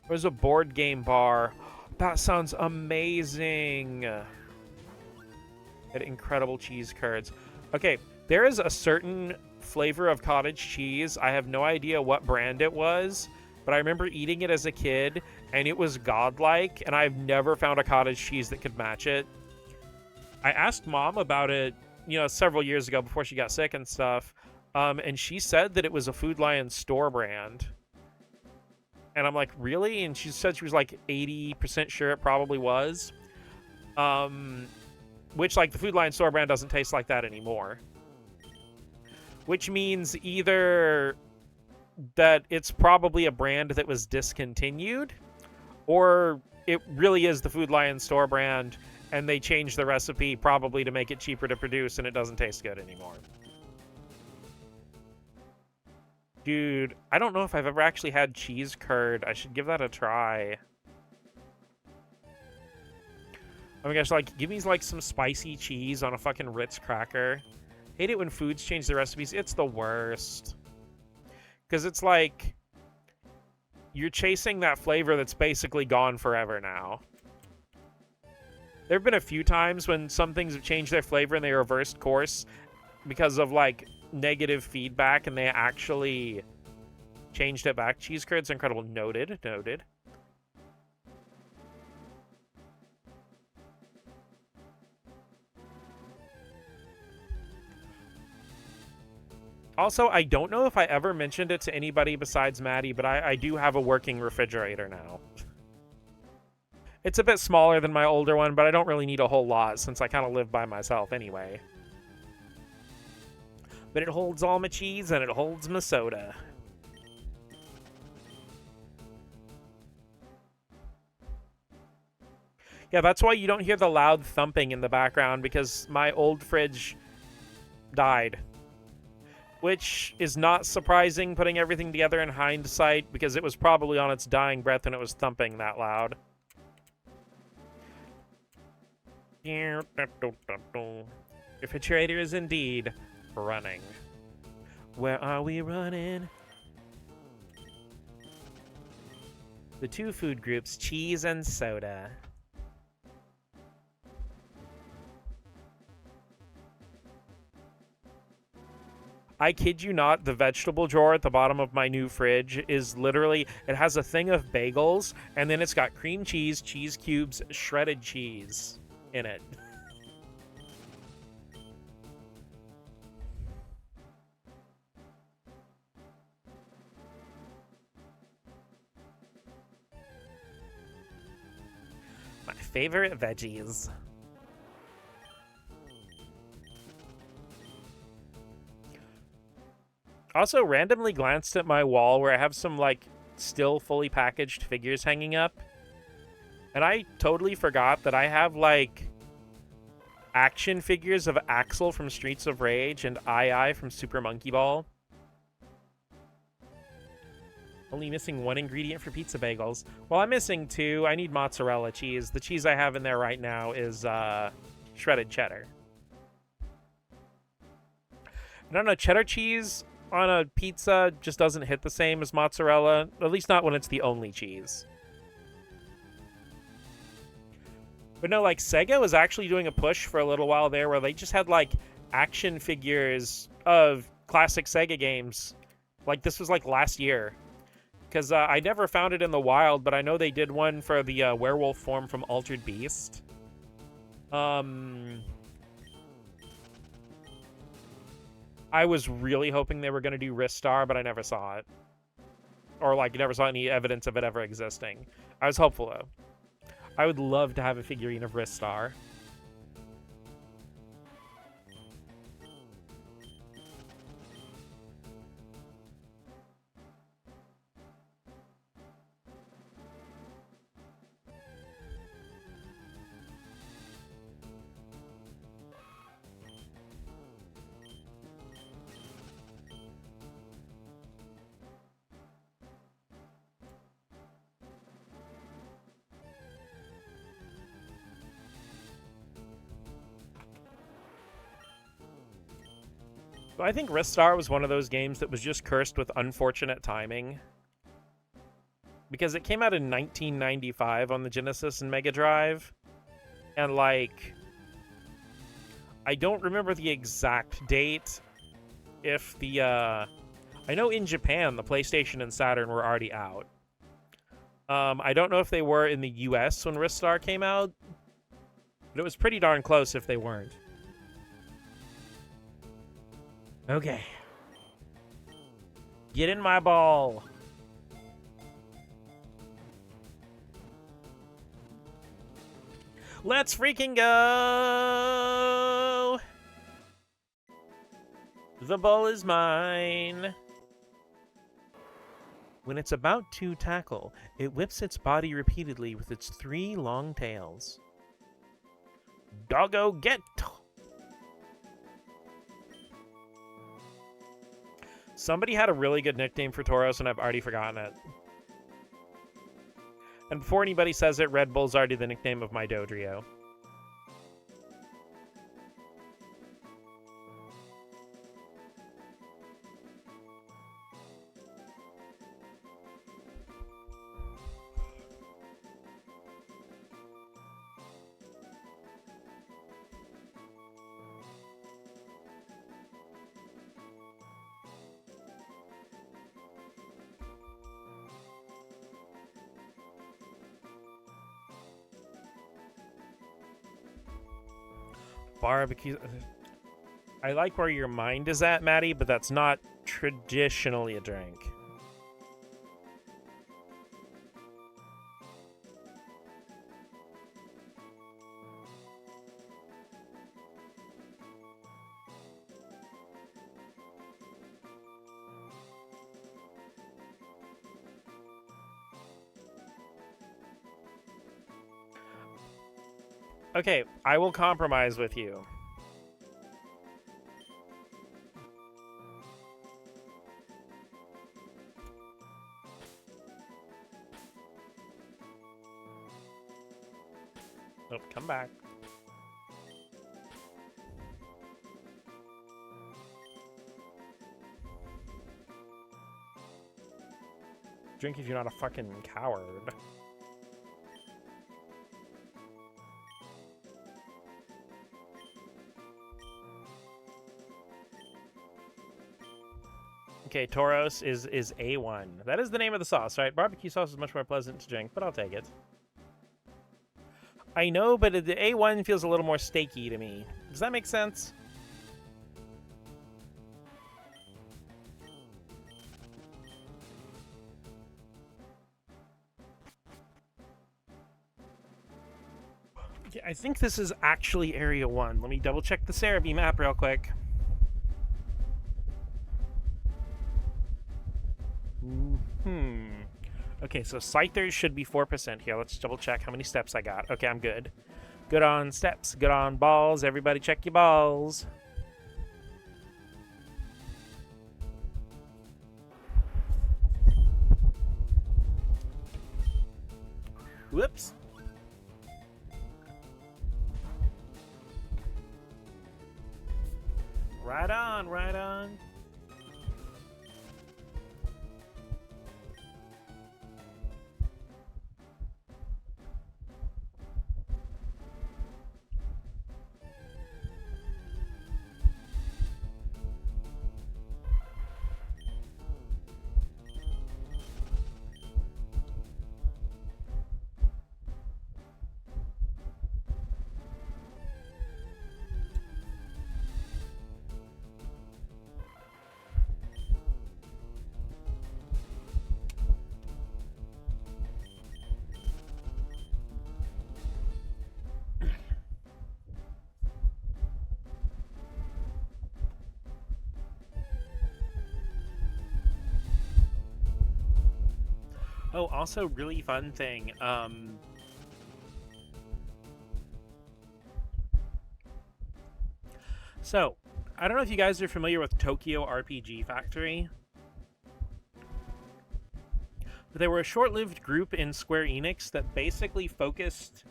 There's a board game bar. That sounds amazing. Had incredible cheese curds. Okay, there is a certain flavor of cottage cheese. I have no idea what brand it was, but I remember eating it as a kid, and it was godlike, and I've never found a cottage cheese that could match it. I asked Mom about it, you know, several years ago before she got sick and stuff, and she said that it was a Food Lion store brand. And I'm like, really? And she said she was like 80% sure it probably was. Which, like, the Food Lion store brand doesn't taste like that anymore. Which means either that it's probably a brand that was discontinued, or it really is the Food Lion store brand, and they changed the recipe probably to make it cheaper to produce, and it doesn't taste good anymore. Dude, I don't know if I've ever actually had cheese curd. I should give that a try. Oh my gosh, like, give me, like, some spicy cheese on a fucking Ritz cracker. Hate it when foods change the recipes. It's the worst. Because it's like, you're chasing that flavor that's basically gone forever now. There have been a few times when some things have changed their flavor and they reversed course because of, like, negative feedback, and they actually changed it back. Cheese curds, incredible. Noted, noted. Also, I don't know if I ever mentioned it to anybody besides Maddie, but I do have a working refrigerator now. It's a bit smaller than my older one, but I don't really need a whole lot since I kind of live by myself anyway. But it holds all my cheese and it holds my soda. Yeah, that's why you don't hear the loud thumping in the background, because my old fridge died. Which is not surprising, putting everything together in hindsight, because it was probably on its dying breath and it was thumping that loud. Refrigerator is indeed running. Where are we running? The two food groups, cheese and soda. I kid you not, the vegetable drawer at the bottom of my new fridge is literally, it has a thing of bagels, and then it's got cream cheese, cheese cubes, shredded cheese in it. My favorite veggies. Also, randomly glanced at my wall where I have some, like, still fully packaged figures hanging up. And I totally forgot that I have, like, action figures of Axel from Streets of Rage and Ai from Super Monkey Ball. Only missing one ingredient for pizza bagels. Well, I'm missing two. I need mozzarella cheese. The cheese I have in there right now is shredded cheddar. I don't know, cheddar cheese on a pizza just doesn't hit the same as mozzarella, at least not when it's the only cheese. But no, like, Sega was actually doing a push for a little while there where they just had, like, action figures of classic Sega games. Like, this was, like, last year. Because I never found it in the wild, but I know they did one for the werewolf form from Altered Beast. I was really hoping they were going to do Ristar, but I never saw it. Or, like, never saw any evidence of it ever existing. I was hopeful, though. I would love to have a figurine of Ristar. I think Ristar was one of those games that was just cursed with unfortunate timing. Because it came out in 1995 on the Genesis and Mega Drive. And, like, I don't remember the exact date. If the, I know in Japan, the PlayStation and Saturn were already out. I don't know if they were in the US when Ristar came out. But it was pretty darn close if they weren't. Okay. Get in my ball. Let's freaking go! The ball is mine. When it's about to tackle, it whips its body repeatedly with its 3 long tails. Doggo get! Somebody had a really good nickname for Tauros, and I've already forgotten it. And before anybody says it, Red Bull's already the nickname of my Dodrio. Barbecue. I like where your mind is at, Maddie, but that's not traditionally a drink. Okay, I will compromise with you. Oh, come back. Drink if you're not a fucking coward. Okay, Tauros is A1. That is the name of the sauce, right? Barbecue sauce is much more pleasant to drink, but I'll take it. I know, but the A1 feels a little more steaky to me. Does that make sense? Yeah, I think this is actually Area 1. Let me double check the Cerebi map real quick. Okay, so Scythers should be 4% here. Let's double check how many steps I got. Okay, I'm good. Good on steps, good on balls. Everybody check your balls. Whoops. Right on, right on. Oh, also really fun thing. So, I don't know if you guys are familiar with Tokyo RPG Factory, but they were a short-lived group in Square Enix that basically focused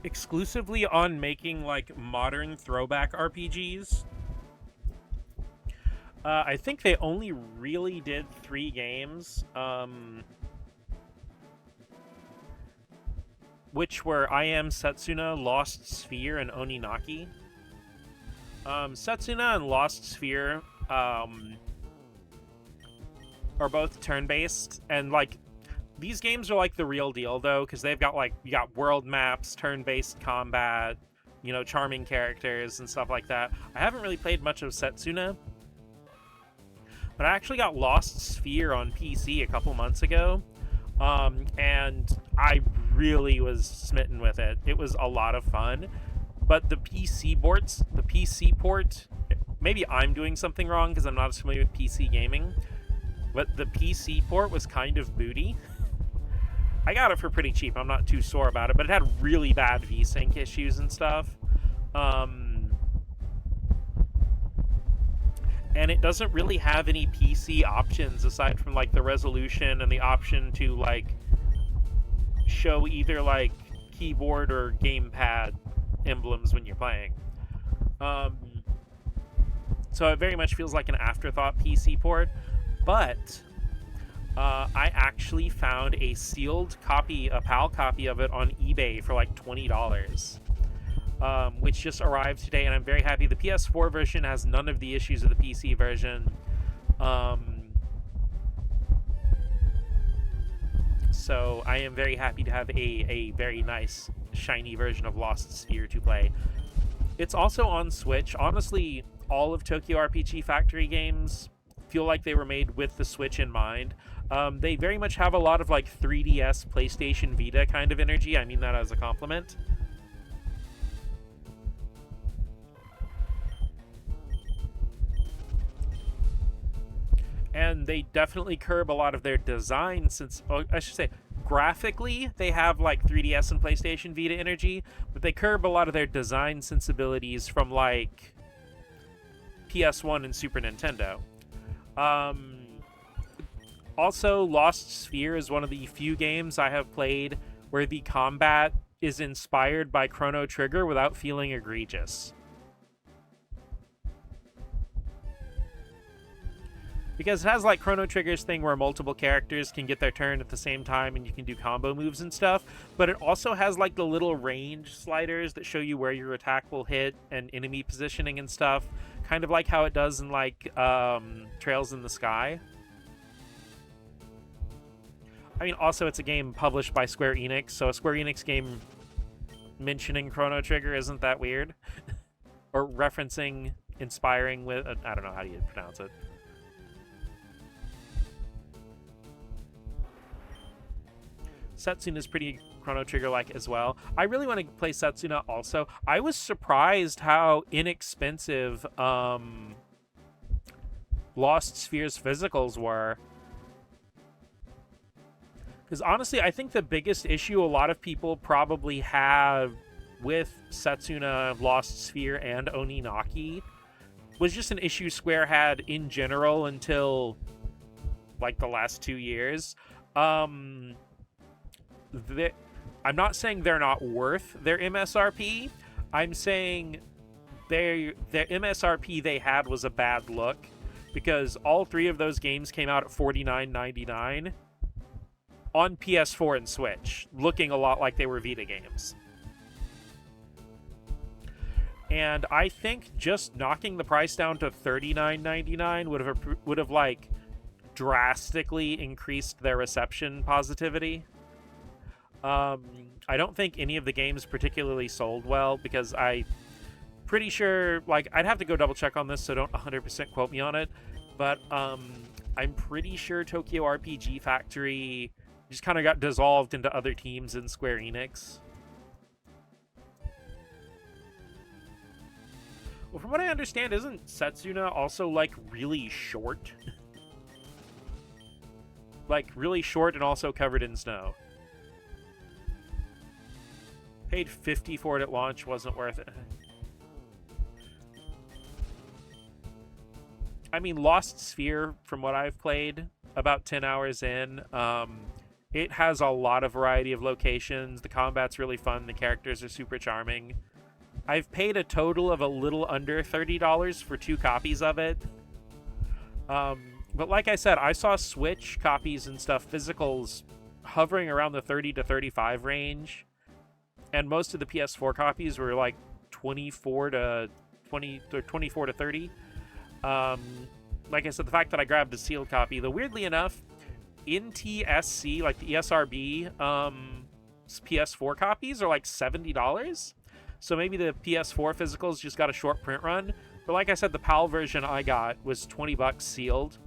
exclusively on making like modern throwback RPGs. I think they only really did 3 games, which were I Am Setsuna, Lost Sphere, and Oninaki. Setsuna and Lost Sphere are both turn-based, and like these games are like the real deal though, because they've got like you got world maps, turn-based combat, you know, charming characters and stuff like that. I haven't really played much of Setsuna, but I actually got Lost Sphere on PC a couple months ago, and I really was smitten with it. It was a lot of fun, but the PC port, maybe I'm doing something wrong because I'm not as familiar with PC gaming, but the PC port was kind of booty. I got it for pretty cheap. I'm not too sore about it, but it had really bad VSync issues and stuff. And it doesn't really have any PC options aside from like the resolution and the option to like show either like keyboard or gamepad emblems when you're playing. So it very much feels like an afterthought PC port, but I actually found a sealed copy, a PAL copy of it on eBay for like $20. Which just arrived today, and I'm very happy. The PS4 version has none of the issues of the PC version. So I am very happy to have a very nice, shiny version of Lost Sphere to play. It's also on Switch. Honestly, all of Tokyo RPG Factory games feel like they were made with the Switch in mind. They very much have a lot of like 3DS, PlayStation Vita kind of energy. I mean that as a compliment. And they definitely curb a lot of their design since, oh, I should say, graphically, they have like 3DS and PlayStation Vita energy, but they curb a lot of their design sensibilities from like PS1 and Super Nintendo. Also, Lost Sphere is one of the few games I have played where the combat is inspired by Chrono Trigger without feeling egregious. Because it has like Chrono Trigger's thing where multiple characters can get their turn at the same time and you can do combo moves and stuff, but it also has like the little range sliders that show you where your attack will hit and enemy positioning and stuff, kind of like how it does in like Trails in the Sky. I mean, also it's a game published by Square Enix, so a Square Enix game mentioning Chrono Trigger isn't that weird. Or referencing, inspiring with, I don't know how you pronounce it. Setsuna is pretty Chrono Trigger-like as well. I really want to play Setsuna also. I was surprised how inexpensive Lost Sphere's physicals were. Because honestly, I think the biggest issue a lot of people probably have with Setsuna, Lost Sphere, and Oninaki was just an issue Square had in general until like the last 2 years. I'm not saying they're not worth their MSRP. I'm saying their MSRP they had was a bad look, because all 3 of those games came out at $49.99 on PS4 and Switch, looking a lot like they were Vita games. And I think just knocking the price down to $39.99 would have like drastically increased their reception positivity. I don't think any of the games particularly sold well, because I'm pretty sure, like, I'd have to go double check on this, so don't 100% quote me on it, but I'm pretty sure Tokyo RPG Factory just kind of got dissolved into other teams in Square Enix. Well, from what I understand, isn't Setsuna also, like, really short? like really short and also covered in snow. Paid $50 for it at launch, wasn't worth it. I mean, Lost Sphere, from what I've played, about 10 hours in, it has a lot of variety of locations. The combat's really fun. The characters are super charming. I've paid a total of a little under $30 for 2 copies of it. But like I said, I saw Switch copies and stuff, physicals, hovering around the 30 to 35 range. And most of the PS4 copies were like 24 to 20 or 24 to 30. Like I said, the fact that I grabbed a sealed copy, though weirdly enough, NTSC, like the ESRB PS4 copies are like $70. So maybe the PS4 physicals just got a short print run. But like I said, the PAL version I got was $20 sealed.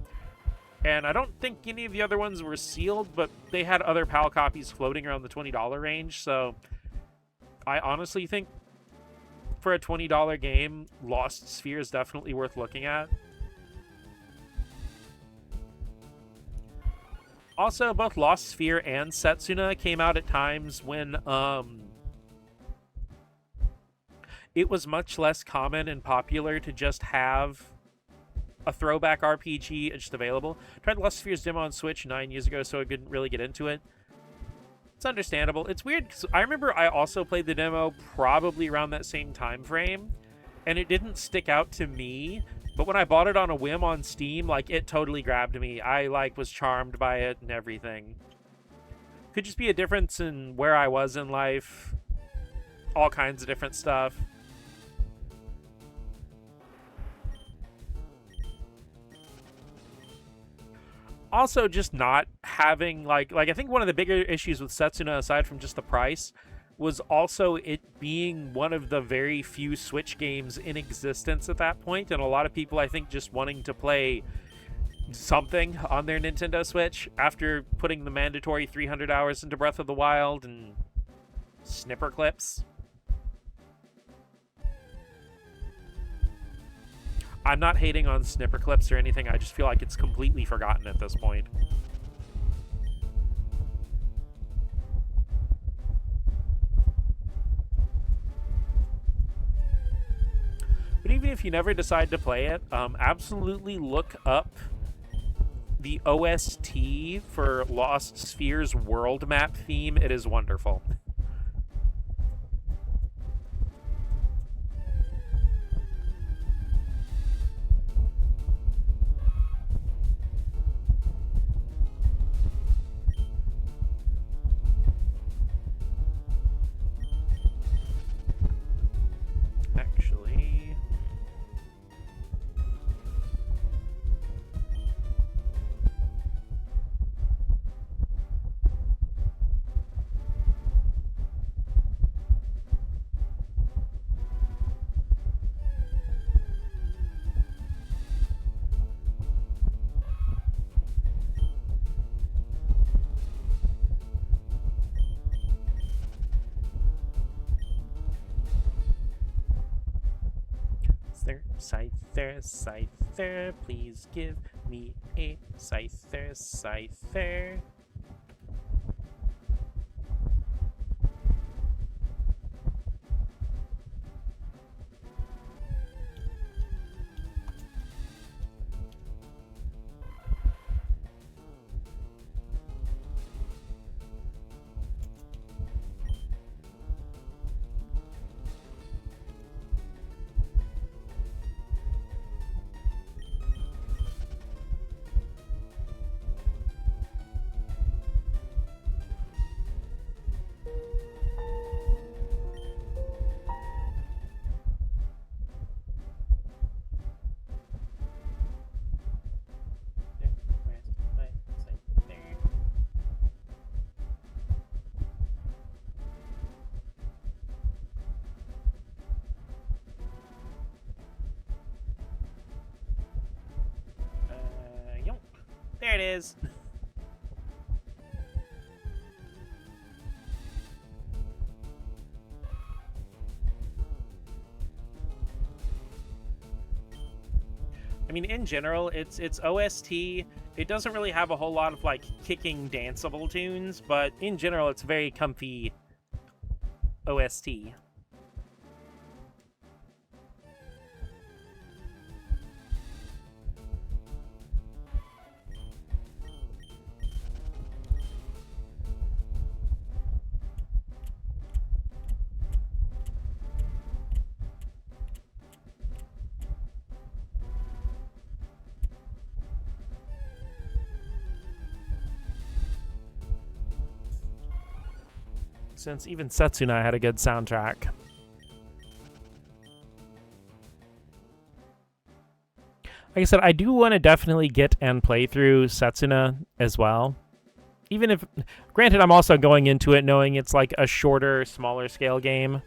And I don't think any of the other ones were sealed, but they had other PAL copies floating around the $20 range. So I honestly think for a $20 game, Lost Sphere is definitely worth looking at. Also, both Lost Sphere and Setsuna came out at times when it was much less common and popular to just have a throwback RPG just available. Tried Lost Sphere's demo on Switch 9 years ago, so I couldn't really get into it. It's understandable. It's weird, because I remember I also played the demo probably around that same time frame, and it didn't stick out to me, but when I bought it on a whim on Steam, like, it totally grabbed me. I, like, was charmed by it and everything. Could just be a difference in where I was in life. All kinds of different stuff. Also, just not having, like I think one of the bigger issues with Setsuna, aside from just the price, was also it being one of the very few Switch games in existence at that point, and a lot of people, I think, just wanting to play something on their Nintendo Switch after putting the mandatory 300 hours into Breath of the Wild and snipper clips. I'm not hating on snipper clips or anything, I just feel like it's completely forgotten at this point. But even if you never decide to play it, absolutely look up the OST for Lost Sphere's world map theme. It is wonderful. Scyther, please give me a Scyther. There it is. I mean, in general, it's OST. It doesn't really have a whole lot of like kicking danceable tunes, but in general, it's very comfy OST. Since even Setsuna had a good soundtrack. Like I said, I do want to definitely get and play through Setsuna as well. Even if, granted, I'm also going into it knowing it's like a shorter, smaller scale game.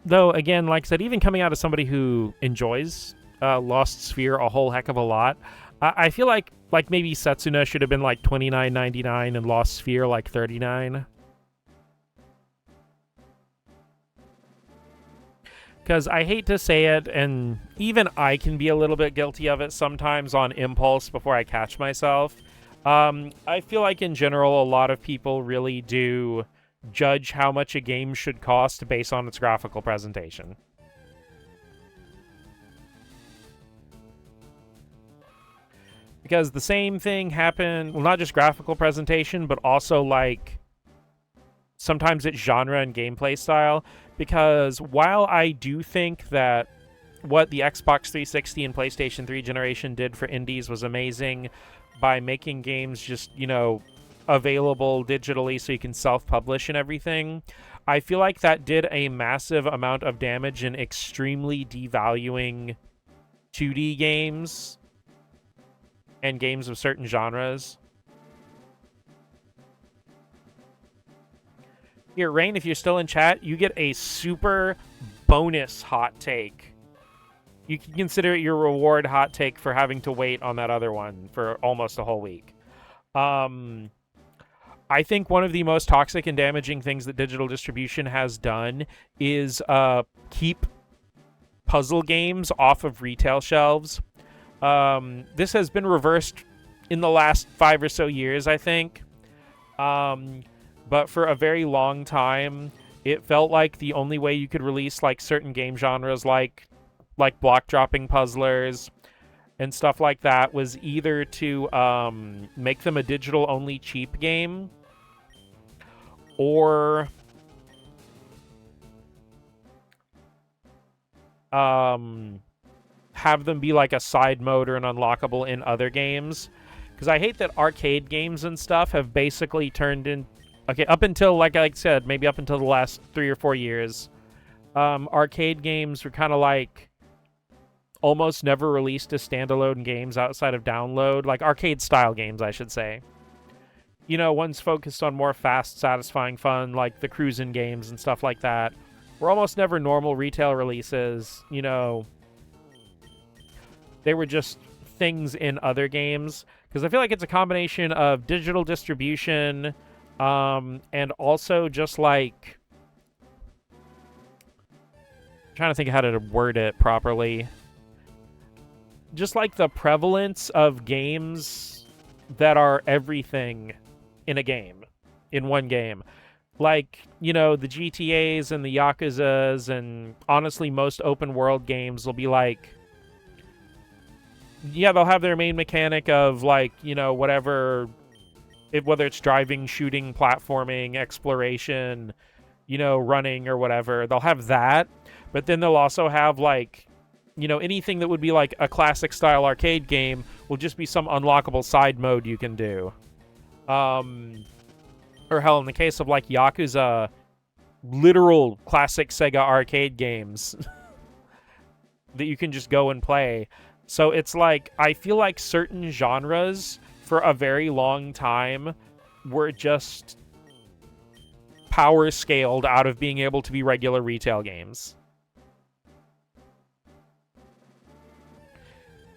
Though, again, like I said, even coming out of somebody who enjoys Lost Sphere a whole heck of a lot, I feel like maybe Setsuna should have been like $29.99 and Lost Sphere like $39. Because I hate to say it, and even I can be a little bit guilty of it sometimes on impulse before I catch myself. I feel like in general, a lot of people really do judge how much a game should cost based on its graphical presentation. Because the same thing happened, well, not just graphical presentation, but also like sometimes it's genre and gameplay style. Because while I do think that what the Xbox 360 and PlayStation 3 generation did for indies was amazing by making games just, you know, available digitally so you can self-publish and everything, I feel like that did a massive amount of damage in extremely devaluing 2D games and games of certain genres. Here, Rain, if you're still in chat, you get a super bonus hot take. You can consider it your reward hot take for having to wait on that other one for almost a whole week. I think one of the most toxic and damaging things that digital distribution has done is keep puzzle games off of retail shelves. This has been reversed in the last 5 or so years, I think. But for a very long time, it felt like the only way you could release like certain game genres like block dropping puzzlers and stuff like that was either to make them a digital-only cheap game, or have them be like a side mode or an unlockable in other games. Because I hate that arcade games and stuff have basically turned in... Okay, up until, like I said, maybe up until the last 3 or 4 years, arcade games were kind of like almost never released as standalone games outside of download. Like arcade-style games, I should say. You know, ones focused on more fast, satisfying fun, like the cruising games and stuff like that, were almost never normal retail releases. You know, they were just things in other games. Because I feel like it's a combination of digital distribution, and also just like... I'm trying to think of how to word it properly. Just like the prevalence of games that are everything in a game, in one game. Like, you know, the GTAs and the Yakuzas, and honestly most open world games will be like, yeah, they'll have their main mechanic of like, you know, whatever, whether it's driving, shooting, platforming, exploration, you know, running or whatever, they'll have that, but then they'll also have like, you know, anything that would be like a classic style arcade game will just be some unlockable side mode you can do. Or hell, in the case of like Yakuza, literal classic Sega arcade games that you can just go and play. So it's like, I feel like certain genres for a very long time were just power scaled out of being able to be regular retail games.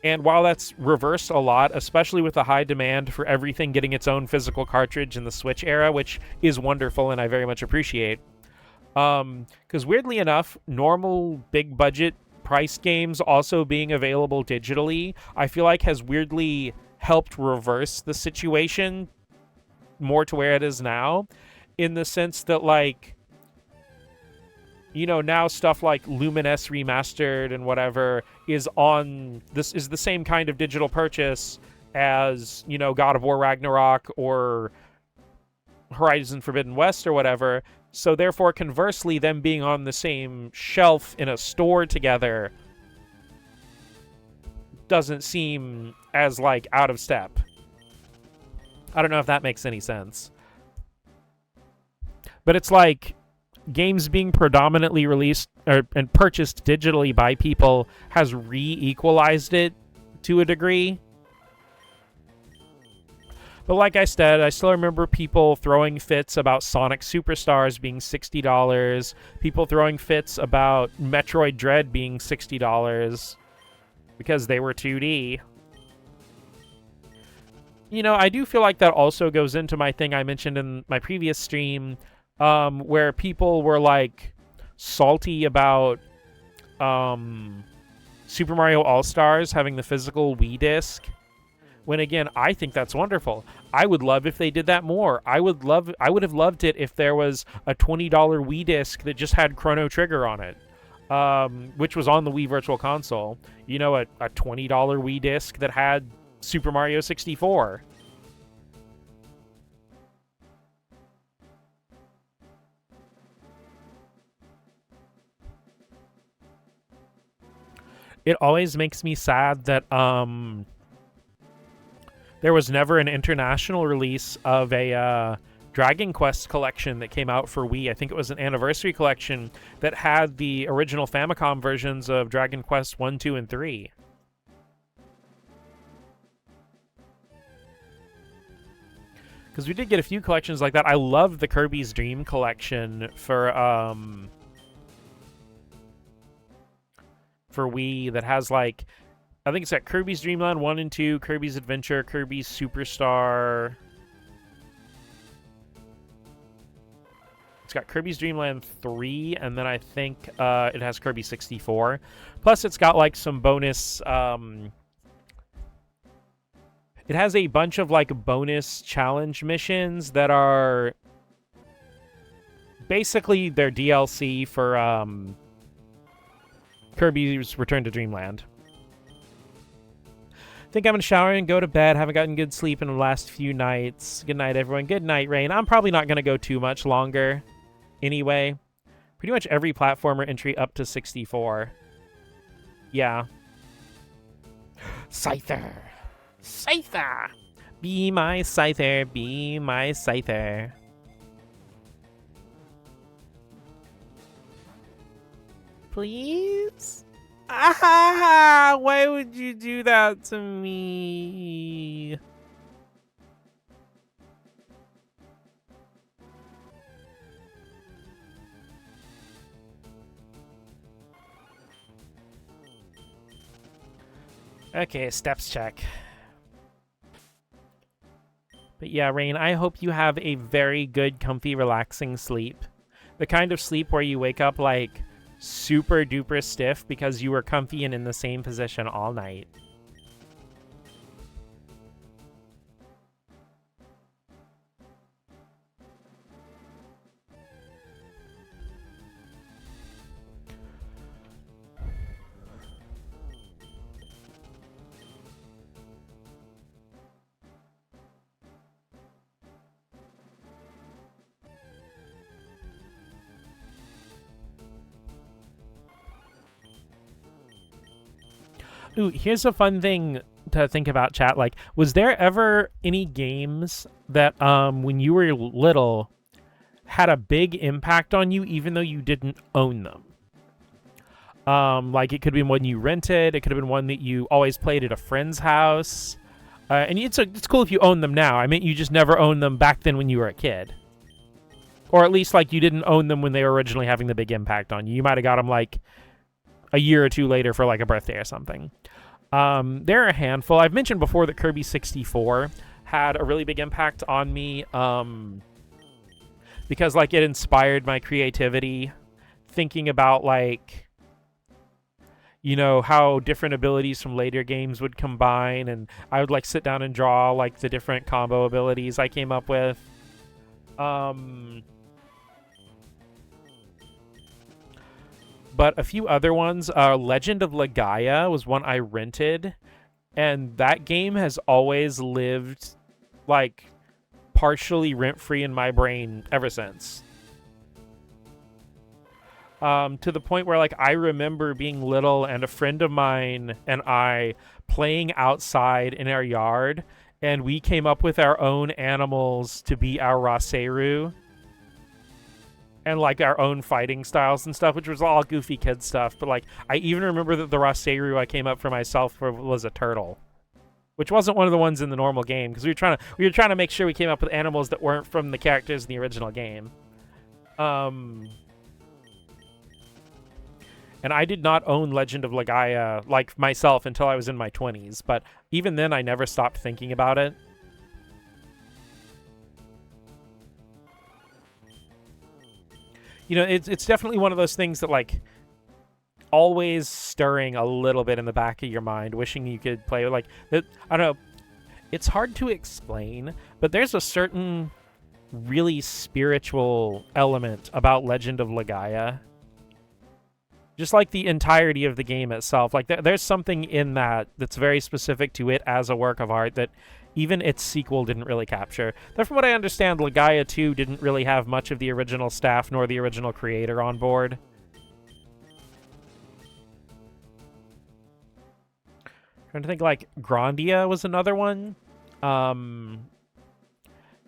And while that's reversed a lot, especially with the high demand for everything getting its own physical cartridge in the Switch era, which is wonderful and I very much appreciate, because weirdly enough, normal big budget price games also being available digitally, I feel like has weirdly helped reverse the situation more to where it is now, in the sense that, like, you know, now stuff like Luminous Remastered and whatever is the same kind of digital purchase as, you know, God of War Ragnarok or Horizon Forbidden West or whatever. So therefore, conversely, them being on the same shelf in a store together doesn't seem as, like, out of step. I don't know if that makes any sense. But it's like games being predominantly released and purchased digitally by people has re-equalized it to a degree. But like I said, I still remember people throwing fits about Sonic Superstars being $60, people throwing fits about Metroid Dread being $60 because they were 2D. You know, I do feel like that also goes into my thing I mentioned in my previous stream, where people were, like, salty about Super Mario All-Stars having the physical Wii disc. When, again, I think that's wonderful. I would love if they did that more. I would have loved it if there was a $20 Wii disc that just had Chrono Trigger on it, which was on the Wii Virtual Console. You know, a $20 Wii disc that had Super Mario 64. It always makes me sad that there was never an international release of a Dragon Quest collection that came out for Wii. I think it was an anniversary collection that had the original Famicom versions of Dragon Quest 1, 2, and 3. Because we did get a few collections like that. I love the Kirby's Dream collection for Wii that has, like, I think it's got Kirby's Dream Land 1 and 2, Kirby's Adventure, Kirby's Superstar. It's got Kirby's Dream Land 3, and then I think it has Kirby 64. Plus, it's got, like, some bonus... it has a bunch of, like, bonus challenge missions that are... basically their DLC for Kirby's Return to Dreamland. Think I'm gonna shower and go to bed. Haven't gotten good sleep in the last few nights. Good night, everyone. Good night, Rain. I'm probably not gonna go too much longer anyway. Pretty much every platformer entry up to 64. Yeah. Scyther. Scyther! Be my Scyther. Be my Scyther. Please? Ah! Why would you do that to me? Okay, steps check. But yeah, Rain, I hope you have a very good, comfy, relaxing sleep. The kind of sleep where you wake up, like, super duper stiff because you were comfy and in the same position all night. Ooh, here's a fun thing to think about, chat. Like, was there ever any games that, when you were little, had a big impact on you even though you didn't own them? Like, it could have been one you rented, it could have been one that you always played at a friend's house. And it's cool if you own them now. I mean, you just never owned them back then when you were a kid. Or at least, like, you didn't own them when they were originally having the big impact on you. You might have got them, like, a year or two later for, like, a birthday or something. There are a handful. I've mentioned before that Kirby 64 had a really big impact on me, because like it inspired my creativity, thinking about like, you know, how different abilities from later games would combine, and I would like sit down and draw like the different combo abilities I came up with. But a few other ones. Legend of Legaia was one I rented, and that game has always lived like partially rent-free in my brain ever since. To the point where like I remember being little and a friend of mine and I playing outside in our yard, and we came up with our own animals to be our Raseru, and like our own fighting styles and stuff, which was all goofy kid stuff. But like I even remember that the Raseru I came up for myself was a turtle, which wasn't one of the ones in the normal game, because we were trying to make sure we came up with animals that weren't from the characters in the original game. And I did not own Legend of Legaia, like, myself until I was in my 20s. But even then, I never stopped thinking about it. You know, it's definitely one of those things that, like, always stirring a little bit in the back of your mind, wishing you could play, like, I don't know. It's hard to explain, but there's a certain really spiritual element about Legend of Legaia. Just like the entirety of the game itself. Like, there's something in that that's very specific to it as a work of art that even its sequel didn't really capture. Though from what I understand, Legaia 2 didn't really have much of the original staff nor the original creator on board. Trying to think, like, Grandia was another one.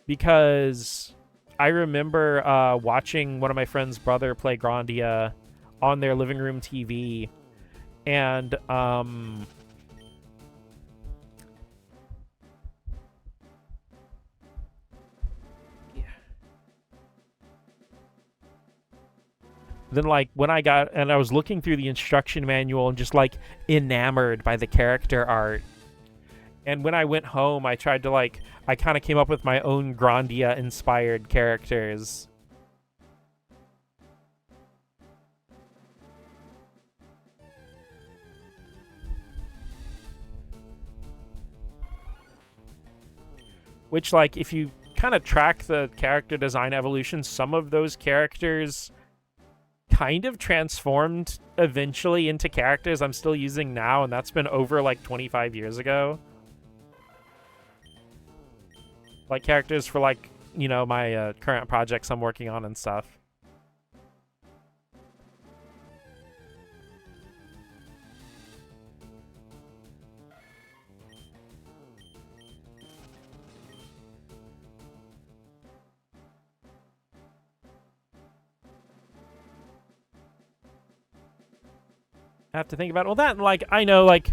Because I remember watching one of my friend's brother play Grandia on their living room TV, and then like when I was looking through the instruction manual and just like enamored by the character art, and when I went home I tried to like I kind of came up with my own Grandia inspired characters. Which, like, if you kind of track the character design evolution, some of those characters kind of transformed eventually into characters I'm still using now, and that's been over, like, 25 years ago. Like, characters for, like, you know, my current projects I'm working on and stuff. I have to think about all that. Like, I know, like,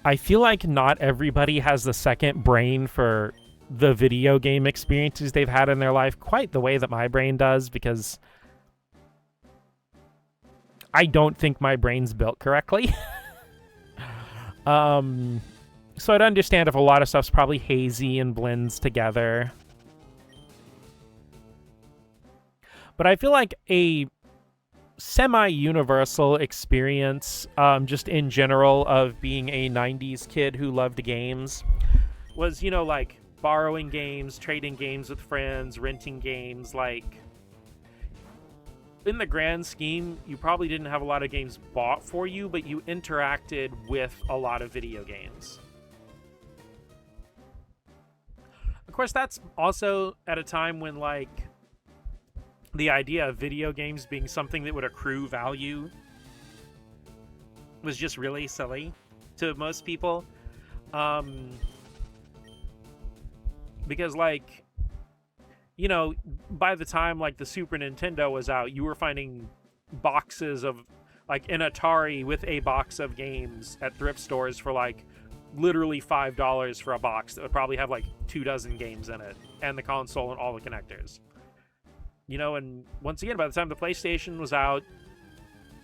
I feel like not everybody has the second brain for the video game experiences they've had in their life quite the way that my brain does, because I don't think my brain's built correctly. So I'd understand if a lot of stuff's probably hazy and blends together. But I feel like a semi-universal experience, just in general, of being a 90s kid who loved games was, you know, like, borrowing games, trading games with friends, renting games. Like, in the grand scheme, you probably didn't have a lot of games bought for you, but you interacted with a lot of video games. Of course, that's also at a time when, like, the idea of video games being something that would accrue value was just really silly to most people. Because, like, you know, by the time, like, the Super Nintendo was out, you were finding boxes of, like, an Atari with a box of games at thrift stores for, like, literally $5 for a box that would probably have, like, 24 games in it, and the console and all the connectors. You know, and once again, by the time the PlayStation was out,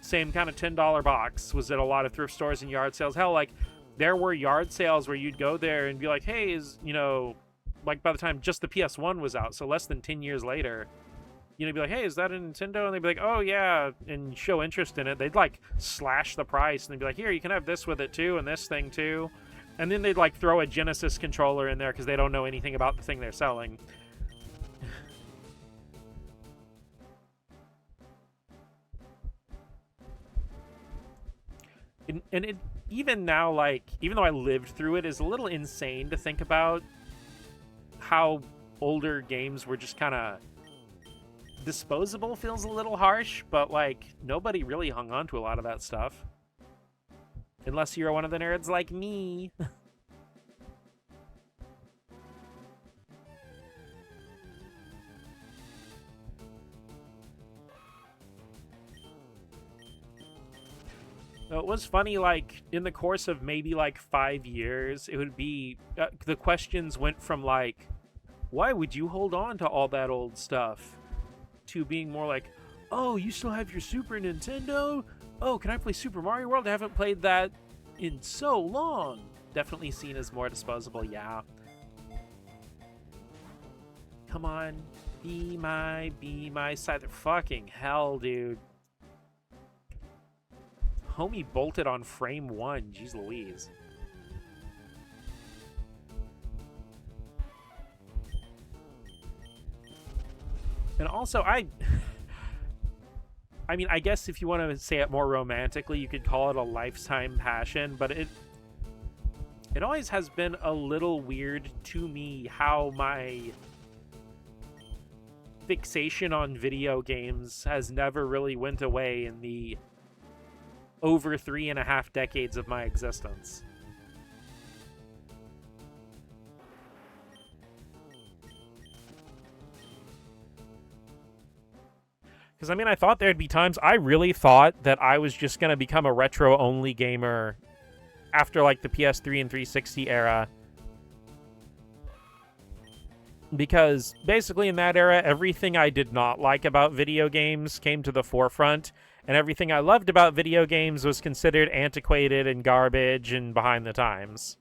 same kind of $10 box was at a lot of thrift stores and yard sales. Hell, like, there were yard sales where you'd go there and be like, hey, like by the time just the PS1 was out, so less than 10 years later, be like, hey, is that a Nintendo? And they'd be like, oh, yeah, and show interest in it. They'd, like, slash the price, and they'd be like, here, you can have this with it, too, and this thing, too. And then they'd, like, throw a Genesis controller in there because they don't know anything about the thing they're selling. And even now, like, even though I lived through it, is a little insane to think about how older games were just kind of disposable. Feels a little harsh, but, like, nobody really hung on to a lot of that stuff. Unless you're one of the nerds like me. So it was funny, like, in the course of maybe, like, 5 years, it would be... the questions went from, like, why would you hold on to all that old stuff? To being more like, oh, you still have your Super Nintendo? Oh, can I play Super Mario World? I haven't played that in so long. Definitely seen as more disposable, yeah. Come on. Be my side. Fucking hell, dude. Homie bolted on frame 1. Jeez Louise. And also, I mean, I guess if you want to say it more romantically, you could call it a lifetime passion, but it always has been a little weird to me how my fixation on video games has never really went away in the over 3.5 decades of my existence. Because, I mean, I thought there'd be times... I really thought that I was just going to become a retro-only gamer after, like, the PS3 and 360 era. Because, basically, in that era, everything I did not like about video games came to the forefront, and everything I loved about video games was considered antiquated and garbage and behind the times.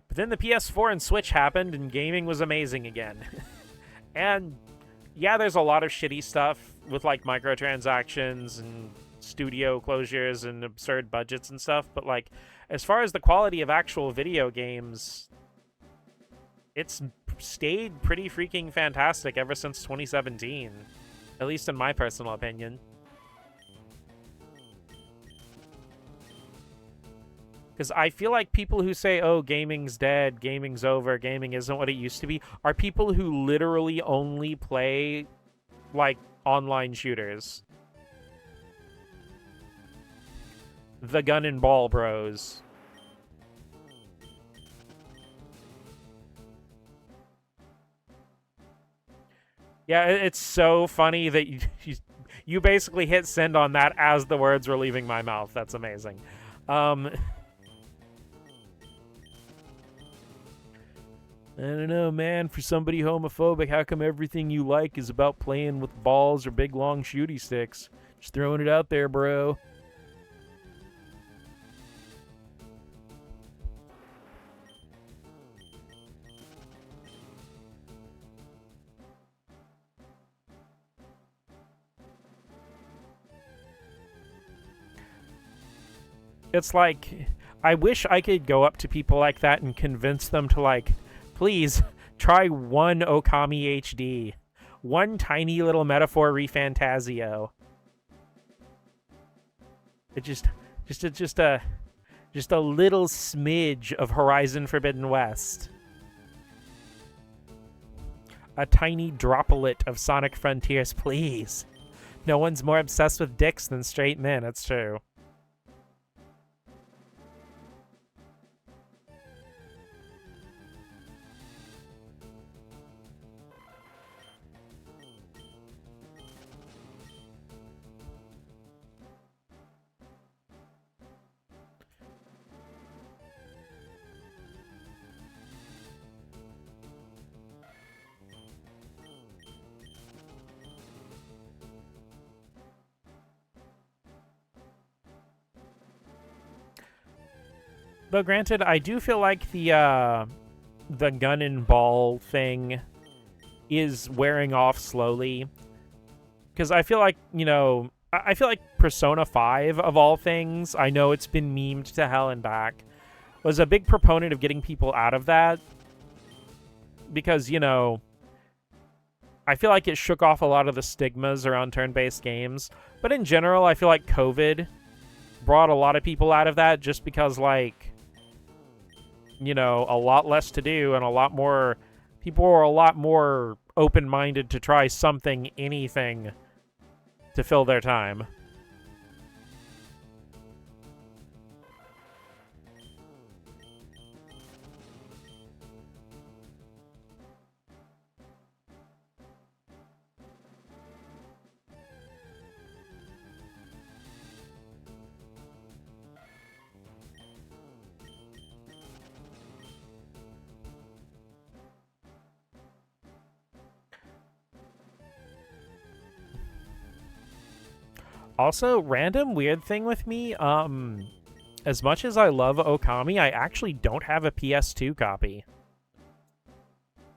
But then the PS4 and Switch happened, and gaming was amazing again. And, yeah, there's a lot of shitty stuff with, like, microtransactions and studio closures and absurd budgets and stuff, but, like, as far as the quality of actual video games, it's stayed pretty freaking fantastic ever since 2017. At least in my personal opinion. Because I feel like people who say, oh, gaming's dead, gaming's over, gaming isn't what it used to be, are people who literally only play, like, online shooters. The gun and ball bros. Yeah, it's so funny that you basically hit send on that as the words were leaving my mouth. That's amazing. I don't know, man. For somebody homophobic, how come everything you like is about playing with balls or big, long shooty sticks? Just throwing it out there, bro. It's like, I wish I could go up to people like that and convince them to, like, please, try one Okami HD. One tiny little Metaphor Refantasio. It just a little smidge of Horizon Forbidden West. A tiny droplet of Sonic Frontiers, please. No one's more obsessed with dicks than straight men, it's true. Though granted, I do feel like the gun and ball thing is wearing off slowly. Because I feel like, you know, I feel like Persona 5, of all things, I know it's been memed to hell and back, was a big proponent of getting people out of that. Because, you know, I feel like it shook off a lot of the stigmas around turn-based games. But in general, I feel like COVID brought a lot of people out of that just because, like, you know, a lot less to do and a lot more... People were a lot more open-minded to try something, anything, to fill their time. Also, random weird thing with me, as much as I love Okami, I actually don't have a PS2 copy.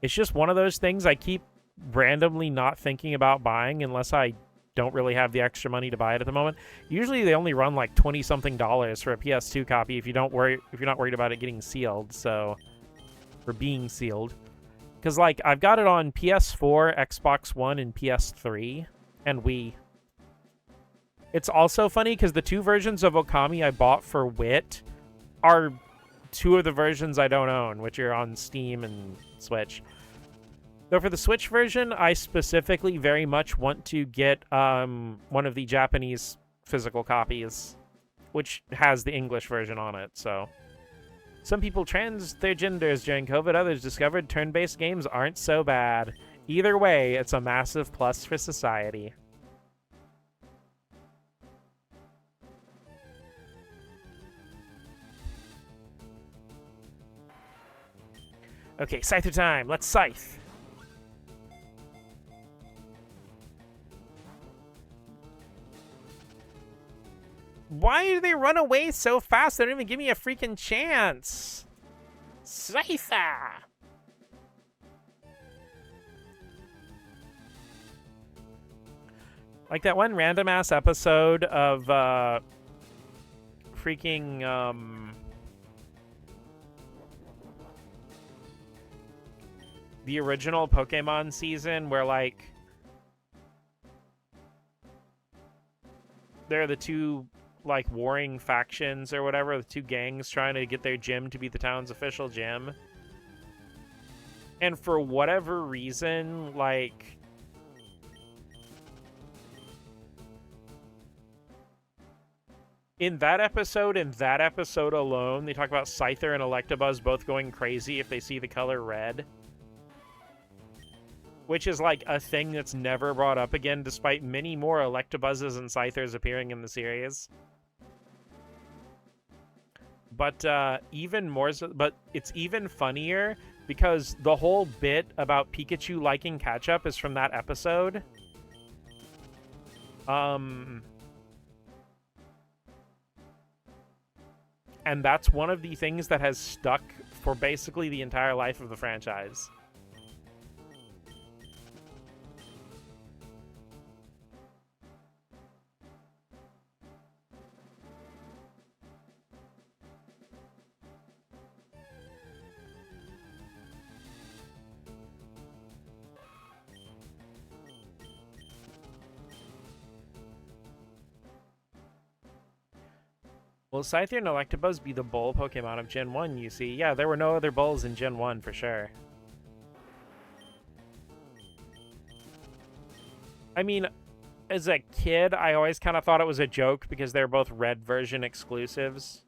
It's just one of those things I keep randomly not thinking about buying unless I don't really have the extra money to buy it at the moment. Usually they only run like $20-something for a PS2 copy if you're not worried about it getting sealed, so... or being sealed. Because, like, I've got it on PS4, Xbox One, and PS3, and Wii. It's also funny because the two versions of Okami I bought for Wit are two of the versions I don't own, which are on Steam and Switch. Though for the Switch version, I specifically very much want to get one of the Japanese physical copies, which has the English version on it, so... Some people trans their genders during COVID, others discovered turn-based games aren't so bad. Either way, it's a massive plus for society. Okay, Scyther time. Let's scythe. Why do they run away so fast? They don't even give me a freaking chance. Scyther! Like that one random-ass episode of, freaking, the original Pokemon season where, like, there are the two, like, warring factions or whatever, the two gangs trying to get their gym to be the town's official gym. And for whatever reason, like... in that episode alone, they talk about Scyther and Electabuzz both going crazy if they see the color red. Which is, like, a thing that's never brought up again, despite many more Electabuzzes and Scythers appearing in the series. But, even more so, but it's even funnier, because the whole bit about Pikachu liking ketchup is from that episode. And that's one of the things that has stuck for basically the entire life of the franchise. Will Scyther and Electabuzz be the bull Pokemon of Gen 1, you see? Yeah, there were no other bulls in Gen 1, for sure. I mean, as a kid, I always kind of thought it was a joke because they're both red version exclusives.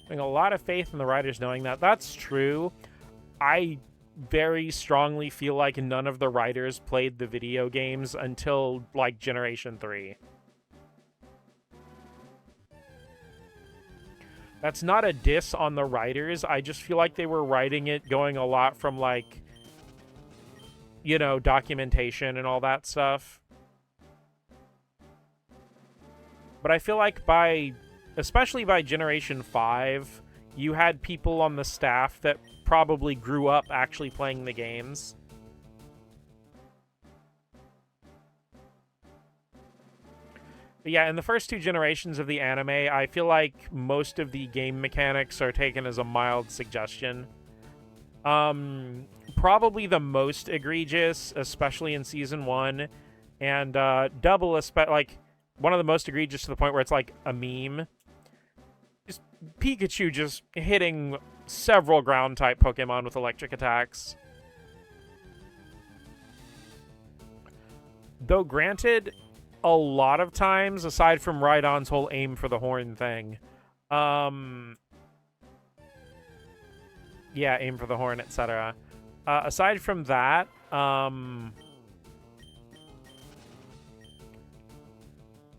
Having a lot of faith in the writers knowing that. That's true. I very strongly feel like none of the writers played the video games until, like, Generation 3. That's not a diss on the writers. I just feel like they were writing it going a lot from, like, you know, documentation and all that stuff. But I feel like especially by Generation 5, you had people on the staff that probably grew up actually playing the games. But yeah, in the first 2 generations of the anime, I feel like most of the game mechanics are taken as a mild suggestion. Probably the most egregious, especially in Season 1, and double, like, one of the most egregious to the point where it's like a meme. Just Pikachu just hitting several ground-type Pokemon with electric attacks. Though granted, a lot of times, aside from Rhydon's whole aim for the horn thing, yeah, aim for the horn, etc. Aside from that,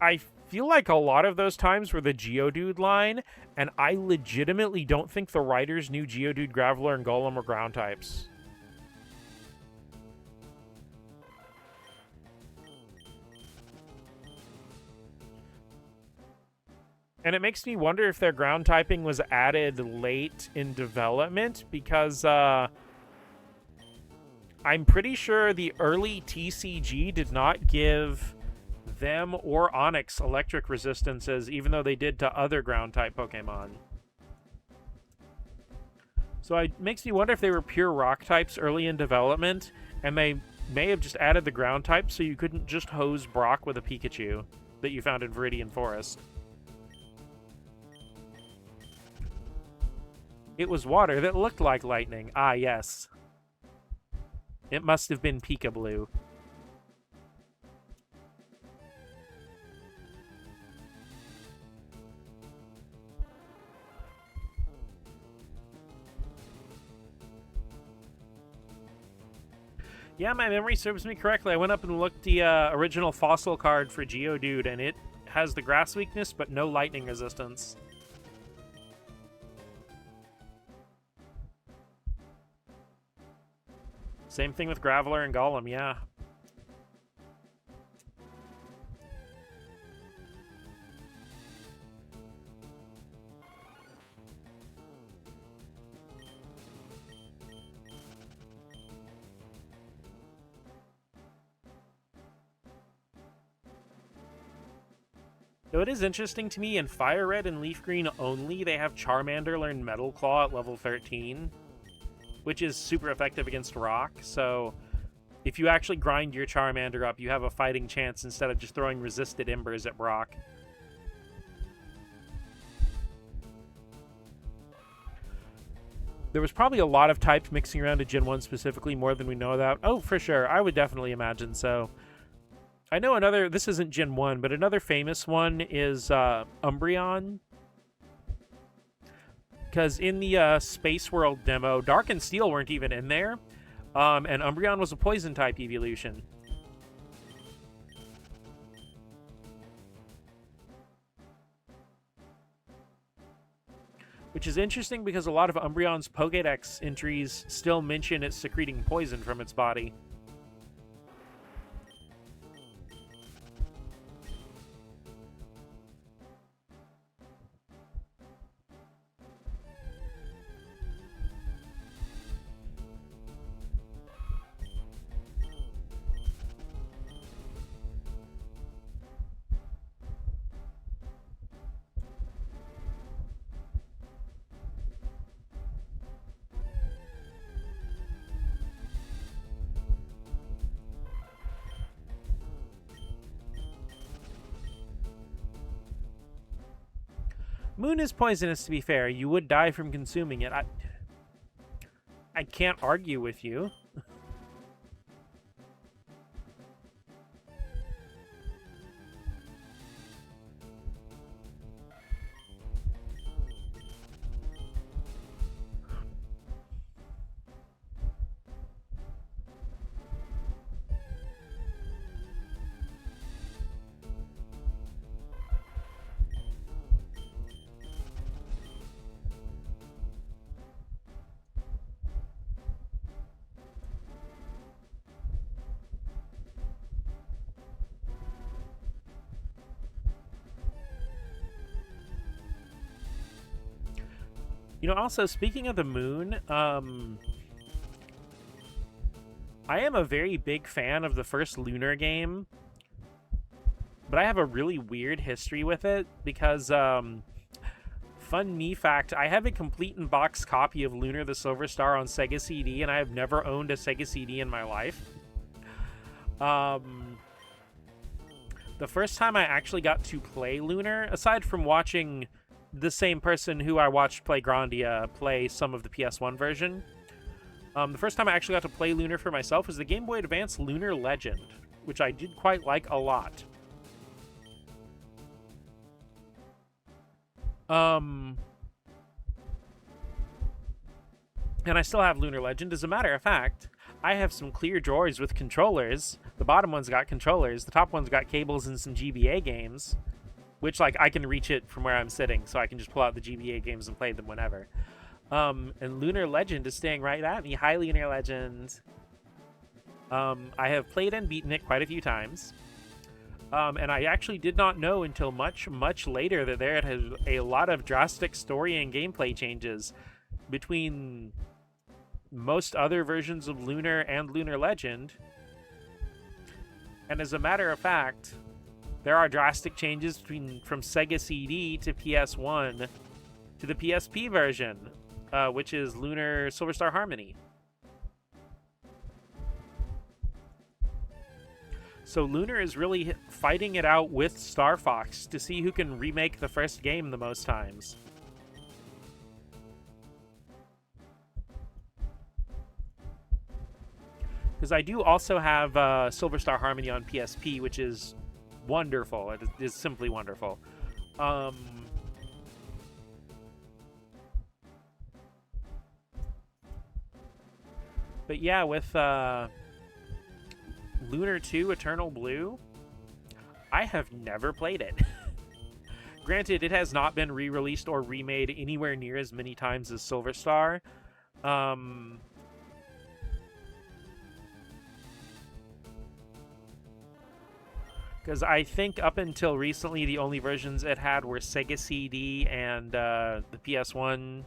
I feel like a lot of those times were the Geodude line, and I legitimately don't think the writers knew Geodude, Graveler, and Golem were ground types. And it makes me wonder if their ground typing was added late in development, because I'm pretty sure the early TCG did not give them or Onyx electric resistances, even though they did to other ground-type Pokemon. So it makes me wonder if they were pure rock types early in development, and they may have just added the ground type so you couldn't just hose Brock with a Pikachu that you found in Viridian Forest. It was water that looked like lightning. Ah, yes. It must have been Pika Blue. Yeah, my memory serves me correctly. I went up and looked the original fossil card for Geodude, and it has the grass weakness, but no lightning resistance. Same thing with Graveler and Golem, yeah. Though it is interesting to me, in Fire Red and Leaf Green only, they have Charmander learn Metal Claw at level 13, which is super effective against Rock, so if you actually grind your Charmander up, you have a fighting chance instead of just throwing resisted Embers at Brock. There was probably a lot of types mixing around to Gen 1 specifically, more than we know about. Oh, for sure. I would definitely imagine so. I know another, this isn't Gen 1, but another famous one is Umbreon. Because in the Space World demo, Dark and Steel weren't even in there, and Umbreon was a Poison-type evolution. Which is interesting because a lot of Umbreon's Pokédex entries still mention it secreting poison from its body. Moon is poisonous, to be fair. You would die from consuming it. I can't argue with you. You know, also, speaking of the moon, I am a very big fan of the first Lunar game, but I have a really weird history with it because, fun me fact, I have a complete in-box copy of Lunar the Silver Star on Sega CD, and I have never owned a Sega CD in my life. The first time I actually got to play Lunar, aside from watching the same person who I watched play Grandia play some of the PS1 version, the first time I actually got to play Lunar for myself was the Game Boy Advance Lunar Legend, which I did quite like a lot. And I still have Lunar Legend. As a matter of fact, I have some clear drawers with controllers. The bottom one's got controllers. The top one's got cables and some GBA games, which, like, I can reach it from where I'm sitting, so I can just pull out the GBA games and play them whenever. And Lunar Legend is staying right at me. Hi, Lunar Legend. I have played and beaten it quite a few times. And I actually did not know until much, much later that there had a lot of drastic story and gameplay changes between most other versions of Lunar and Lunar Legend. And as a matter of fact, there are drastic changes from Sega CD to PS1 to the PSP version, which is Lunar Silver Star Harmony. So Lunar is really fighting it out with Star Fox to see who can remake the first game the most times. Because I do also have Silver Star Harmony on PSP, which is wonderful. It is simply wonderful. But yeah, with Lunar 2 Eternal Blue, I have never played it. Granted, it has not been re-released or remade anywhere near as many times as Silver Star. Because I think up until recently, the only versions it had were Sega CD and the PS1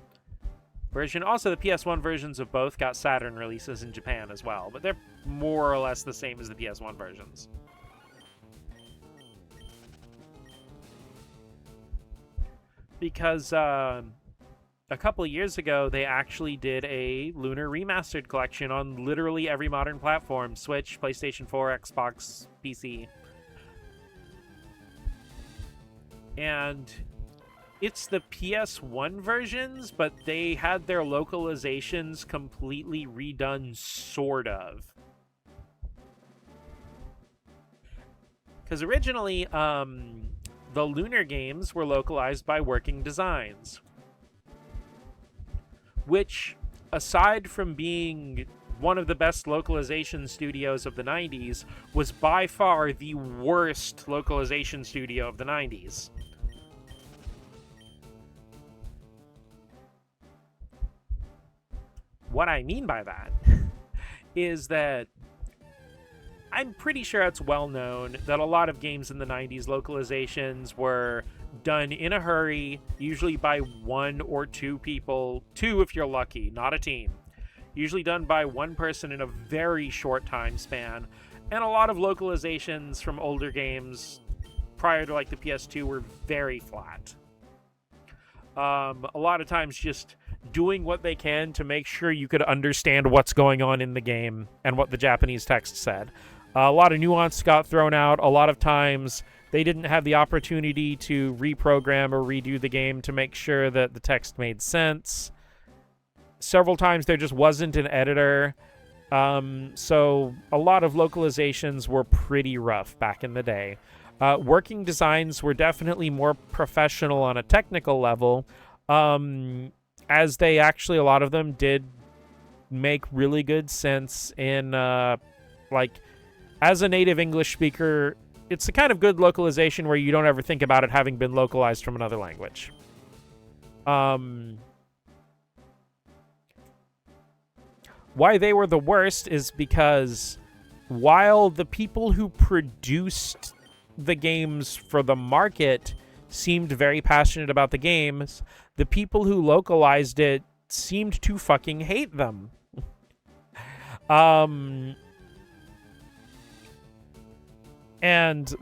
version. Also, the PS1 versions of both got Saturn releases in Japan as well, but they're more or less the same as the PS1 versions. Because a couple of years ago, they actually did a Lunar Remastered collection on literally every modern platform: Switch, PlayStation 4, Xbox, PC. And it's the PS1 versions, but they had their localizations completely redone, sort of. Because originally, the Lunar games were localized by Working Designs, which, aside from being one of the best localization studios of the 90s, was by far the worst localization studio of the 90s. What I mean by that is that I'm pretty sure it's well known that a lot of games in the 90s localizations were done in a hurry, usually by one or two people, two if you're lucky, not a team. Usually done by one person in a very short time span. And a lot of localizations from older games prior to like the PS2 were very flat. A lot of times just doing what they can to make sure you could understand what's going on in the game and what the Japanese text said. A lot of nuance got thrown out. A lot of times they didn't have the opportunity to reprogram or redo the game to make sure that the text made sense. Several times there just wasn't an editor. So a lot of localizations were pretty rough back in the day. Working Designs were definitely more professional on a technical level, as they actually, a lot of them did make really good sense in, like, as a native English speaker, it's the kind of good localization where you don't ever think about it having been localized from another language. Why they were the worst is because while the people who produced the games for the market seemed very passionate about the games. The people who localized it seemed to fucking hate them. And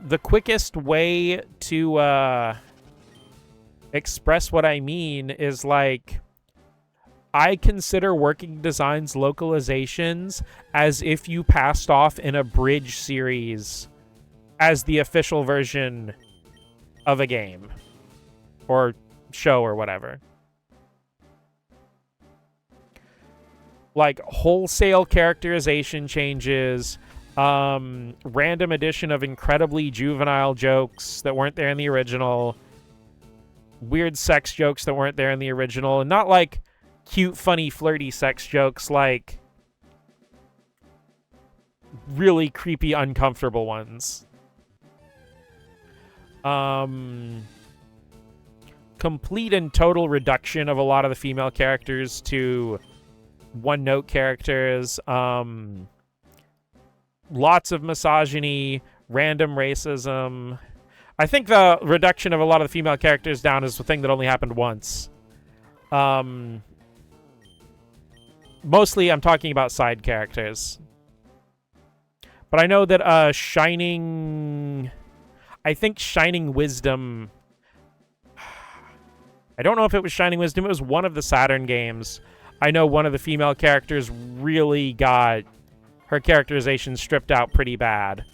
the quickest way to express what I mean is, like, I consider Working Design's localizations as if you passed off an abridged series as the official version of a game or show or whatever. Like, wholesale characterization changes, random addition of incredibly juvenile jokes that weren't there in the original, weird sex jokes that weren't there in the original, and not like cute, funny, flirty sex jokes, like really creepy, uncomfortable ones. Complete and total reduction of a lot of the female characters to one-note characters. Lots of misogyny, random racism. I think the reduction of a lot of the female characters down is the thing that only happened once. Mostly I'm talking about side characters. But I know that I think Shining Wisdom... I don't know if it was Shining Wisdom. It was one of the Saturn games. I know one of the female characters really got her characterization stripped out pretty bad.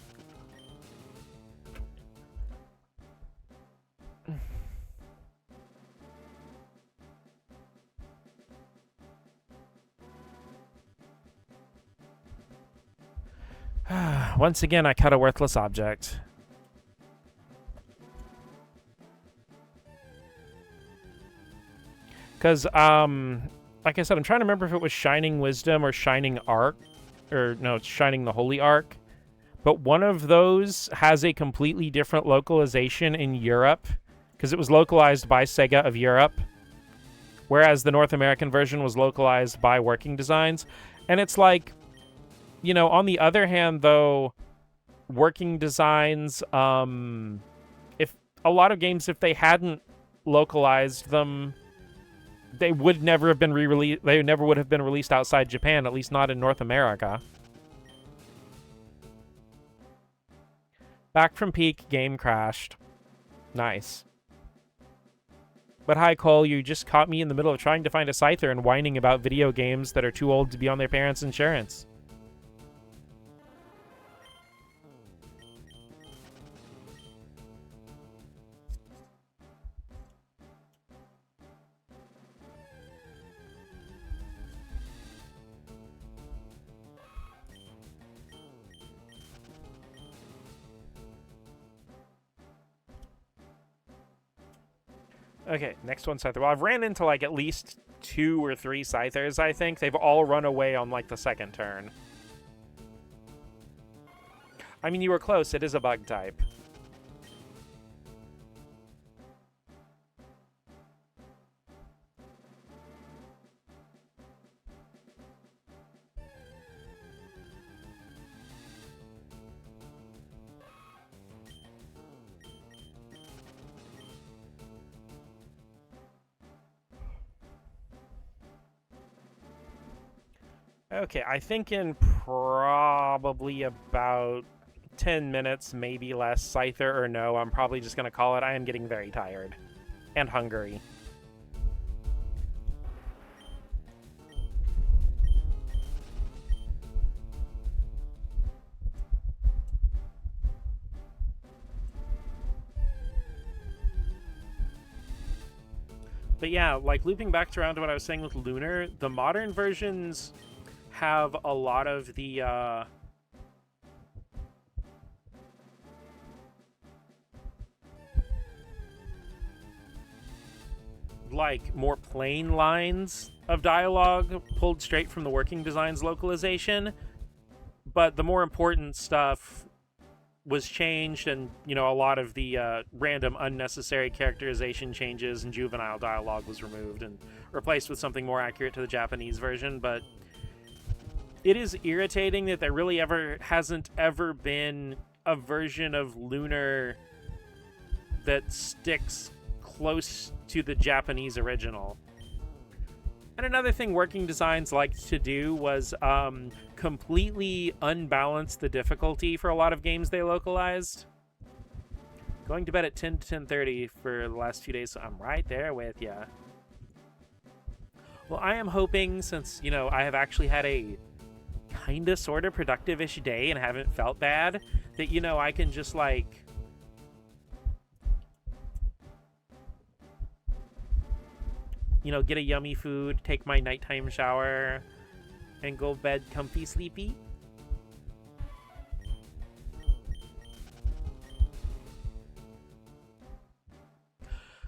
Once again, I cut a worthless object. Because, like I said, I'm trying to remember if it was Shining Wisdom or Shining Arc. Or, no, it's Shining the Holy Arc. But one of those has a completely different localization in Europe. Because it was localized by Sega of Europe. Whereas the North American version was localized by Working Designs. And it's like, you know, on the other hand, though, Working Designs, if a lot of games, if they hadn't localized them, they would never have been re-released. They never would have been released outside Japan, at least not in North America. Back from peak, game crashed. Nice. But hi, Cole, you just caught me in the middle of trying to find a Scyther and whining about video games that are too old to be on their parents' insurance. Okay, next one, Scyther. Well, I've ran into, like, at least 2 or 3 Scythers, I think. They've all run away on, like, the second turn. I mean, you were close. It is a bug type. Okay, I think in probably about 10 minutes, maybe less, Scyther or no, I'm probably just going to call it. I am getting very tired. And hungry. But yeah, like, looping back around to what I was saying with Lunar, the modern versions have a lot of the like more plain lines of dialogue pulled straight from the Working Designs localization, but the more important stuff was changed, and, you know, a lot of the random unnecessary characterization changes and juvenile dialogue was removed and replaced with something more accurate to the Japanese version. But it is irritating that there really hasn't ever been a version of Lunar that sticks close to the Japanese original. And another thing Working Designs liked to do was completely unbalance the difficulty for a lot of games they localized. Going to bed at 10 to 10:30 for the last 2 days, so I'm right there with ya. Well, I am hoping, since, you know, I have actually had a kinda sorta productive-ish day and haven't felt bad, that, you know, I can just, like, you know, get a yummy food, take my nighttime shower, and go to bed comfy sleepy.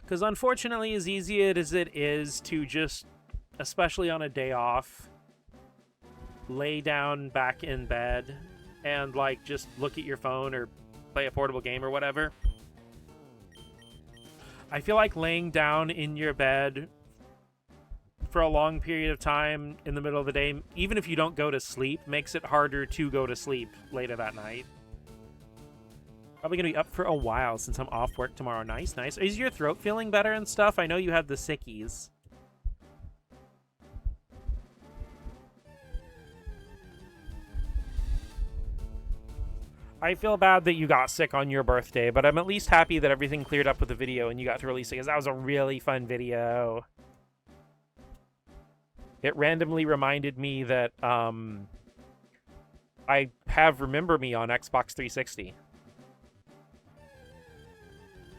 Because unfortunately, as easy as it is to just, especially on a day off, lay down back in bed and, like, just look at your phone or play a portable game or whatever, I feel like laying down in your bed for a long period of time in the middle of the day, even if you don't go to sleep, makes it harder to go to sleep later that night. Probably gonna be up for a while since I'm off work tomorrow. Nice, nice. Is your throat feeling better and stuff? I know you have the sickies. I feel bad that you got sick on your birthday, but I'm at least happy that everything cleared up with the video and you got to release it, because that was a really fun video. It randomly reminded me that I have Remember Me on Xbox 360.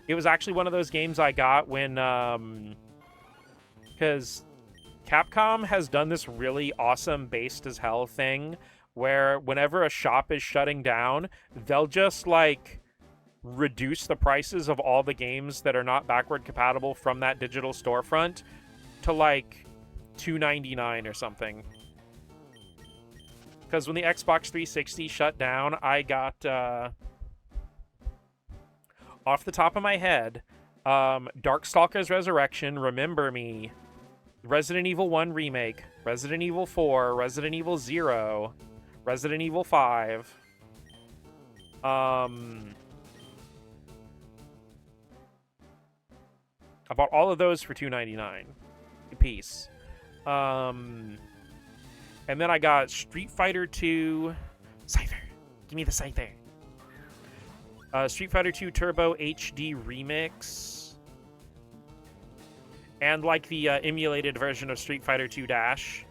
It was actually one of those games I got when, because Capcom has done this really awesome based as hell thing where whenever a shop is shutting down, they'll just, like, reduce the prices of all the games that are not backward compatible from that digital storefront to, like, $2.99 or something. Because when the Xbox 360 shut down, I got, off the top of my head, Darkstalkers Resurrection, Remember Me, Resident Evil 1 Remake, Resident Evil 4, Resident Evil 0, Resident Evil 5, I bought all of those for $2.99 a piece. And then I got Street Fighter 2... Scyther! Give me the Scyther! Street Fighter 2 Turbo HD Remix. And, like, the emulated version of Street Fighter 2 Dash.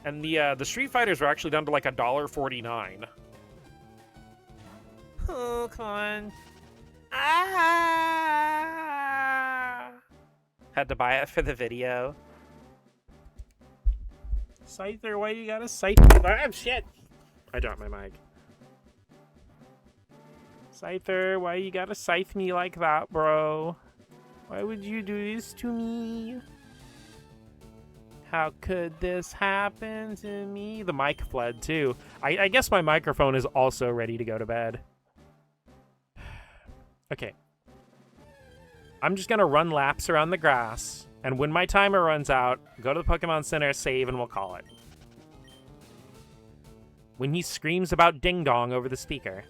And the Street Fighters were actually down to, like, $1.49. Oh, come on. Ah! Had to buy it for the video. Scyther, why you gotta scythe me? Ah, shit! I dropped my mic. Scyther, why you gotta scythe me like that, bro? Why would you do this to me? How could this happen to me? The mic fled, too. I guess my microphone is also ready to go to bed. Okay. I'm just gonna run laps around the grass, and when my timer runs out, go to the Pokemon Center, save, and we'll call it. When he screams about Ding Dong over the speaker.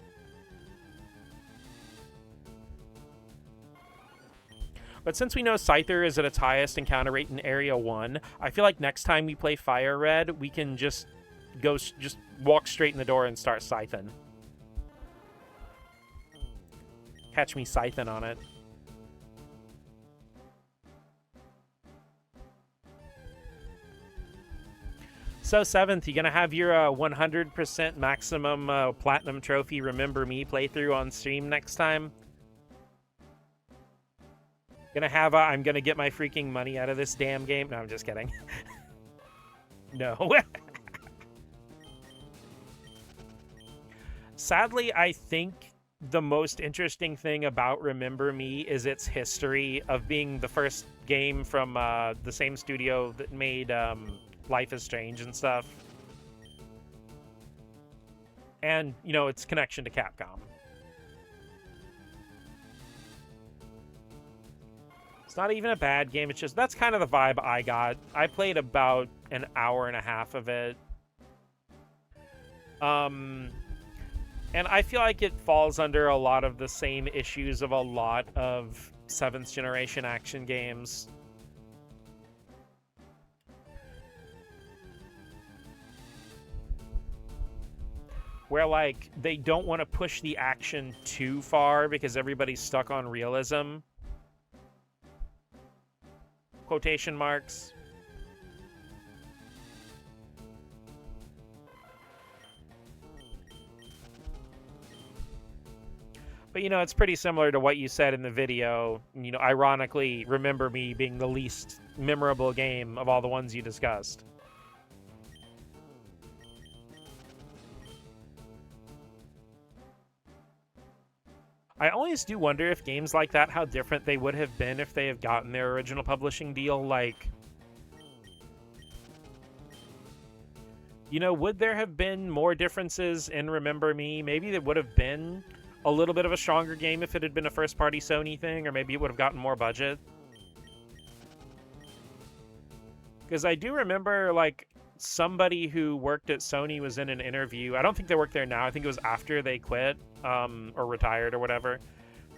But since we know Scyther is at its highest encounter rate in Area 1, I feel like next time we play Fire Red, we can just walk straight in the door and start scything. Catch me scything on it. So, 7th, you gonna have your 100% maximum Platinum Trophy Remember Me playthrough on stream next time? Gonna have I'm gonna get my freaking money out of this damn game. No, I'm just kidding. No. Sadly, I think the most interesting thing about Remember Me is its history of being the first game from the same studio that made Life is Strange and stuff. And, you know, its connection to Capcom. It's not even a bad game, it's just, that's kind of the vibe I got. I played about an hour and a half of it. And And I feel like it falls under a lot of the same issues of a lot of 7th generation action games. Where, like, they don't want to push the action too far because everybody's stuck on realism. Quotation marks. But, you know, it's pretty similar to what you said in the video. You know, ironically, Remember Me being the least memorable game of all the ones you discussed. I always do wonder if games like that, how different they would have been if they had gotten their original publishing deal. Like, you know, would there have been more differences in Remember Me? Maybe it would have been a little bit of a stronger game if it had been a first-party Sony thing, or maybe it would have gotten more budget. Because I do remember, like, somebody who worked at Sony was in an interview. I don't think they work there now. I think it was after they quit, or retired or whatever.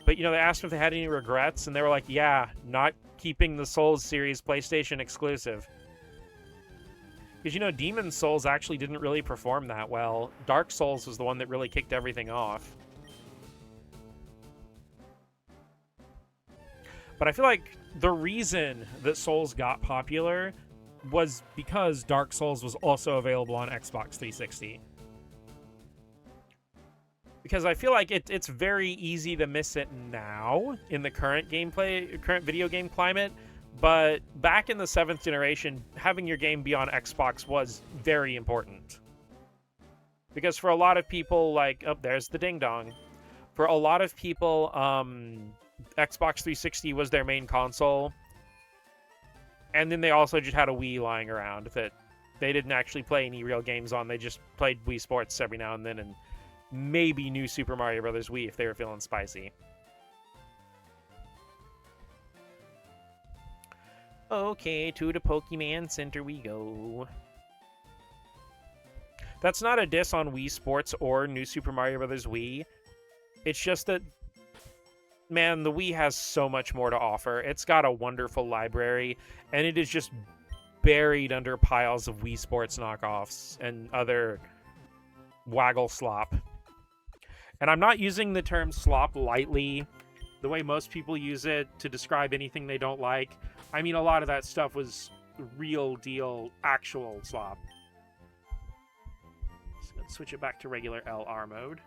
But, you know, they asked if they had any regrets, and they were like, yeah, not keeping the Souls series PlayStation exclusive. Because, you know, Demon's Souls actually didn't really perform that well. Dark Souls was the one that really kicked everything off. But I feel like the reason that Souls got popular was because Dark Souls was also available on Xbox 360. Because I feel like it's very easy to miss it now in the current video game climate. But back in the 7th generation, having your game be on Xbox was very important. Because for a lot of people, like, oh, there's the ding-dong. For a lot of people, Xbox 360 was their main console. And then they also just had a Wii lying around that they didn't actually play any real games on. They just played Wii Sports every now and then, and maybe New Super Mario Bros. Wii if they were feeling spicy. Okay, to the Pokemon Center we go. That's not a diss on Wii Sports or New Super Mario Bros. Wii. It's just that, man, the Wii has so much more to offer. It's got a wonderful library, and it is just buried under piles of Wii Sports knockoffs and other waggle slop. And I'm not using the term slop lightly, the way most people use it to describe anything they don't like. I mean, a lot of that stuff was real deal, actual slop. So let's switch it back to regular LR mode.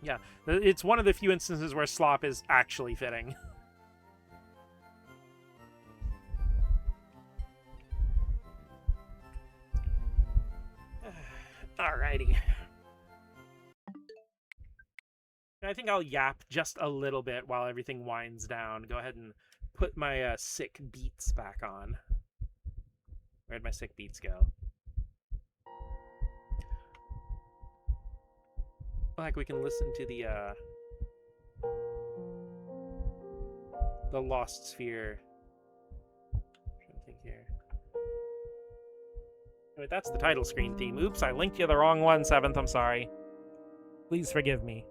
Yeah, it's one of the few instances where slop is actually fitting. Alrighty. I think I'll yap just a little bit while everything winds down. Go ahead and put my sick beats back on. Where'd my sick beats go? Like we can listen to the Lost Sphere. I'm trying to think here. Wait, that's the title screen theme. Oops, I linked you the wrong one, 7th. I'm sorry. Please forgive me.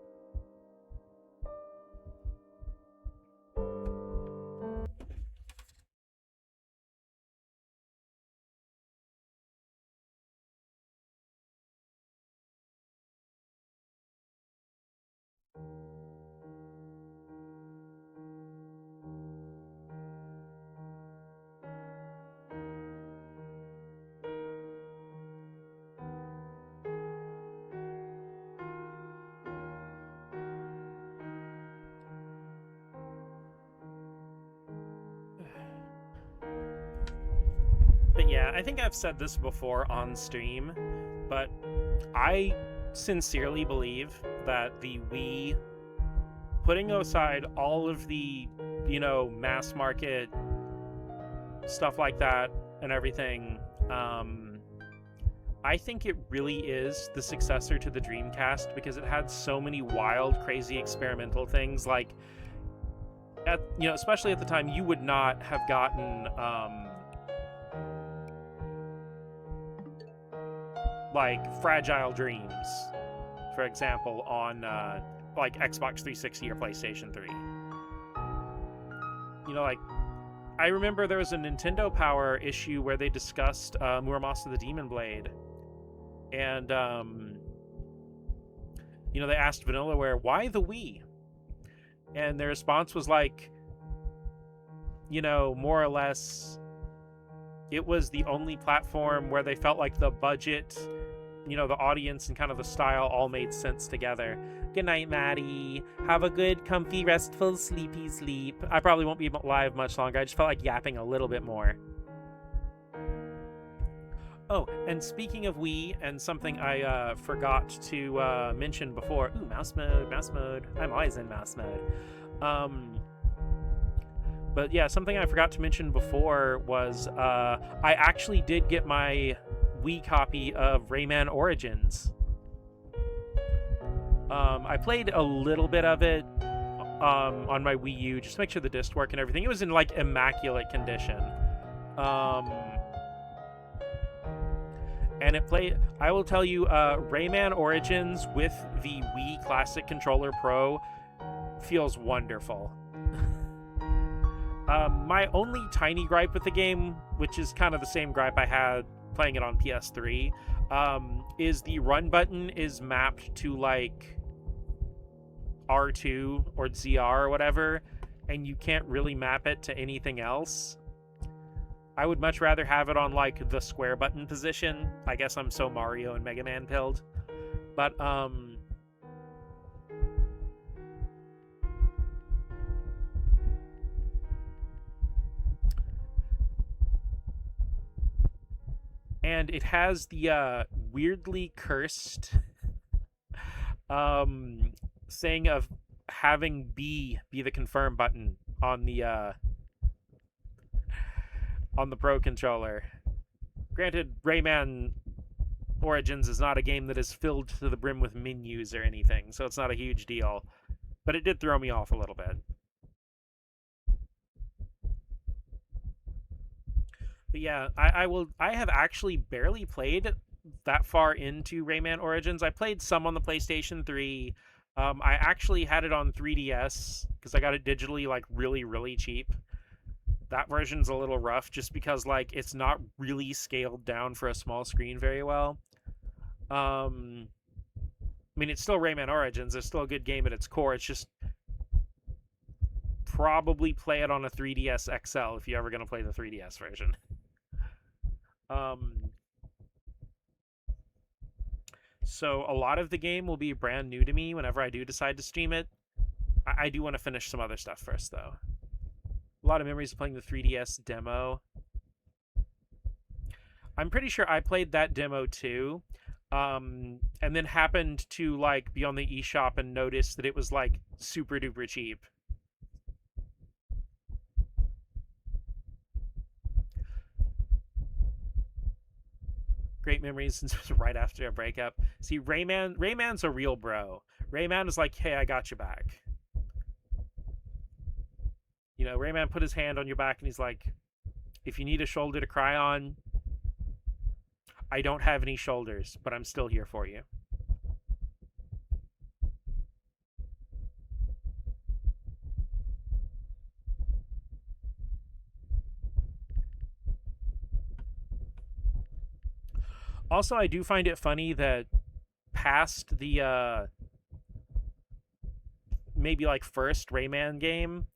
But yeah, I think I've said this before on stream, but I sincerely believe that the Wii, putting aside all of the, you know, mass market stuff like that and everything, I think it really is the successor to the Dreamcast because it had so many wild, crazy experimental things. Like, especially at the time, you would not have gotten like Fragile Dreams, for example, on like Xbox 360 or PlayStation 3. You know, like, I remember there was a Nintendo Power issue where they discussed Muramasa the Demon Blade, and you know, they asked Vanillaware, why the Wii? And their response was like, you know, more or less, it was the only platform where they felt like the budget, you know, the audience and kind of the style all made sense together. Good night, Maddie. Have a good, comfy, restful, sleepy sleep. I probably won't be live much longer. I just felt like yapping a little bit more. Oh, and speaking of Wii, and something I forgot to mention before. Ooh, mouse mode, mouse mode. I'm always in mouse mode. But yeah, something I forgot to mention before was I actually did get my Wii copy of Rayman Origins. I played a little bit of it on my Wii U, just to make sure the disc worked and everything. It was in like immaculate condition. And it played, I will tell you, Rayman Origins with the Wii Classic Controller Pro feels wonderful. My only tiny gripe with the game, which is kind of the same gripe I had playing it on PS3, is the run button is mapped to like R2 or ZR or whatever, and you can't really map it to anything else. I would much rather have it on like the square button position. I guess I'm so Mario and Mega Man pilled. But and it has the weirdly cursed saying of having B be the confirm button on the Pro controller. Granted, Rayman Origins is not a game that is filled to the brim with menus or anything, so it's not a huge deal. But it did throw me off a little bit. But yeah, I have actually barely played that far into Rayman Origins. I played some on the PlayStation 3. I actually had it on 3DS because I got it digitally like really, really cheap. That version's a little rough just because like it's not really scaled down for a small screen very well. I mean, it's still Rayman Origins. It's still a good game at its core. It's just probably play it on a 3DS XL if you're ever going to play the 3DS version. So a lot of the game will be brand new to me whenever I do decide to stream it. I do want to finish some other stuff first, though. A lot of memories of playing the 3DS demo. I'm pretty sure I played that demo too, and then happened to like be on the eShop and notice that it was like super duper cheap. Great memories since it was right after a breakup. See, Rayman's a real bro. Rayman is like, hey, I got you back. You know, Rayman put his hand on your back and he's like, if you need a shoulder to cry on, I don't have any shoulders, but I'm still here for you. Also, I do find it funny that past the maybe like first Rayman game,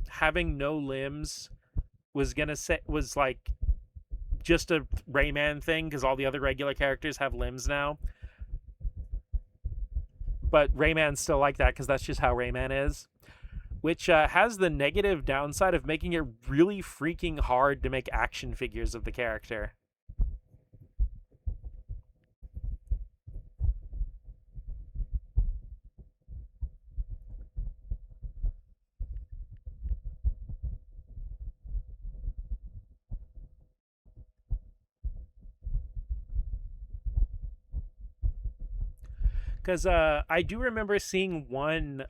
having no limbs was like just a Rayman thing because all the other regular characters have limbs now. But Rayman's still like that because that's just how Rayman is. Which has the negative downside of making it really freaking hard to make action figures of the character. Because I do remember seeing one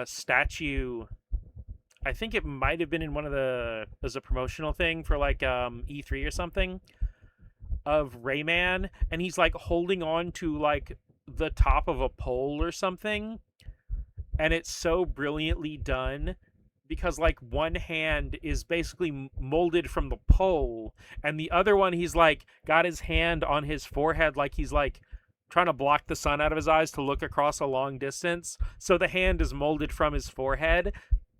statue. I think it might have been in one of the as a promotional thing for like E3 or something, of Rayman, and he's like holding on to like the top of a pole or something, and it's so brilliantly done because like one hand is basically molded from the pole, and the other one he's like got his hand on his forehead like he's like trying to block the sun out of his eyes to look across a long distance, so the hand is molded from his forehead,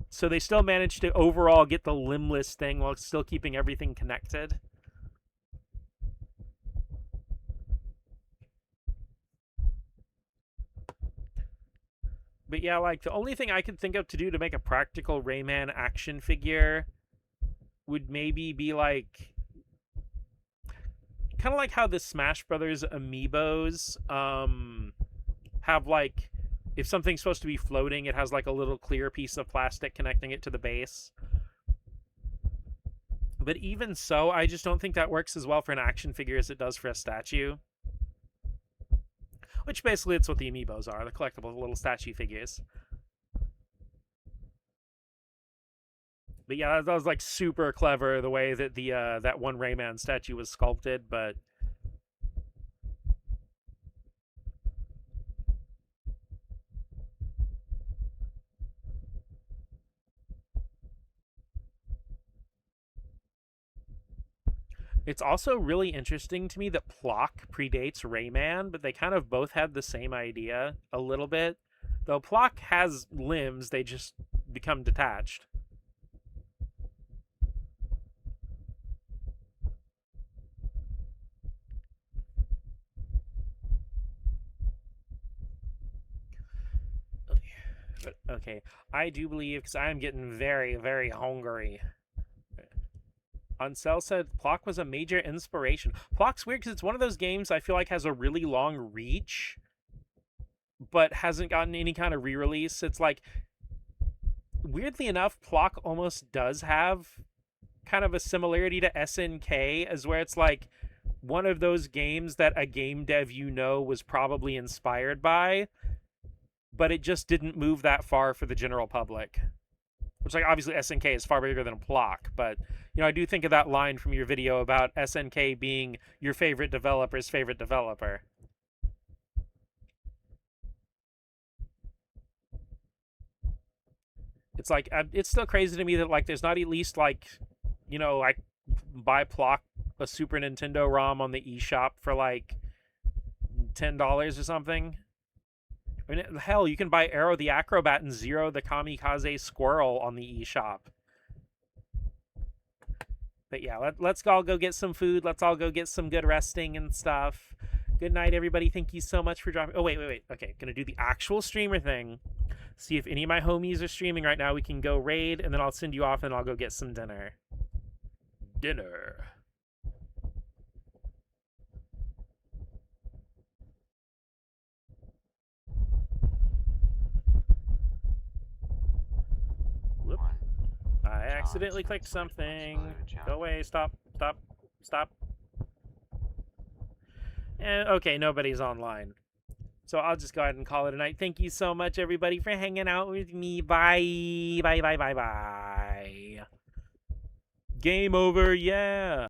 so they still managed to overall get the limbless thing while still keeping everything connected. But yeah, like the only thing I could think of to do to make a practical Rayman action figure would maybe be like kind of like how the Smash Brothers amiibos have like if something's supposed to be floating, it has like a little clear piece of plastic connecting it to the base. But even so, I just don't think that works as well for an action figure as it does for a statue. Which basically it's what the amiibos are, the collectible little statue figures. But yeah, that was like super clever the way that the that one Rayman statue was sculpted, but it's also really interesting to me that Plock predates Rayman, but they kind of both had the same idea a little bit. Though Plock has limbs, they just become detached. But, okay, I do believe, because I'm getting very, very hungry. Uncell said Plock was a major inspiration. Plock's weird because it's one of those games I feel like has a really long reach, but hasn't gotten any kind of re-release. It's like, weirdly enough, Plock almost does have kind of a similarity to SNK, as where it's like one of those games that a game dev was probably inspired by, but it just didn't move that far for the general public. Which, like, obviously SNK is far bigger than a Plock, but, I do think of that line from your video about SNK being your favorite developer's favorite developer. It's like, it's still crazy to me that, like, there's not at least, like, like, buy Plock a Super Nintendo ROM on the eShop for, like, $10 or something. I mean, hell, you can buy Arrow the Acrobat and Zero the Kamikaze Squirrel on the eShop. But yeah, let's all go get some food. Let's all go get some good resting and stuff. Good night, everybody. Thank you so much for dropping. Oh, wait. Okay, gonna do the actual streamer thing. See if any of my homies are streaming right now. We can go raid, and then I'll send you off, and I'll go get some dinner. Dinner. Whoop. I accidentally clicked something. Go away. Stop. And okay, nobody's online. So I'll just go ahead and call it a night. Thank you so much, everybody, for hanging out with me. Bye. Bye. Game over, yeah.